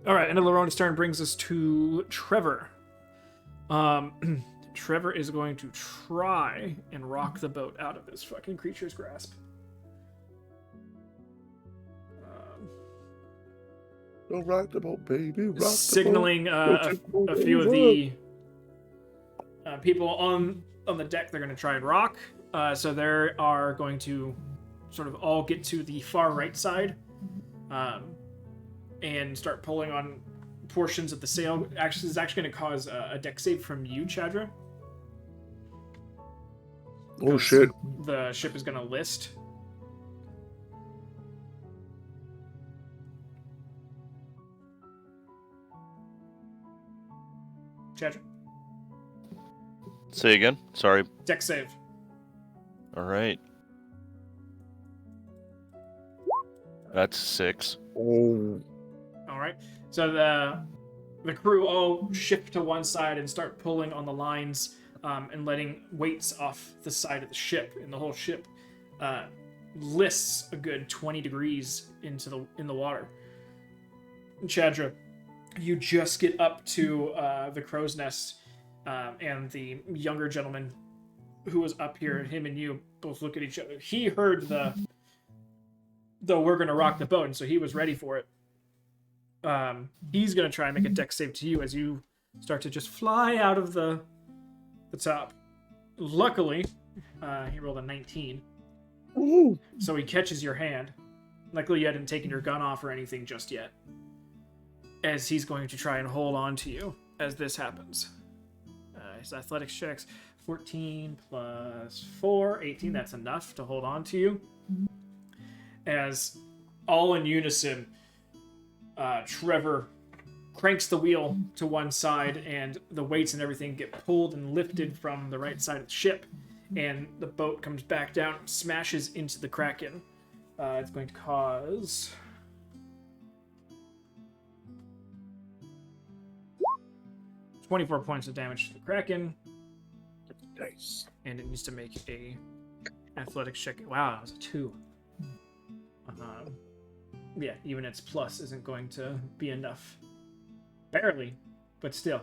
All right, and Lorona's turn brings us to Trevor. Trevor is going to try and rock the boat out of this fucking creature's grasp. Don't rock the boat, baby. Rock the boat. Signaling a few of the people on the deck they're going to try and rock. So they are going to sort of all get to the far right side and start pulling on portions of the sail. Actually, it's actually going to cause a deck save from you, Chadra. Oh shit. The ship is going to list. Chadra. Say again. Sorry. Dex save. All right. That's 6. Oh, All right. So the crew all shift to one side and start pulling on the lines and letting weights off the side of the ship, and the whole ship lists a good 20 degrees in the water. Chadra, you just get up to the crow's nest, and the younger gentleman who was up here, him and you both look at each other. He heard the "we're gonna rock the boat," and so he was ready for it. He's gonna try and make a dex save to you as you start to just fly out of the top. Luckily, he rolled a 19, ooh. so he catches your hand. Luckily, you hadn't taken your gun off or anything just yet, as he's going to try and hold on to you as this happens. His athletics checks 14 plus 4, 18. That's enough to hold on to you. As all in unison, Trevor cranks the wheel to one side, and the weights and everything get pulled and lifted from the right side of the ship, and the boat comes back down, smashes into the Kraken. It's going to cause 24 points of damage to the Kraken, Nice. and it needs to make a athletics check. Wow, that was a 2. Yeah, even its plus isn't going to be enough. Barely, but still.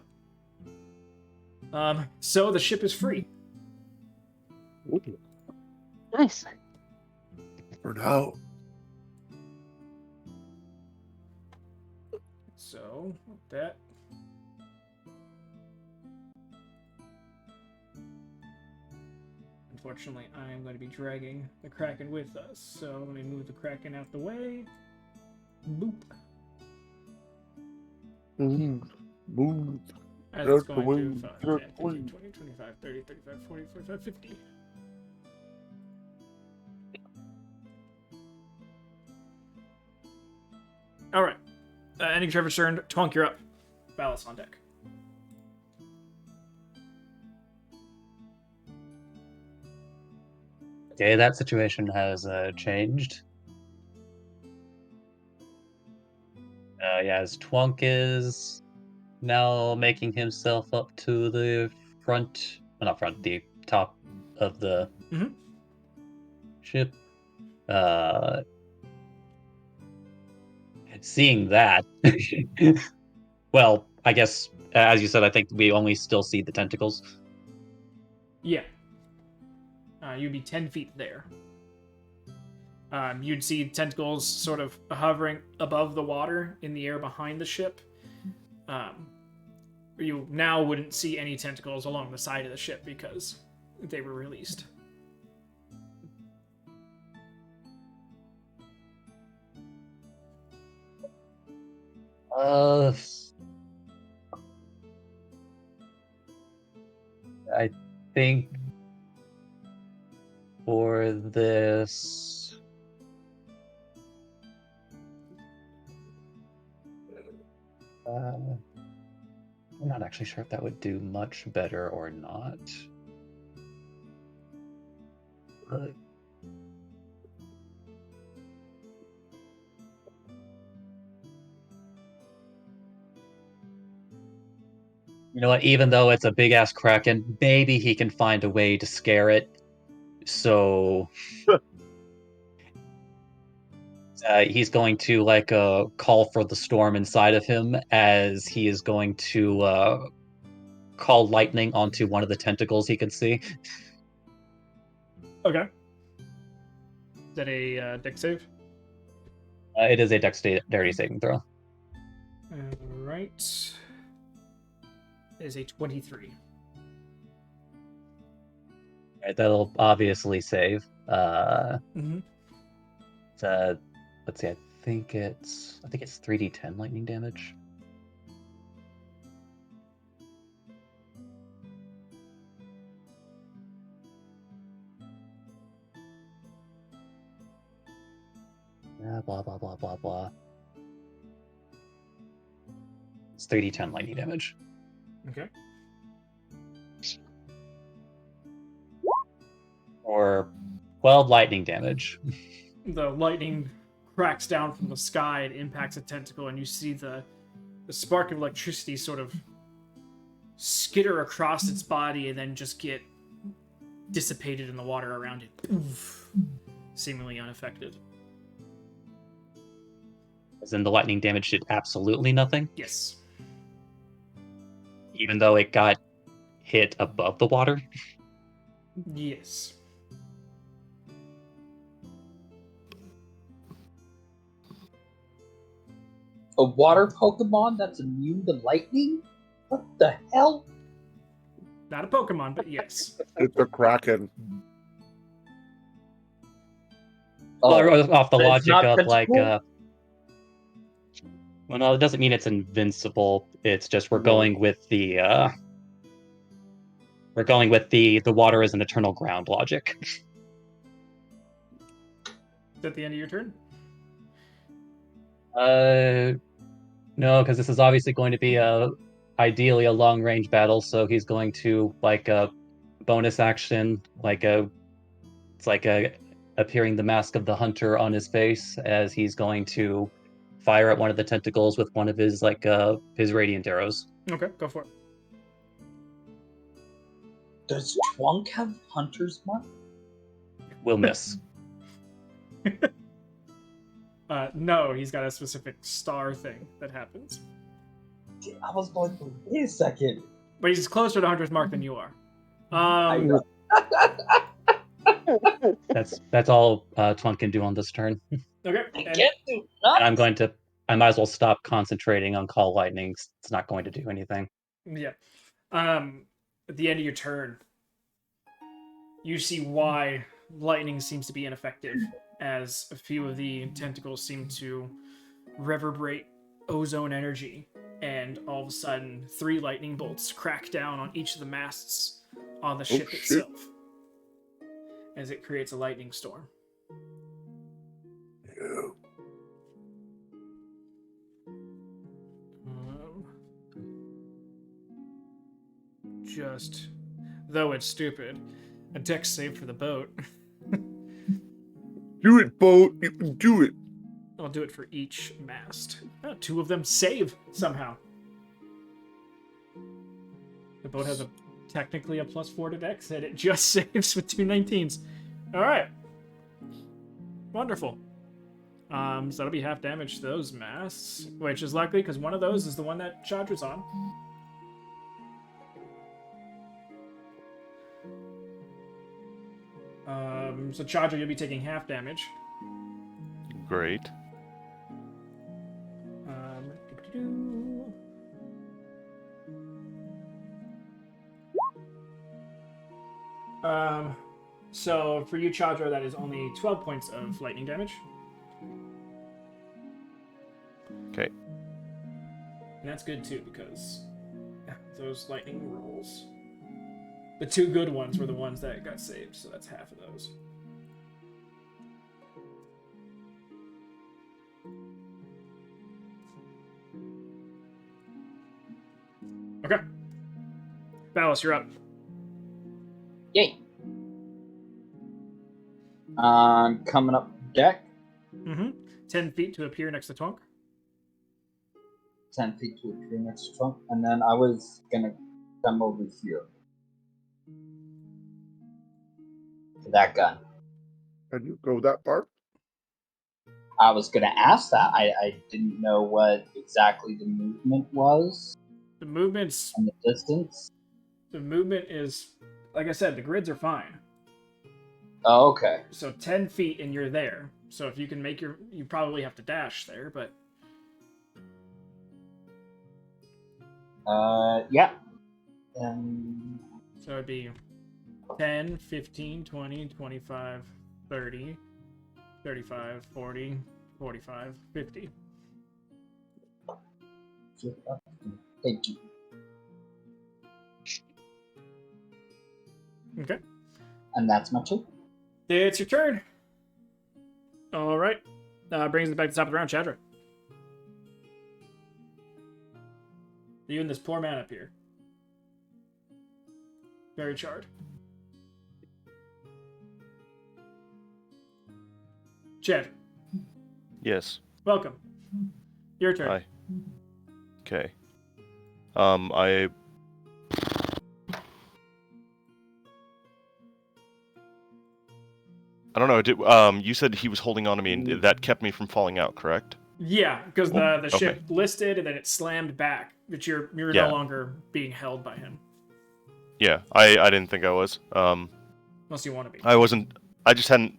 So the ship is free. Nice. For now. So, with that. Unfortunately, I am going to be dragging the Kraken with us. So let me move the Kraken out the way. Boop. Move. And it's Out the going way, to 5, out 10, the 15, way. 20, 25, 30, 35, 40, 45, 50. Alright. Ending Trevor's turn. Twonk, you're up. Ballast on deck. Okay, that situation has changed. Yeah, as Twunk is now making himself up to the front, well, not front, the top of the ship. Seeing that, well, I guess, as you said, I think we only still see the tentacles. Yeah. You'd be 10 feet there. You'd see tentacles sort of hovering above the water in the air behind the ship. You now wouldn't see any tentacles along the side of the ship because they were released. I think for this, I'm not actually sure if that would do much better or not. But you know what? Even though it's a big ass Kraken, maybe he can find a way to scare it. So he's going to call for the storm inside of him, as he is going to call lightning onto one of the tentacles he can see. Okay. Is that a dex save? It is a dexterity saving throw. Alright. It is a 23. Right, that'll obviously save. Mm-hmm. Let's see. I think it's 3d10 lightning damage. Blah blah blah blah blah. It's 3d10 lightning damage. Okay. 12 lightning damage. The lightning cracks down from the sky and impacts a tentacle, and you see the spark of electricity sort of skitter across its body and then just get dissipated in the water around it. Poof, seemingly unaffected. As in the lightning damage did absolutely nothing, Yes. even though it got hit above the water. Yes. A water Pokemon that's immune to lightning? What the hell? Not a Pokemon, but yes. It's a Kraken. Well, off the but it's logic not of like, tentacle? well, no, it doesn't mean it's invincible. It's just we're going with the water is an eternal ground logic. Is that the end of your turn? No, because this is obviously going to be ideally a long range battle. So he's going to like a bonus action, it's like a appearing the mask of the hunter on his face as he's going to fire at one of the tentacles with one of his his radiant arrows. Okay, go for it. Does Twunk have Hunter's Mark? Will miss. No, he's got a specific star thing that happens. I was going, wait a second. But he's closer to Hunter's Mark than you are. I know. That's all Twunk can do on this turn. Okay. I And can't do And I might as well stop concentrating on Call Lightning. It's not going to do anything. yeah. At the end of your turn, you see why lightning seems to be ineffective, as a few of the tentacles seem to reverberate ozone energy, and all of a sudden, 3 lightning bolts crack down on each of the masts on the ship shit. itself, as it creates a lightning storm. Yeah. Just, though it's stupid, a dex save for the boat. Do it, boat. You can do it. I'll do it for each mast. 2 of them save somehow. The boat has technically a +4 to dex, and it just saves with 2 19s. All right. Wonderful. So that'll be half damage to those masts, which is likely because one of those is the one that Chadra's on. So Chandra, you'll be taking half damage. Great. Doo-doo-doo. So for you, Chandra, that is only 12 points of lightning damage. Okay. And that's good too, because those lightning rolls. The 2 good ones were the ones that got saved, so that's half of those. Okay. Valis, you're up. Yay. Coming up deck, 10 feet to appear next to Twunk. 10 feet to appear next to Trump, and then I was gonna come over here. To that gun. Can you go that far? I was gonna ask that. I didn't know what exactly the movement was The movement's and the distance. the movement is, like I said, the grids are fine. Oh, okay. So 10 feet and you're there. So if you can make you probably have to dash there, but Yeah. so it'd be 10, 15, 20, 25, 30, 35, 40, 45, 50. Thank you. Okay. And that's my turn. It's your turn. All right. Brings it back to the top of the round, Chadra. You and this poor man up here. Very charred. Chad, Yes. welcome. Your turn. Hi. Okay. I don't know. You said he was holding on to me, and that kept me from falling out, correct? Yeah, because the ship Okay. listed and then it slammed back, but you're Yeah. no longer being held by him, Yeah, I didn't think I was. unless you want to be. I wasn't. I just hadn't.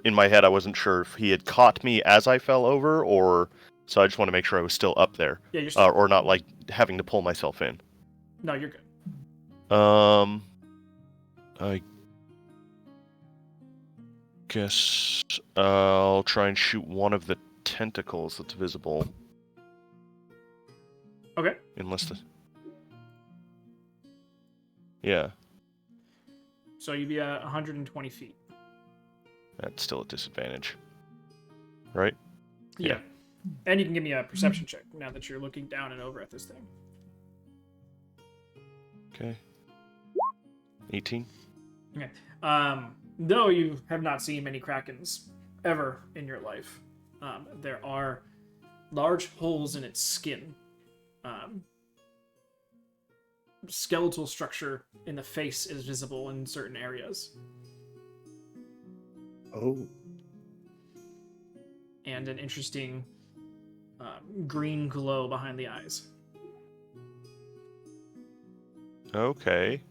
In my head, I wasn't sure if he had caught me as I fell over, or so I just want to make sure I was still up there, Yeah, you're still. or not like having to pull myself in. No, you're good. I guess I'll try and shoot one of the tentacles that's visible. Okay. Unless the. Yeah, So you'd be 120 feet. that's still a disadvantage. Right? Yeah. And you can give me a perception check now that you're looking down and over at this thing. Okay. 18. Okay. Though you have not seen many krakens ever in your life, there are large holes in its skin. Skeletal structure in the face is visible in certain areas, Oh. and an interesting green glow behind the eyes. Okay.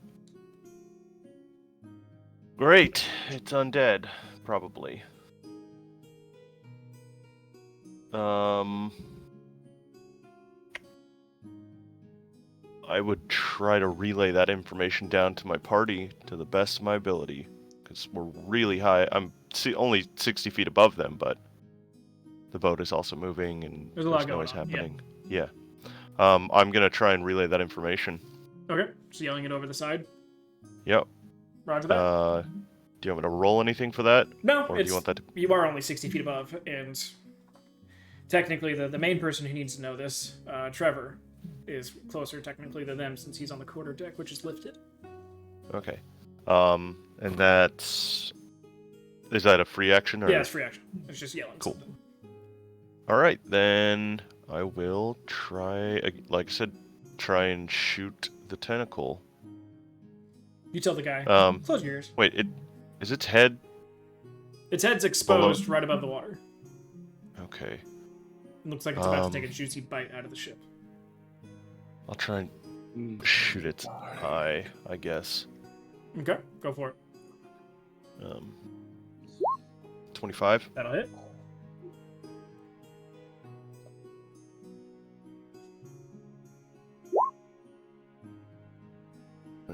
Great. It's undead, probably. I would try to relay that information down to my party to the best of my ability, because we're really high. I'm only 60 feet above them, but the boat is also moving and There's a lot going noise on, happening. Yeah. I'm gonna try and relay that information. Okay, so yelling it over the side. Yep. Roger that. Do you want me to roll anything for that? No, Or do you want that to... you are only 60 feet above, and technically the main person who needs to know this, Trevor, is closer technically to them since he's on the quarter deck, which is lifted. Okay. And that's... Is that a free action? Or... Yeah, it's free action. It's just yelling Cool. something. Alright, then I will try, like I said, try and shoot the tentacle. You tell the guy, close your ears. Wait, is its head... Its head's exposed right above the water. Okay. It looks like it's about to take a juicy bite out of the ship. I'll try and shoot its eye, I guess. Okay, go for it. 25. That'll hit.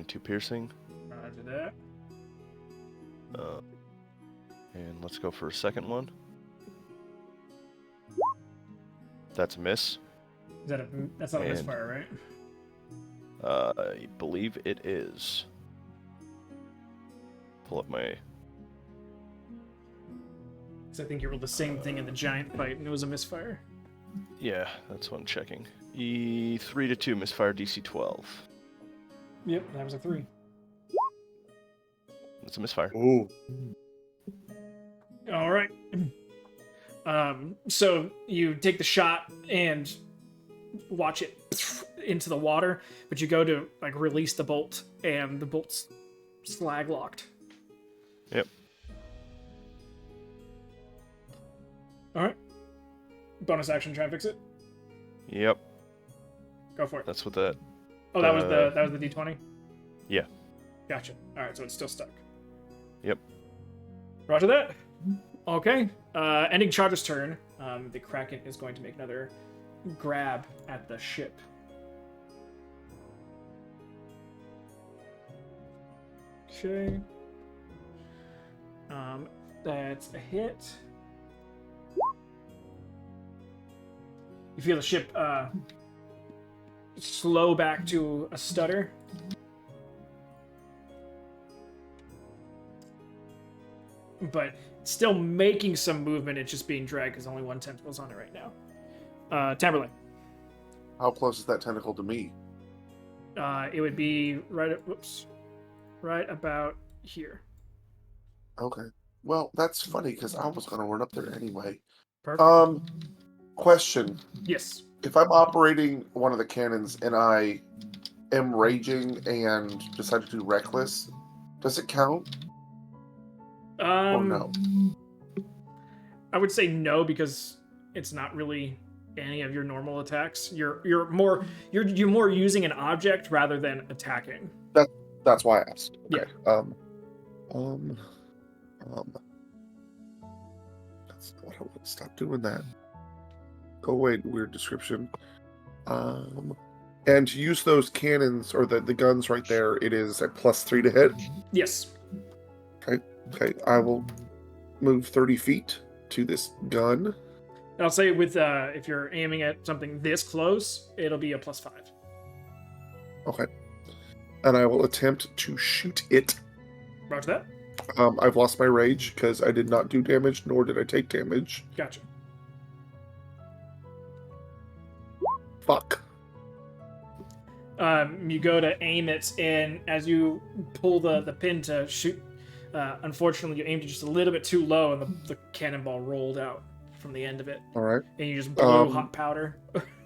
Two piercing. Roger that. And let's go for a second one. That's a miss. That's not a misfire, right? I believe it is. Pull up my... Because I think you rolled the same thing in the giant fight, and it was a misfire. Yeah, that's what I'm checking. 3 to 2 misfire DC 12. Yep, that was a 3. That's a misfire. Ooh. All right. So you take the shot and watch it into the water, but you go to like release the bolt, and the bolt's slag locked. Yep. All right. Bonus action, try and fix it. Yep. Go for it. That's what that... Oh, that was the D20. Yeah. Gotcha. All right, so it's still stuck. Yep. Roger that. Okay. Ending Charger's turn. The Kraken is going to make another grab at the ship. Okay. That's a hit. You feel the ship slow back to a stutter. But still making some movement. It's just being dragged because only one tentacle's on it right now. Tamberlane. How close is that tentacle to me? It would be right about here. Okay. Well, that's funny because I was gonna run up there anyway. Perfect. Question: Yes. if I'm operating one of the cannons and I am raging and decide to do reckless, does it count or no? I would say no because it's not really any of your normal attacks. You're more using an object rather than attacking. That's why I asked. Okay. Yeah. That's not what I want to stop doing that. Go away, weird description. And to use those cannons or the guns right there, it is a +3 to hit. Yes. Okay, I will move 30 feet to this gun. And I'll say with if you're aiming at something this close, it'll be a +5. Okay. And I will attempt to shoot it. Roger that. I've lost my rage because I did not do damage, nor did I take damage. Gotcha. Fuck. You go to aim it, and as you pull the pin to shoot, unfortunately, you aimed it just a little bit too low, and the cannonball rolled out from the end of it. All right. And you just blew hot powder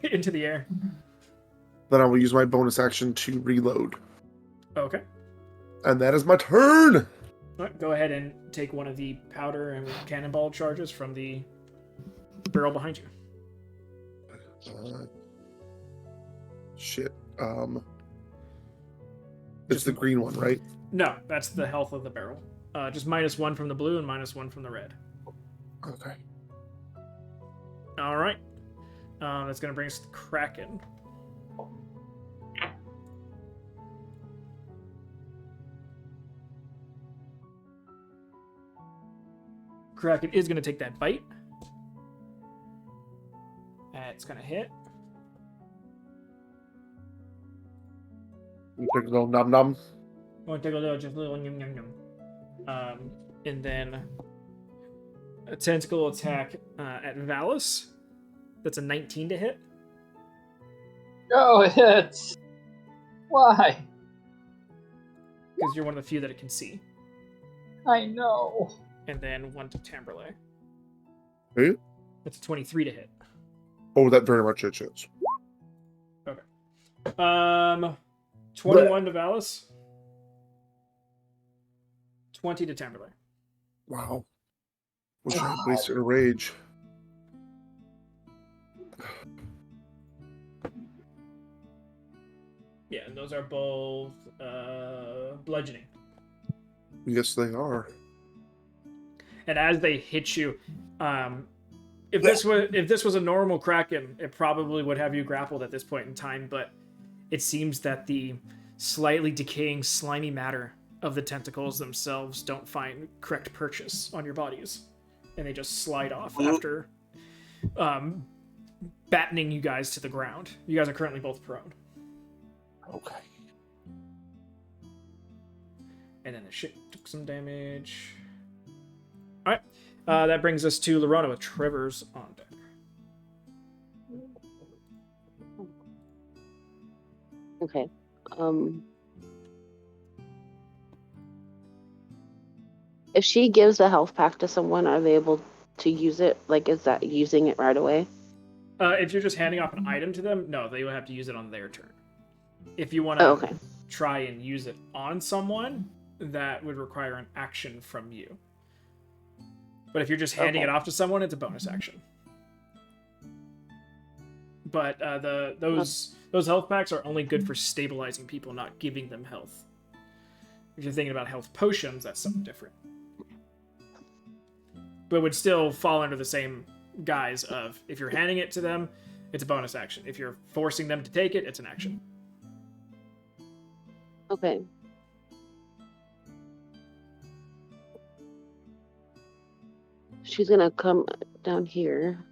into the air. Then I will use my bonus action to reload. Okay. And that is my turn! All right, go ahead and take one of the powder and cannonball charges from the barrel behind you. Shit. It's the green one, right? No, that's the health of the barrel. Just -1 from the blue and -1 from the red. Okay. All right. That's going to bring us to the Kraken. Kraken is going to take that bite. It's going to hit. You take a little num num. Going to take a little, just a little yum yum yum. And then a tentacle attack at Valis. That's a 19 to hit. No, it hits. Why? Because you're one of the few that it can see. I know. And then 1 to Tamberlay. Hey? That's a 23 to hit. Oh, that very much is. Okay. 21 to Valis. 20 to Tamberlay. Wow. Wish I had wasted a rage. Yeah, and those are both bludgeoning. Yes, they are. And as they hit you, if this was a normal Kraken, it probably would have you grappled at this point in time. But it seems that the slightly decaying, slimy matter of the tentacles themselves don't find correct purchase on your bodies, and they just slide off after battening you guys to the ground. You guys are currently both prone. Okay. And then the ship took some damage. All right, that brings us to Lorona with Trevor's on deck. Okay. If she gives a health pack to someone, are they able to use it? Like, is that using it right away? If you're just handing off an item to them, no, they will have to use it on their turn. If you want to try and use it on someone, that would require an action from you. But if you're just handing it off to someone, it's a bonus action. But those health packs are only good for stabilizing people, not giving them health. If you're thinking about health potions, that's something different. But would still fall under the same guise of, if you're handing it to them, it's a bonus action. If you're forcing them to take it, it's an action. Okay. She's gonna come down here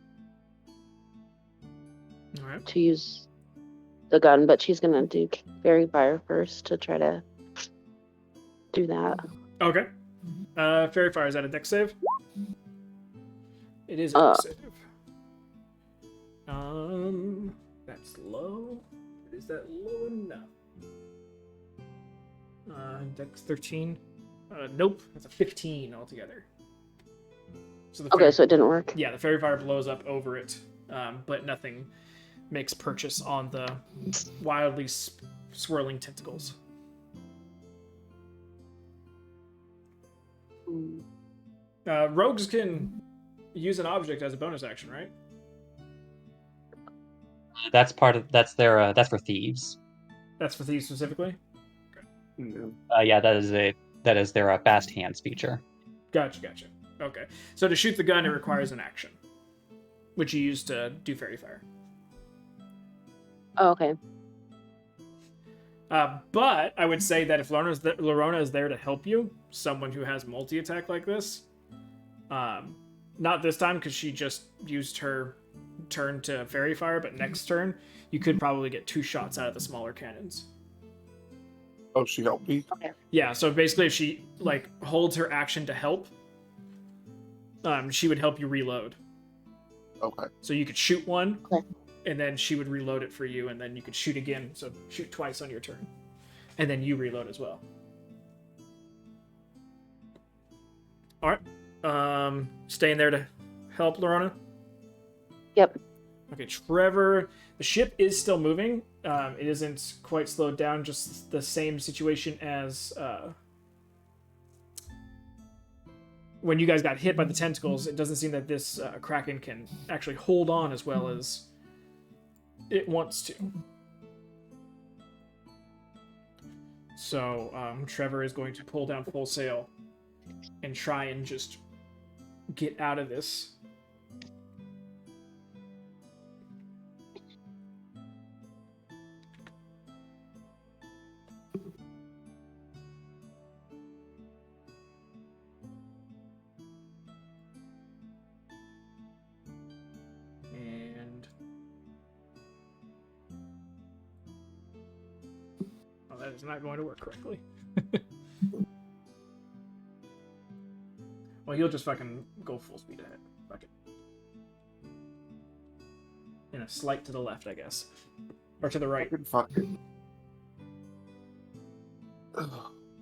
All right. to use the gun, but she's gonna do Fairy Fire first to try to do that. Okay. Fairy Fire, is that a dex save? It is a dex save. That's low. Is that low enough? Dex 13. Nope. That's a 15 altogether. So Okay, so it didn't work. yeah, the fairy fire blows up over it, but nothing makes purchase on the wildly swirling tentacles. Rogues can use an object as a bonus action, right? That's that's for thieves. That's for thieves specifically. Yeah, that is their fast hands feature. Gotcha. Okay, so to shoot the gun, it requires an action, which you use to do fairy fire. Oh, okay. But I would say that if Lorona is there to help you, someone who has multi-attack like this, not this time because she just used her turn to fairy fire, but next turn you could probably get 2 shots out of the smaller cannons. Oh, she helped me? Okay. Yeah, so basically if she holds her action to help, she would help you reload. Okay. So you could shoot one, Okay. and then she would reload it for you, and then you could shoot again, so shoot twice on your turn. And then you reload as well. Alright. Staying there to help Lorona? Yep. Okay, Trevor, the ship is still moving. It isn't quite slowed down, just the same situation as when you guys got hit by the tentacles. It doesn't seem that this Kraken can actually hold on as well as it wants to. So Trevor is going to pull down full sail and try and just get out of this. And oh, that is not going to work correctly. Well, he'll just fucking go full speed ahead. Fuck it. And a slight to the left, I guess. Or to the right. Fucking.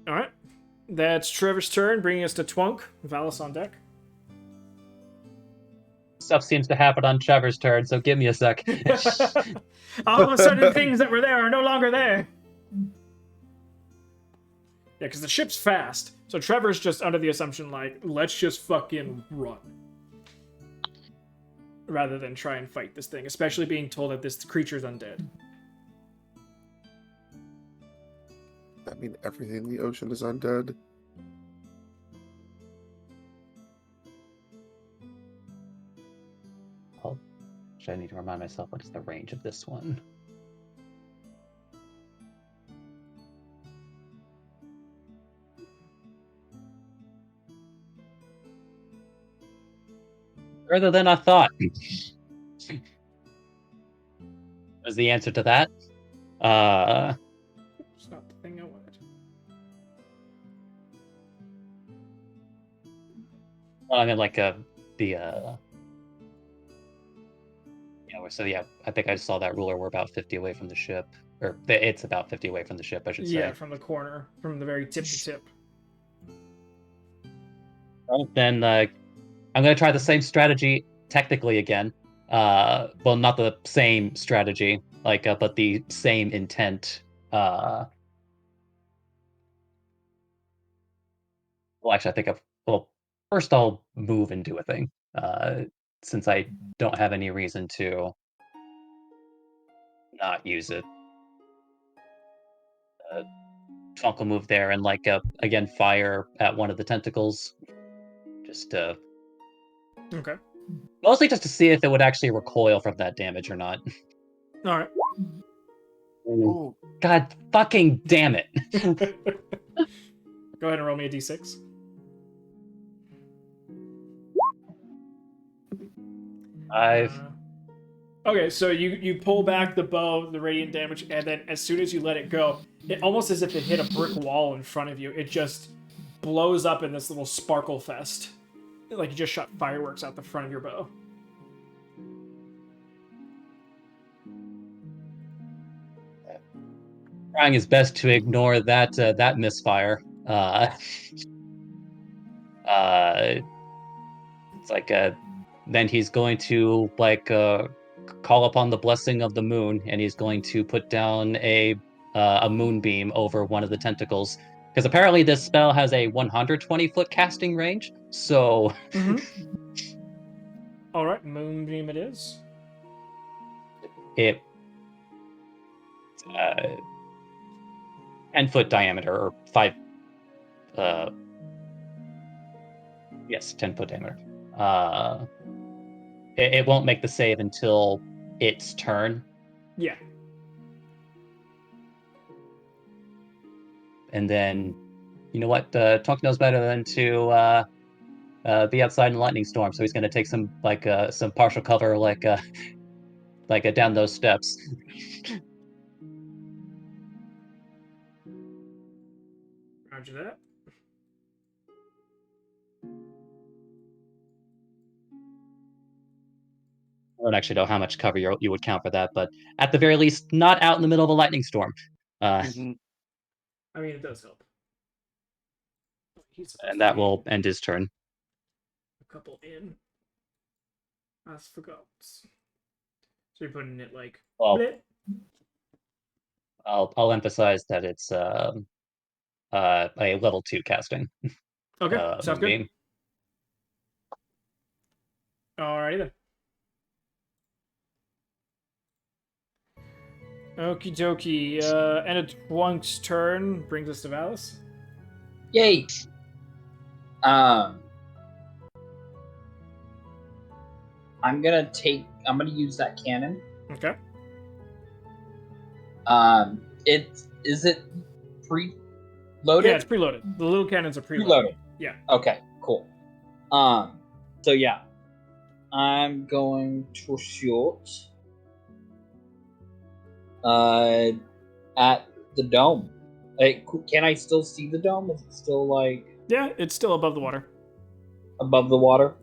Alright. That's Trevor's turn, bringing us to Twunk. Valis on deck. Stuff seems to happen on Trevor's turn, so give me a sec. All of a sudden, things that were there are no longer there. Yeah, because the ship's fast. So Trevor's just under the assumption, let's just fucking run. Rather than try and fight this thing, especially being told that this creature's undead. That mean everything in the ocean is undead? Should I need to remind myself what is the range of this one? Further than I thought. Was the answer to that? It's not the thing I wanted. Well, I mean, so yeah, I think I saw that ruler. We're about 50 away from the ship, or it's about 50 away from the ship, I should say. Yeah, from the corner, from the very tip to tip. Well, then I'm gonna try the same strategy technically again. Well, not the same strategy, but the same intent. Well, actually, first I'll move and do a thing. Since I don't have any reason to not use it. Trunk will move there and again fire at one of the tentacles. Just Okay. mostly just to see if it would actually recoil from that damage or not. Alright. Oh, God fucking damn it. Go ahead and roll me a d6. Okay, so you pull back the bow, the radiant damage, and then as soon as you let it go, it almost as if it hit a brick wall in front of you. It just blows up in this little sparkle fest. Like you just shot fireworks out the front of your bow. Trying his best to ignore that misfire. It's like then he's going to call upon the blessing of the moon, and he's going to put down a moonbeam over one of the tentacles. Because apparently this spell has a 120-foot casting range, so All right, moonbeam it is. it 10-foot diameter or 5. Yes, 10-foot diameter. It won't make the save until its turn. Yeah. And then, you know what? Tonk knows better than to be outside in a lightning storm, so he's going to take some partial cover, down those steps. Roger that. I don't actually know how much cover you would count for that, but at the very least, not out in the middle of a lightning storm. Mhm. I mean, it does help. He's And that will end his turn. a couple in. I forgot. So you're putting it like. Well, bleh. I'll emphasize that it's a level 2 casting. Okay, sounds good. Moonbeam. Alrighty then. Okie dokie. End of Twonk's turn brings us to Valis. Yay! I'm gonna use that cannon. Okay. Is it pre-loaded? Yeah, it's preloaded. The little cannons are preloaded. Preloaded. Yeah. Okay, cool. So yeah, I'm going to shoot at the dome. Like, can I still see the dome? Is it still like Yeah, it's still above the water. above the water?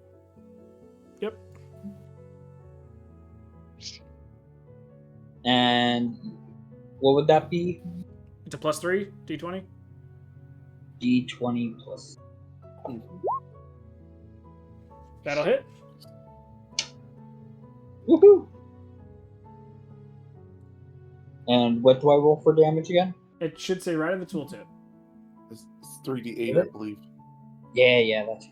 Yep. And what would that be? It's a +3 d20. D20 plus. That'll hit. Woohoo! And what do I roll for damage again? It should say right in the tooltip. It's 3d8, I believe. Yeah, that's.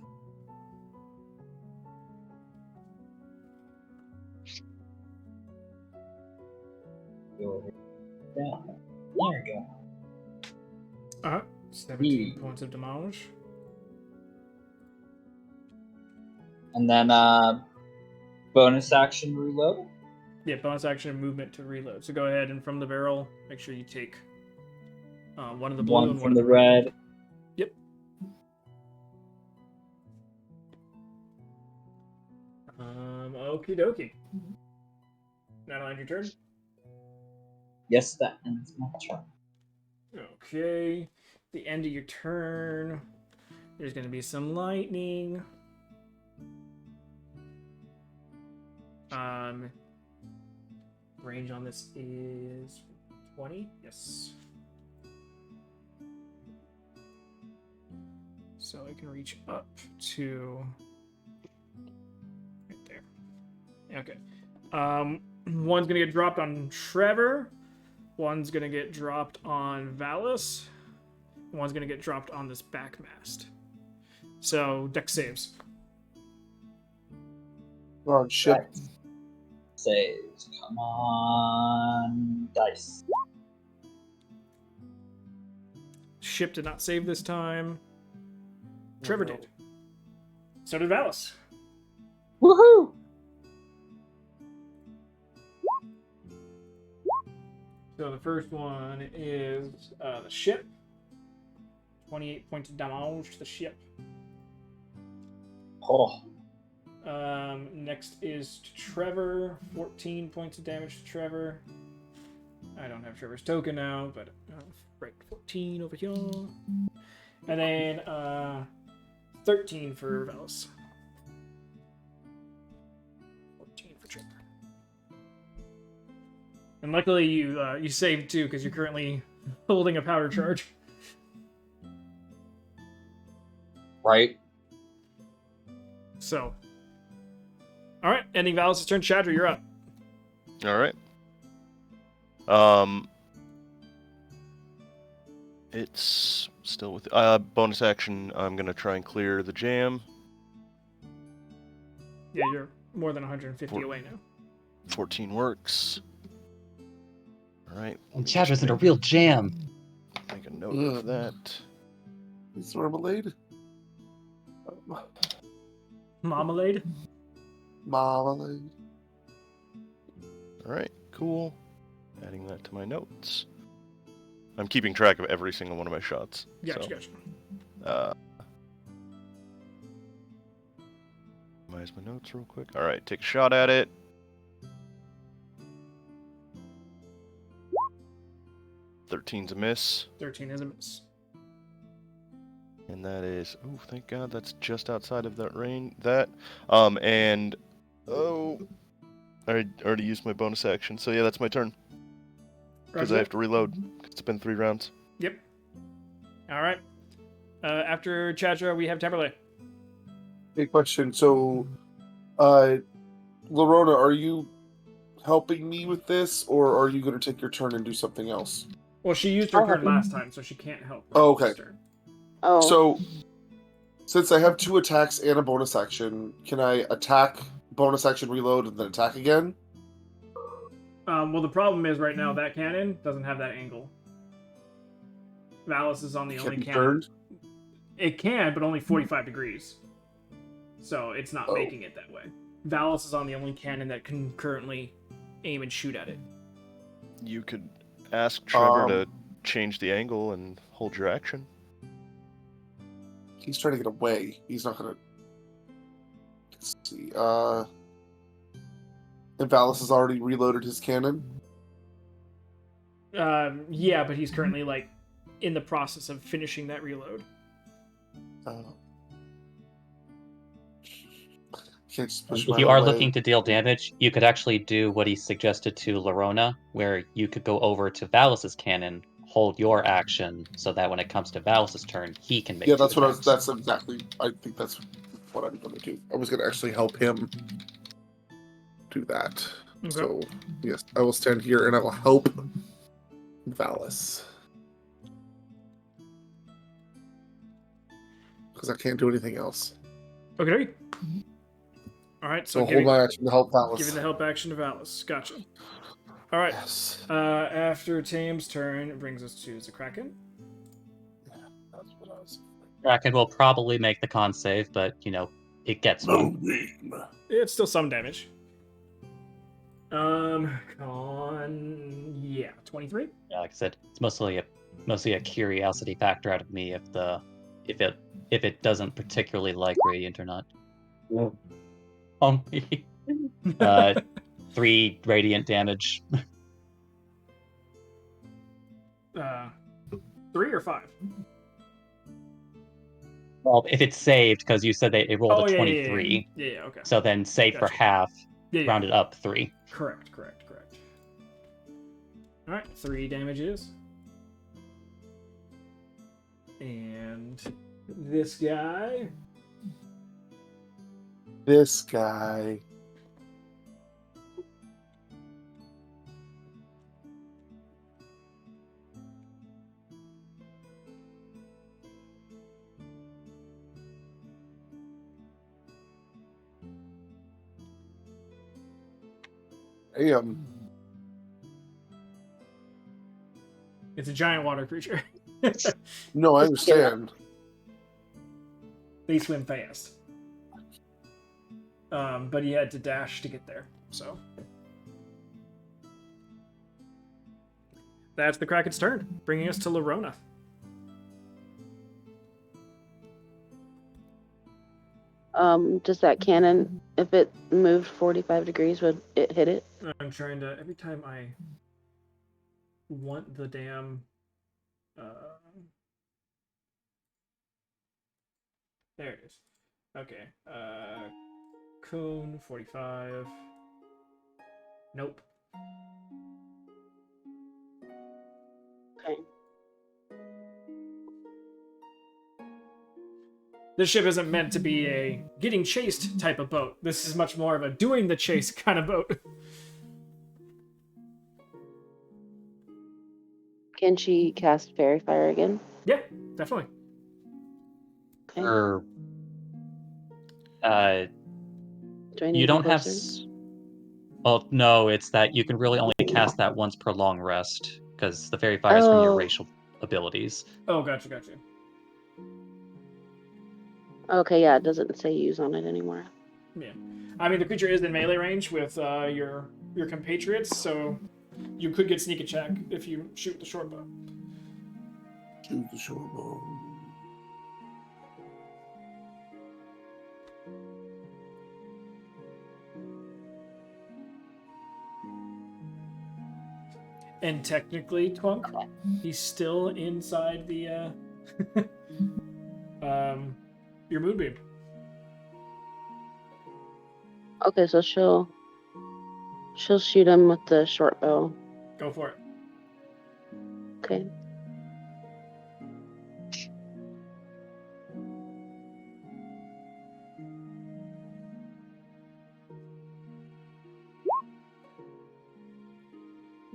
Yeah, there we go. 17 points of damage. And then bonus action reload. Yeah, bonus action movement to reload. So go ahead and from the barrel, make sure you take one of the blue One and from one the of the red. red. Yep. Okie dokie. That'll end your turn. Yes, that ends my turn. Okay. The end of your turn. There's going to be some lightning. Range on this is 20. Yes. So I can reach up to right there. Okay. One's gonna get dropped on Trevor. One's gonna get dropped on Valis. One's gonna get dropped on this back mast. So dex saves. We're on ship. Saves. Come on, dice. Ship did not save this time. Trevor no. did. So did Valis. Woohoo! So the first one is the ship. 28 points of damage to the ship. Oh, Next is to Trevor. 14 points of damage to Trevor. I don't have Trevor's token now, but right, 14 over here. And then 13 for Valis. 14 for Trevor. And luckily you saved too, because you're currently holding a powder charge. right. So All right, ending Valis' turn. Shadra, you're up. All right. It's still with bonus action. I'm gonna try and clear the jam. Yeah, you're more than 150 away now. 14 works. All right. And Chadra's in a real jam. Make a note of that. It's marmalade. Marmalade. Marmalade. All right. Cool. Adding that to my notes. I'm keeping track of every single one of my shots. Gotcha. Minimize my notes real quick. All right, take a shot at it. Thirteen's a miss. 13 is a miss. And that is, oh, thank God, that's just outside of that range. I already used my bonus action, so yeah, that's my turn. Because I have to reload. It's been 3 rounds. Yep. All right. After Chadra, we have Taberley. Hey, question. So, Lorona, are you helping me with this, or are you going to take your turn and do something else? Well, she used her turn last time, so she can't help. Oh, okay. this turn. Oh. So, since I have 2 attacks and a bonus action, can I attack, bonus action, reload, and then attack again? Well, the problem is right now that cannon doesn't have that angle. Valis is on the Can only be cannon. turned? It can, but only 45 degrees. So it's not Oh. making it that way. Valis is on the only cannon that can currently aim and shoot at it. You could ask Trevor to change the angle and hold your action. He's trying to get away. He's not going to... Let's see. And Valis has already reloaded his cannon? Yeah, but he's currently, in the process of finishing that reload. Can't just push If mine you are away. looking to deal damage, you could actually do what he suggested to Lorona, where you could go over to Valis' cannon, hold your action, so that when it comes to Valis' turn, he can make Yeah, 2 that's what I was. attacks. That's exactly. I think that's what I'm going to do. I was going to actually help him do that. Okay. So yes, I will stand here and I will help Valis because I can't do anything else. Okay. All right, so So hold my action to help Valis. giving the help action to Valis. Gotcha. All right. Yes. After Tame's turn, it brings us to the Kraken. That's what I was. Kraken will probably make the con save, but, it gets one. It's still some damage. Con, 23. Yeah, like I said, it's mostly a curiosity factor out of me if it doesn't particularly like radiant or not. Only 3 radiant damage. 3 or 5? Well, if it's saved, because you said it rolled a yeah, 23. Yeah, okay. So then save for Gotcha. half, Yeah. rounded up 3. Correct. All right, 3 damages. And this guy. This guy. Damn. It's a giant water creature. No, I understand. They swim fast. But he had to dash to get there, so. That's the Kraken's turn, bringing us to Lorona. Does that cannon, if it moved 45 degrees, would it hit it? I'm trying to, every time I want the damn, there it is. Okay, cone, 45. Nope. Okay. This ship isn't meant to be a getting chased type of boat. This is much more of a doing the chase kind of boat. Can she cast Fairy Fire again? Yeah, definitely. Okay. Or, Do I need you to be don't have. closer? Well, no, it's that you can really only cast that once per long rest, because the fairy fire is from your Oh. racial abilities. Oh, gotcha. Okay, yeah, it doesn't say use on it anymore. Yeah. I mean, the creature is in melee range with your compatriots, so you could get sneak attack if you shoot the short bow. Shoot the short bow. And technically, Twunk, he's still inside the your moonbeam. Okay, so she'll shoot him with the short bow. Go for it. Okay.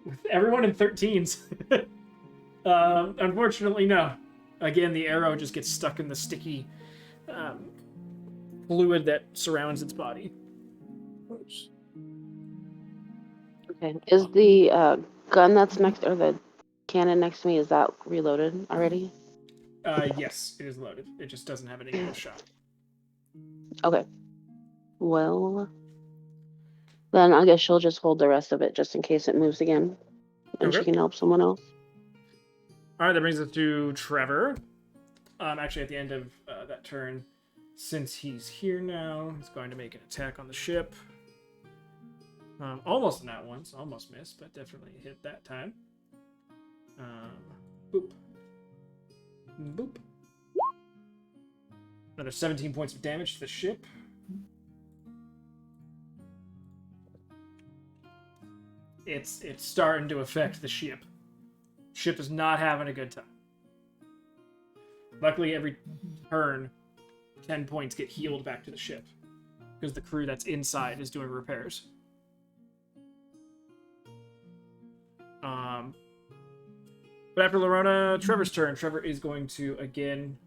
With everyone in 13s. Unfortunately, no. Again, the arrow just gets stuck in the sticky fluid that surrounds its body. Okay. Is the gun that's next, or the cannon next to me, is that reloaded already? Yes, it is loaded. It just doesn't have an English shot. Okay. Well, then I guess she'll just hold the rest of it just in case it moves again, and Okay. she can help someone else. All right, that brings us to Trevor. Actually, at the end of that turn, since he's here now, he's going to make an attack on the ship. Almost in that one, so almost missed, but definitely hit that time. Boop. Boop. Another 17 points of damage to the ship. It's starting to affect the ship. Ship is not having a good time. Luckily, every turn, 10 points get healed back to the ship because the crew that's inside is doing repairs. But after Lorona, Trevor's turn. Trevor is going to again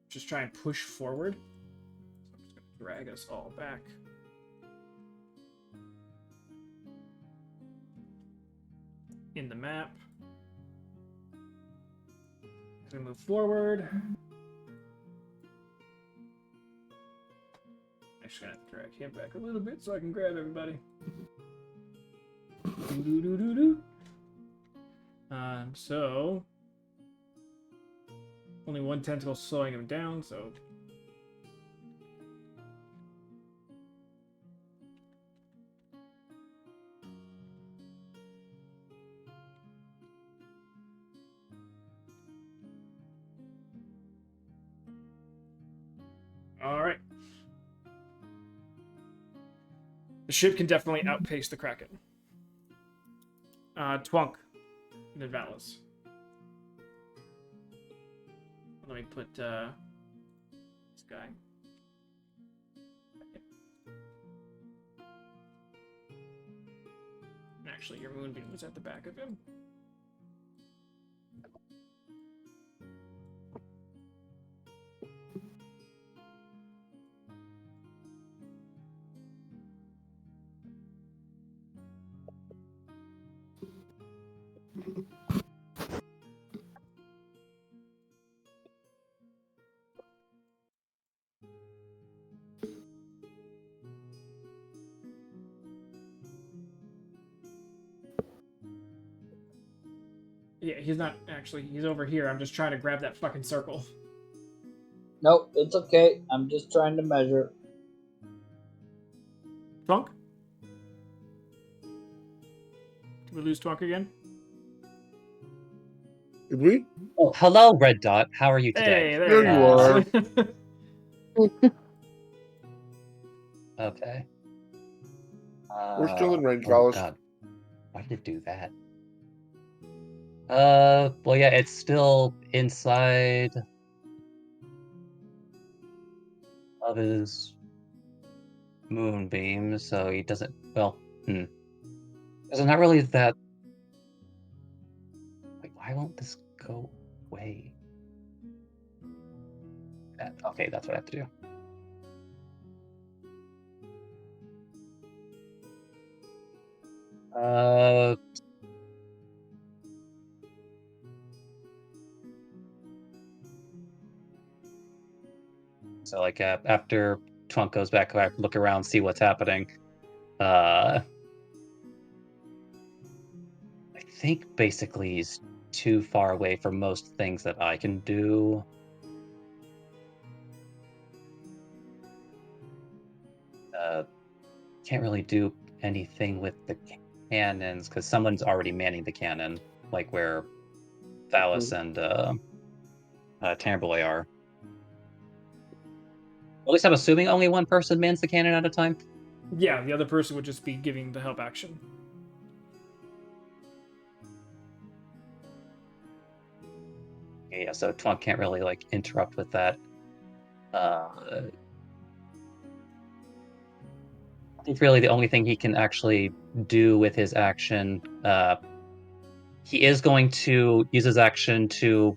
just try and push forward. So I'm just going to drag us all back. In the map. As we move forward. I'm just gonna have to drag him back a little bit so I can grab everybody. So only one tentacle slowing him down, so all right. The ship can definitely outpace the Kraken. Twunk, and then Valis. Let me put this guy. Actually, your moonbeam was at the back of him. Yeah, he's not actually. He's over here. I'm just trying to grab that fucking circle. Nope, it's okay. I'm just trying to measure. Twunk? Did we lose Twunk again? Did we? Oh, hello, Red Dot. How are you today? Hey, There there you he is. Okay. We're still in range, Oh Valis. God, why did it do that? Well, yeah, it's still inside of his moonbeam, so he doesn't. Well, There's not really that. Wait, why won't this go away? Okay, that's what I have to do. So like after Twunk goes back, look around, see what's happening. I think basically he's too far away from most things that I can do. Can't really do anything with the cannons because someone's already manning the cannon, like where Phallus and Tamberlay are. At least I'm assuming only one person mans the cannon at a time. Yeah, the other person would just be giving the help action. Yeah, so Twunk can't really like interrupt with that. I think really the only thing he can actually do with his action, he is going to use his action to,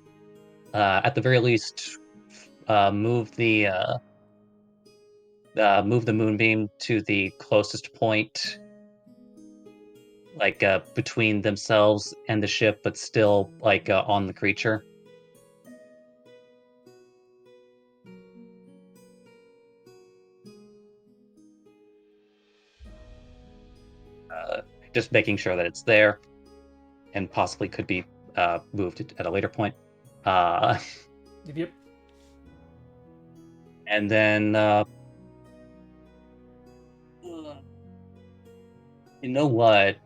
at the very least, move the moonbeam to the closest point, like between themselves and the ship, but still like on the creature. Just making sure that it's there, and possibly could be moved at a later point. Yep. And then, you know what?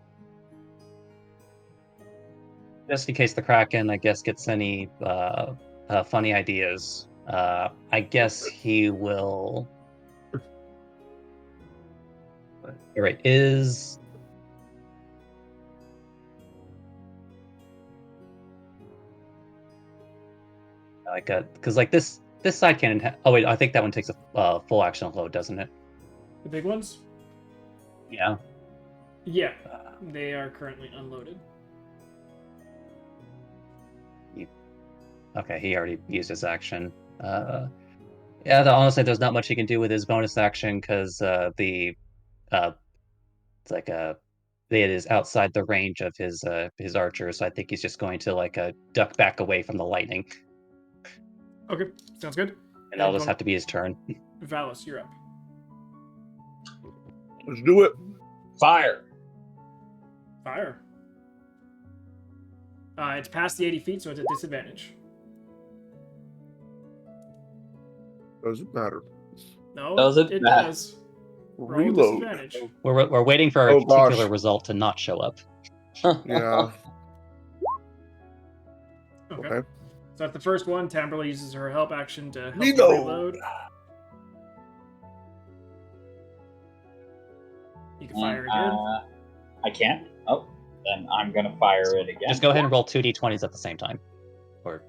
Just in case the Kraken, I guess, gets any funny ideas, I guess he will. All right, is. Like because like this side cannon. Oh wait, I think that one takes a full action load, doesn't it? The big ones? Yeah. Yeah, they are currently unloaded. Okay, he already used his action. Yeah, honestly, there's not much he can do with his bonus action because it's like it is outside the range of his archer. So I think he's just going to like duck back away from the lightning, Okay, sounds good. and that'll just have to be his turn. Phallus, you're up. Let's do it. Fire. Fire. It's past the 80 feet, so it's a disadvantage. Doesn't matter. No, Does it it matter? does. Roll Reload. disadvantage. We're waiting for a Oh, particular gosh. result to not show up. Yeah. Okay. Okay. So that's the first one. Tamberley uses her help action to help you Reload. reload. You can fire again. I can't. Oh, then I'm gonna fire it again. Just go ahead and roll 2d20s at the same time. Or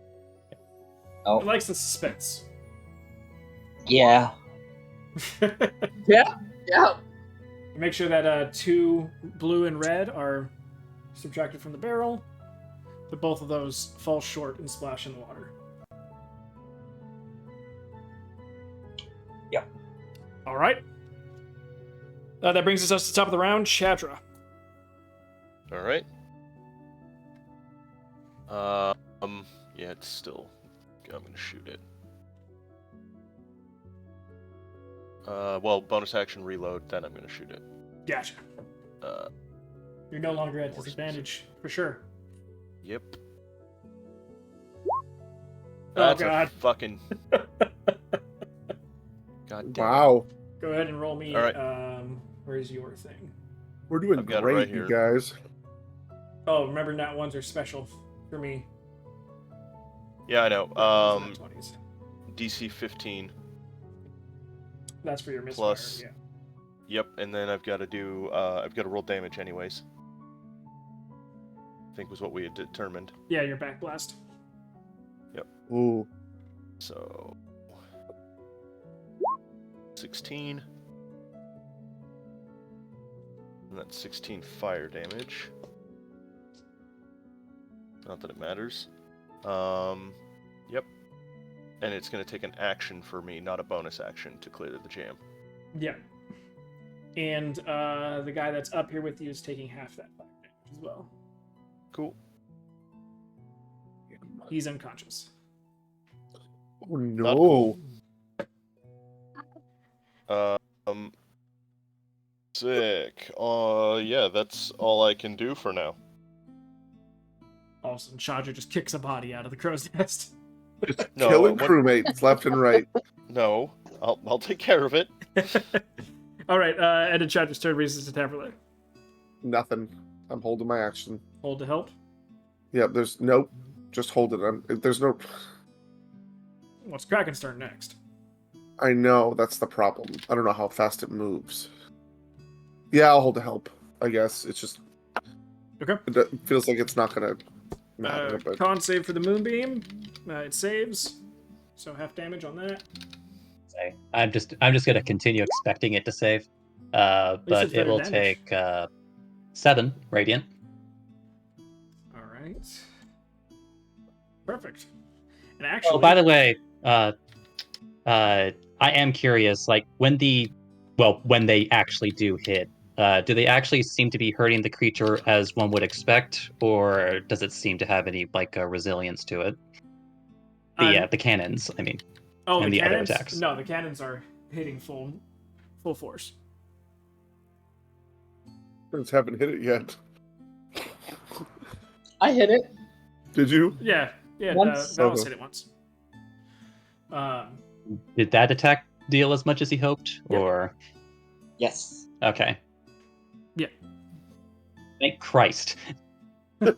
Oh, It likes the suspense. yeah. Yeah. Make sure that 2 blue and red are subtracted from the barrel, but both of those fall short and splash in the water. Yep. All right. That brings us to the top of the round. Shadra. All right. Yeah, it's still. I'm gonna shoot it. Well, bonus action reload, then I'm gonna shoot it. Gotcha. You're no longer at disadvantage, for sure. Yep. Oh, That's God. a fucking. God damn. Wow. Go ahead and roll me. All right. Where's your thing? We're doing I've got it great, right you here. guys. Oh, remember, nat ones are special for me. Yeah, I know. Nat 20s. DC 15. That's for your misfire. Plus- Yeah. Yep, and then I've got to do. I've got to roll damage anyways. I think was what we had determined. Yeah, your back blast. Ooh. So. 16. And that's 16 fire damage. Not that it matters. Yep. And it's going to take an action for me, not a bonus action, to clear the jam. Yeah. And the guy that's up here with you is taking half that fire damage as well. Cool. He's unconscious. Oh Not no. cool. Sick. Yeah, that's all I can do for now. All of a sudden, Shadra just kicks a body out of the crow's nest. Just No, killing what- crewmates left and right. No, I'll take care of it. All right, end of Shadra's turn. Reasons to Taverley. Nothing. I'm holding my action. Hold to help. Yeah, there's nope. Just hold it. There's no. What's Kraken's turn next? I know that's the problem. I don't know how fast it moves. Yeah, I'll hold the help. I guess it's just. Okay. It feels like it's not gonna matter. But Con save for the moonbeam. It saves, so half damage on that. Say, I'm just gonna continue expecting it to save. But it's it better will damage. take 7 radiant. All right. Perfect. And actually, Oh, by the way, I am curious. Like when they actually do hit, do they actually seem to be hurting the creature as one would expect, or does it seem to have any resilience to it? The cannons, I mean. oh, and the the other cannons. attacks. No, the cannons are hitting full force. just haven't hit it yet. I hit it. Did you? Yeah. Once. Valis Okay. hit it once. Did that attack deal as much as he hoped, Yeah. or Yes. okay? Yeah. Thank Christ. But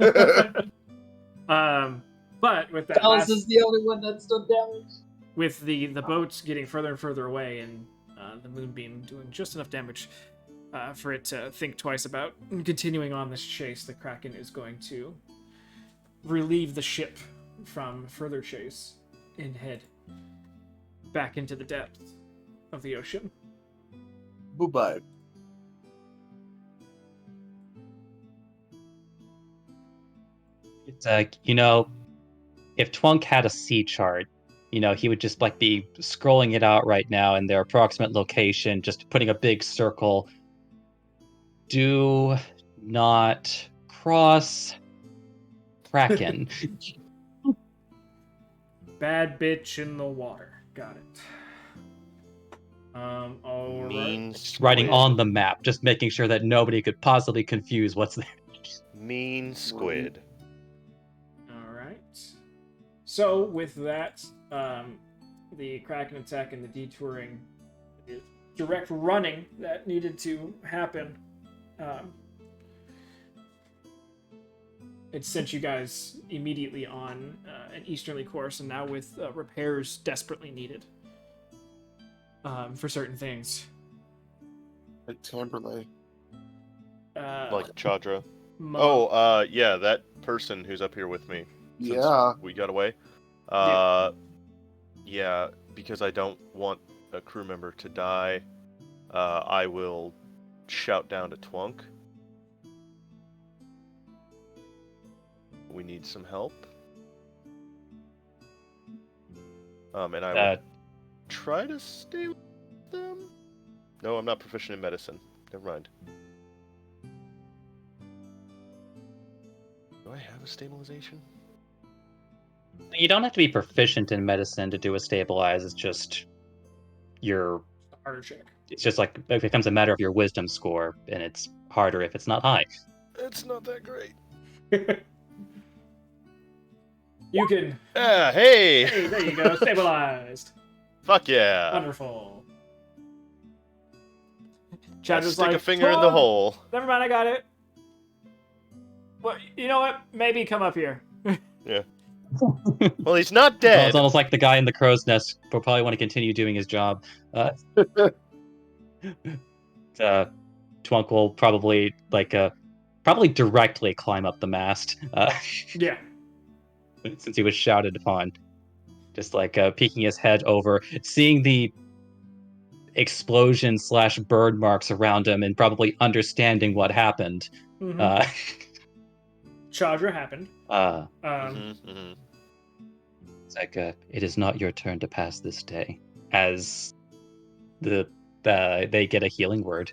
with that Dallas last, is the only one that's done damage. with the boats getting further and further away, and the moonbeam doing just enough damage for it to think twice about continuing on this chase, the Kraken is going to relieve the ship from further chase and head back into the depths of the ocean. Bye-bye. It's if Twunk had a sea chart, he would just be scrolling it out right now in their approximate location, just putting a big circle. Do not cross Kraken. Bad bitch in the water. Got it. All right. Mean Writing squid. on the map, just making sure that nobody could possibly confuse what's there. Mean squid. All right. So with that, the Kraken attack and the detouring, the direct running that needed to happen, it sent you guys immediately on an easterly course, and now with repairs desperately needed for certain things. Like Tamberlay. Like Chadra. Mo- Yeah, that person who's up here with me. Since Yeah. we got away. Yeah, because I don't want a crew member to die, I will shout down to Twunk. We need some help. And I will try to stay with them. No, I'm not proficient in medicine. Never mind. Do I have a stabilization? You don't have to be proficient in medicine to do a stabilize. It's just harder check. It's just it becomes a matter of your wisdom score, and it's harder if it's not high. It's not that great. You can. Hey! Hey, there you go. Stabilized. Fuck yeah! Wonderful. Just Chadra's stick like, a finger in the hole. Never mind, I got it. Well, you know what? Maybe come up here. Well, he's not Well, dead. it's almost like the guy in the crow's nest will probably want to continue doing his job. Twunk will probably directly climb up the mast. Yeah. Since he was shouted upon, just peeking his head over, seeing the explosion / bird marks around him and probably understanding what happened. Mm-hmm. Chandra happened. It's like, it is not your turn to pass this day. As they get a healing word.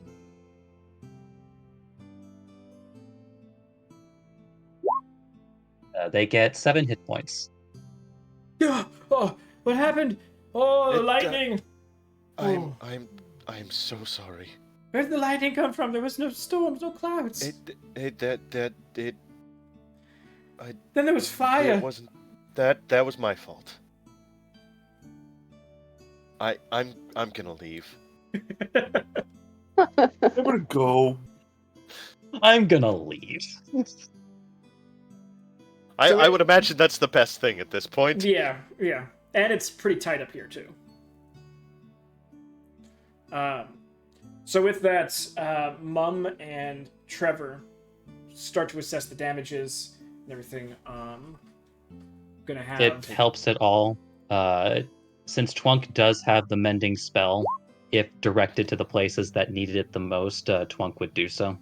They get 7 hit points. Oh, what happened? Oh, lightning! I'm so sorry. Where did the lightning come from? There was no storms, no clouds. Then there was fire. It wasn't that was my fault. I'm gonna leave. I'm gonna go. I'm gonna leave. I would imagine that's the best thing at this point. Yeah. And it's pretty tight up here, too. So with that, Mum and Trevor start to assess the damages and everything. Gonna have... It helps at all. Since Twunk does have the mending spell, if directed to the places that needed it the most, Twunk would do so.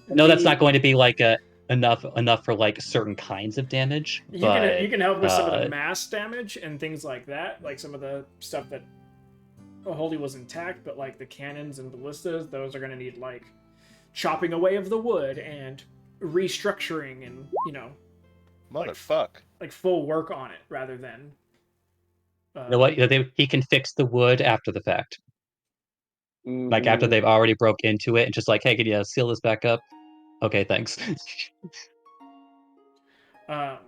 No, that's not going to be like enough for like certain kinds of damage. You but, can help with some of the mass damage and things like that, like some of the stuff that wholly was intact, but like the cannons and ballistas, those are going to need like chopping away of the wood and restructuring and motherfuck, like full work on it rather than. You know what? He can fix the wood after the fact. Like after they've already broke into it and just like, hey, can you seal this back up? Okay, thanks. But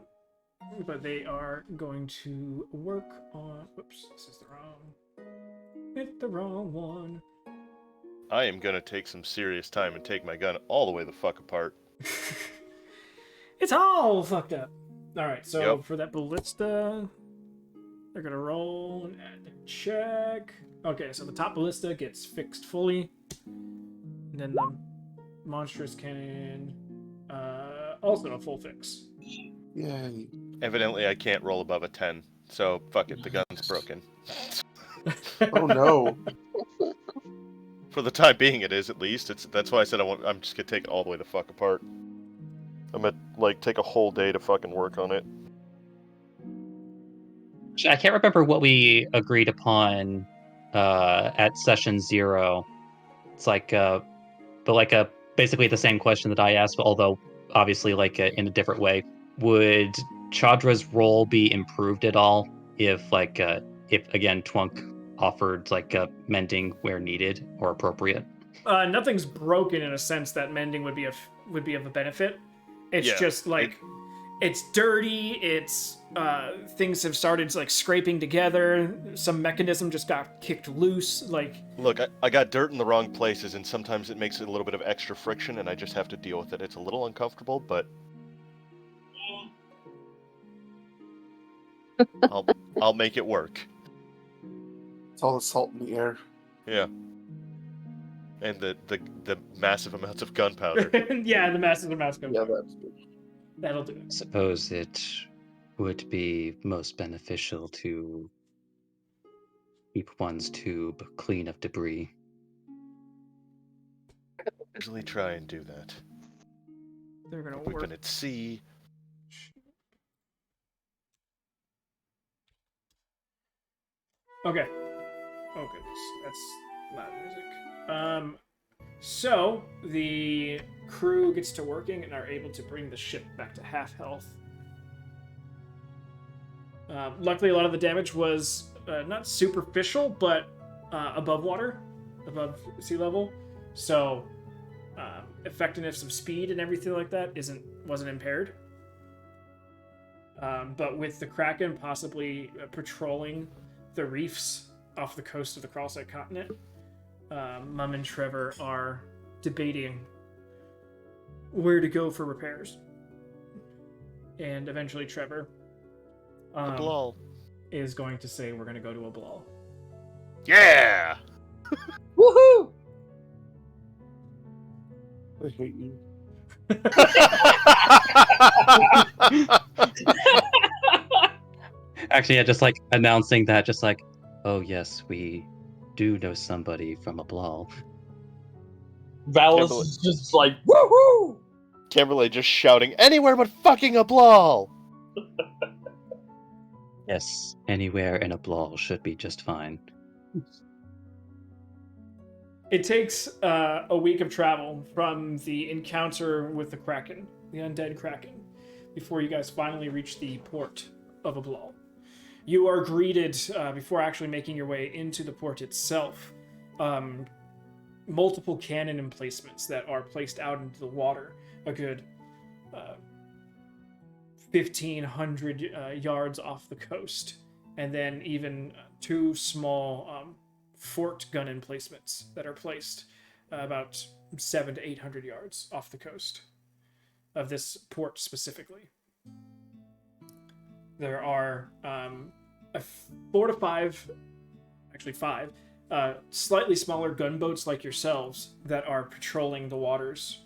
they are going to work on... Whoops, this is the wrong... Hit the wrong one. I am gonna take some serious time and take my gun all the way the fuck apart. It's all fucked up. Alright, so Yep. for that ballista, they're gonna roll and add their check. Okay, so the top ballista gets fixed fully. And then the monstrous cannon, also a full fix. Yay. Evidently, I can't roll above a 10, so fuck it, the gun's broken. Oh no. For the time being, it is at least. That's why I said I'm just gonna take it all the way the fuck apart. I'm gonna like take a whole day to fucking work on it. I can't remember what we agreed upon at session 0. It's like, basically the same question that I asked, although obviously like in a different way. Would Chadra's role be improved at all if again Twunk offered like mending where needed or appropriate? Nothing's broken in a sense that mending would be of a benefit. It's just like it's dirty. It's things have started like scraping together. Some mechanism just got kicked loose. Like, look, I got dirt in the wrong places, and sometimes it makes it a little bit of extra friction, and I just have to deal with it. It's a little uncomfortable, but I'll make it work. It's all the salt in the air. Yeah. And the massive amounts of gunpowder. yeah, the massive amounts of gunpowder. Yeah, that's good. That'll do it. Suppose it would be most beneficial to keep one's tube clean of debris. Usually try and do that. They're gonna We've work. been at sea. Okay. Oh goodness, that's loud music. So the crew gets to working and are able to bring the ship back to half health. Luckily, a lot of the damage was not superficial, but above water, above sea level. So effectiveness of speed and everything like that wasn't impaired. But with the Kraken possibly patrolling the reefs off the coast of the Kralsite continent, Mum and Trevor are debating where to go for repairs. And eventually Trevor is going to say we're going to go to a Blal. Yeah! Woohoo! I hate you. Actually, yeah, just like announcing that, just like, oh yes, we do know somebody from a Blal. Valis Kimberly. is just like, woohoo! Kimberly just shouting, anywhere but fucking a Blal! Yes, anywhere in a Blal should be just fine. It takes a week of travel from the encounter with the Kraken, the undead Kraken, before you guys finally reach the port of Ablal. You are greeted, before actually making your way into the port itself, multiple cannon emplacements that are placed out into the water, a good 1,500 yards off the coast, and then even two small fort gun emplacements that are placed about 700 to 800 yards off the coast of this port specifically. There are 4 to 5, actually 5, slightly smaller gunboats like yourselves that are patrolling the waters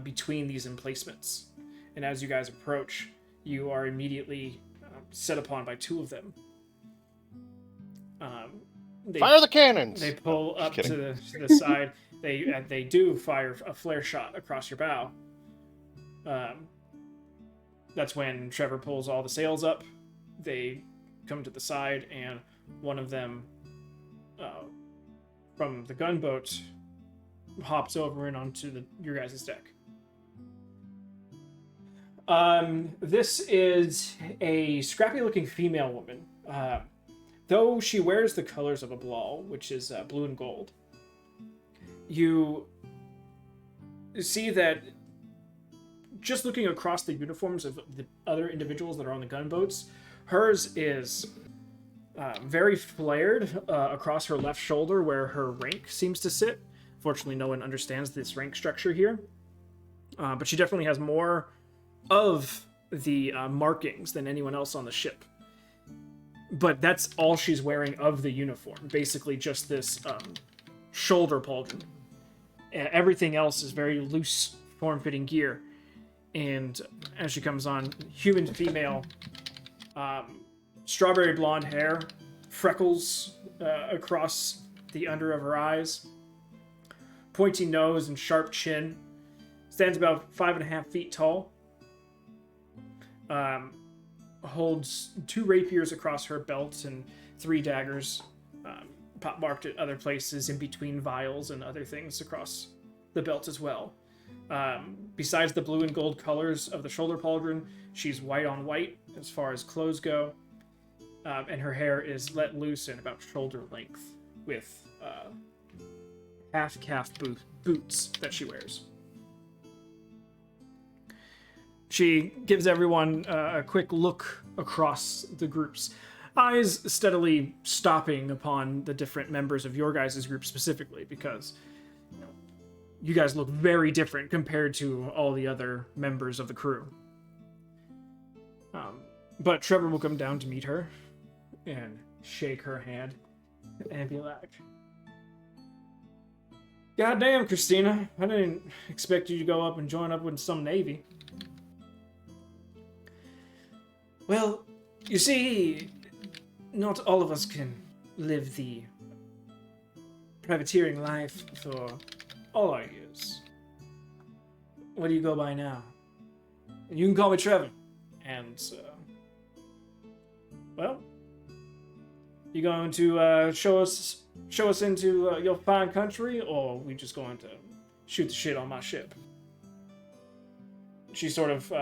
between these emplacements. And as you guys approach, you are immediately set upon by 2 of them. Fire the cannons! They pull Just up kidding. to the side. They do fire a flare shot across your bow. That's when Trevor pulls all the sails up. They come to the side, and one of them from the gunboat hops over and onto your guys' deck. This is a scrappy-looking female woman. Though she wears the colors of a Blal, which is blue and gold, you see that just looking across the uniforms of the other individuals that are on the gunboats, hers is very flared across her left shoulder where her rank seems to sit. Fortunately, no one understands this rank structure here. But she definitely has more of the markings than anyone else on the ship. But that's all she's wearing of the uniform. Basically just this shoulder pauldron. Everything else is very loose, form-fitting gear. And as she comes on, human female, strawberry blonde hair, freckles across the under of her eyes, pointy nose and sharp chin, stands about 5.5 feet tall, holds 2 rapiers across her belt and 3 daggers, pot marked at other places in between vials and other things across the belt as well. Besides the blue and gold colors of the shoulder pauldron, she's white on white as far as clothes go, and her hair is let loose and about shoulder length with half-calf boots that she wears. She gives everyone a quick look across the groups, eyes steadily stopping upon the different members of your guys' group specifically, because you guys look very different compared to all the other members of the crew. But Trevor will come down to meet her and shake her hand and be like, "Goddamn, Christina, I didn't expect you to go up and join up with some Navy." "Well, you see, not all of us can live the privateering life for all our years. What do you go by now? You can call me Trevor. And, well, you going to show us into your fine country, or we just going to shoot the shit on my ship?" She sort of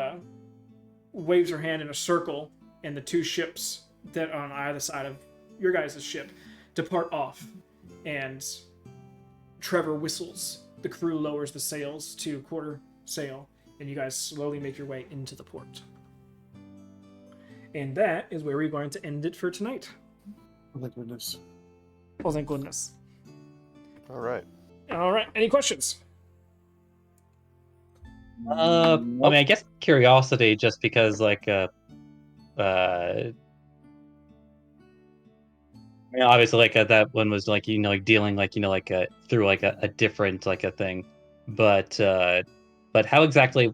waves her hand in a circle, and the 2 ships that are on either side of your guys' ship depart off, and Trevor whistles. The crew lowers the sails to quarter sail, and you guys slowly make your way into the port. And that is where we're going to end it for tonight. Oh my goodness. Oh, thank goodness. All right. All right. Any questions? I mean, I guess curiosity, just because, like, I mean, obviously, like, that one was, like, like, dealing, like, like, through, like, a different, like, a thing. But how exactly,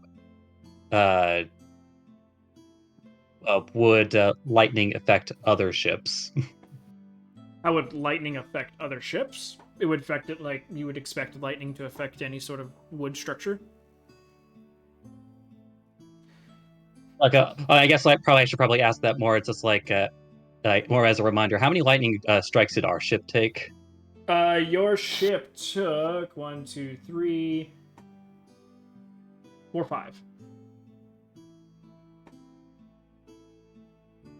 would lightning affect other ships? How would lightning affect other ships? It would affect it like you would expect lightning to affect any sort of wood structure. Like, I guess I should probably ask that more. It's just like more as a reminder. How many lightning strikes did our ship take? Your ship took 1, 2, 3, 4, 5.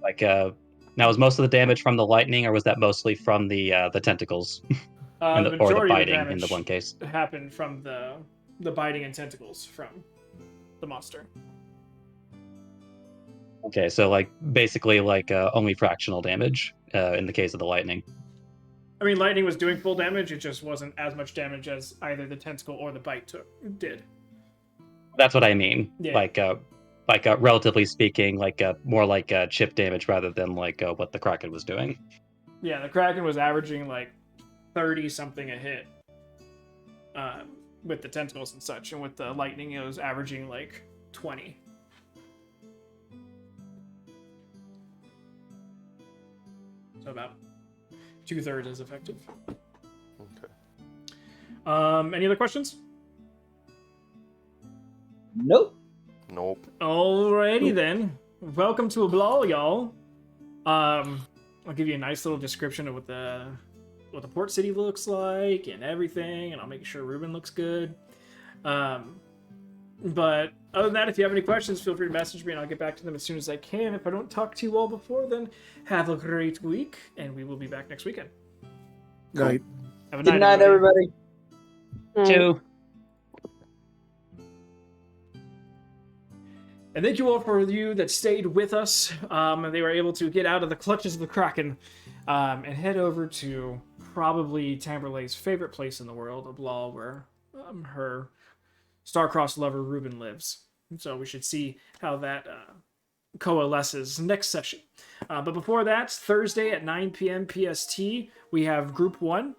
Like, now was most of the damage from the lightning, or was that mostly from the tentacles or the Majority of the biting in damage the one case? happened from the biting and tentacles from the monster. Okay, so like basically like only fractional damage in the case of the lightning. I mean, lightning was doing full damage. It just wasn't as much damage as either the tentacle or the bite did. That's what I mean. Yeah. Like relatively speaking, like more like chip damage rather than like what the Kraken was doing. Yeah, the Kraken was averaging like 30 something a hit with the tentacles and such, and with the lightning, it was averaging like 20. So about 2/3 as effective. Okay. Any other questions? Nope. Nope. Alrighty then. Welcome to Ablal, y'all. I'll give you a nice little description of what the port city looks like and everything, and I'll make sure Ruben looks good. But other than that, if you have any questions, feel free to message me and I'll get back to them as soon as I can. If I don't talk to you all before then, have a great week, and we will be back next weekend. Night. Have a Good night, everybody. Two. And thank you all for you that stayed with us. And they were able to get out of the clutches of the Kraken and head over to probably Tamberlay's favorite place in the world, Ablal, where her star-crossed lover Ruben lives. So we should see how that coalesces next session. But before that, Thursday at 9 p.m. PST, we have Group 1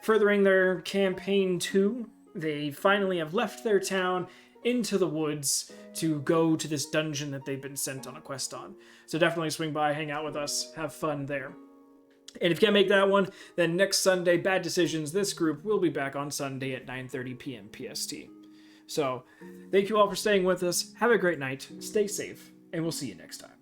furthering their campaign 2. They finally have left their town into the woods to go to this dungeon that they've been sent on a quest on. So definitely swing by, hang out with us, have fun there. And if you can't make that one, then next Sunday, Bad Decisions, this group will be back on Sunday at 9:30 p.m. PST. So thank you all for staying with us. Have a great night, stay safe, and we'll see you next time.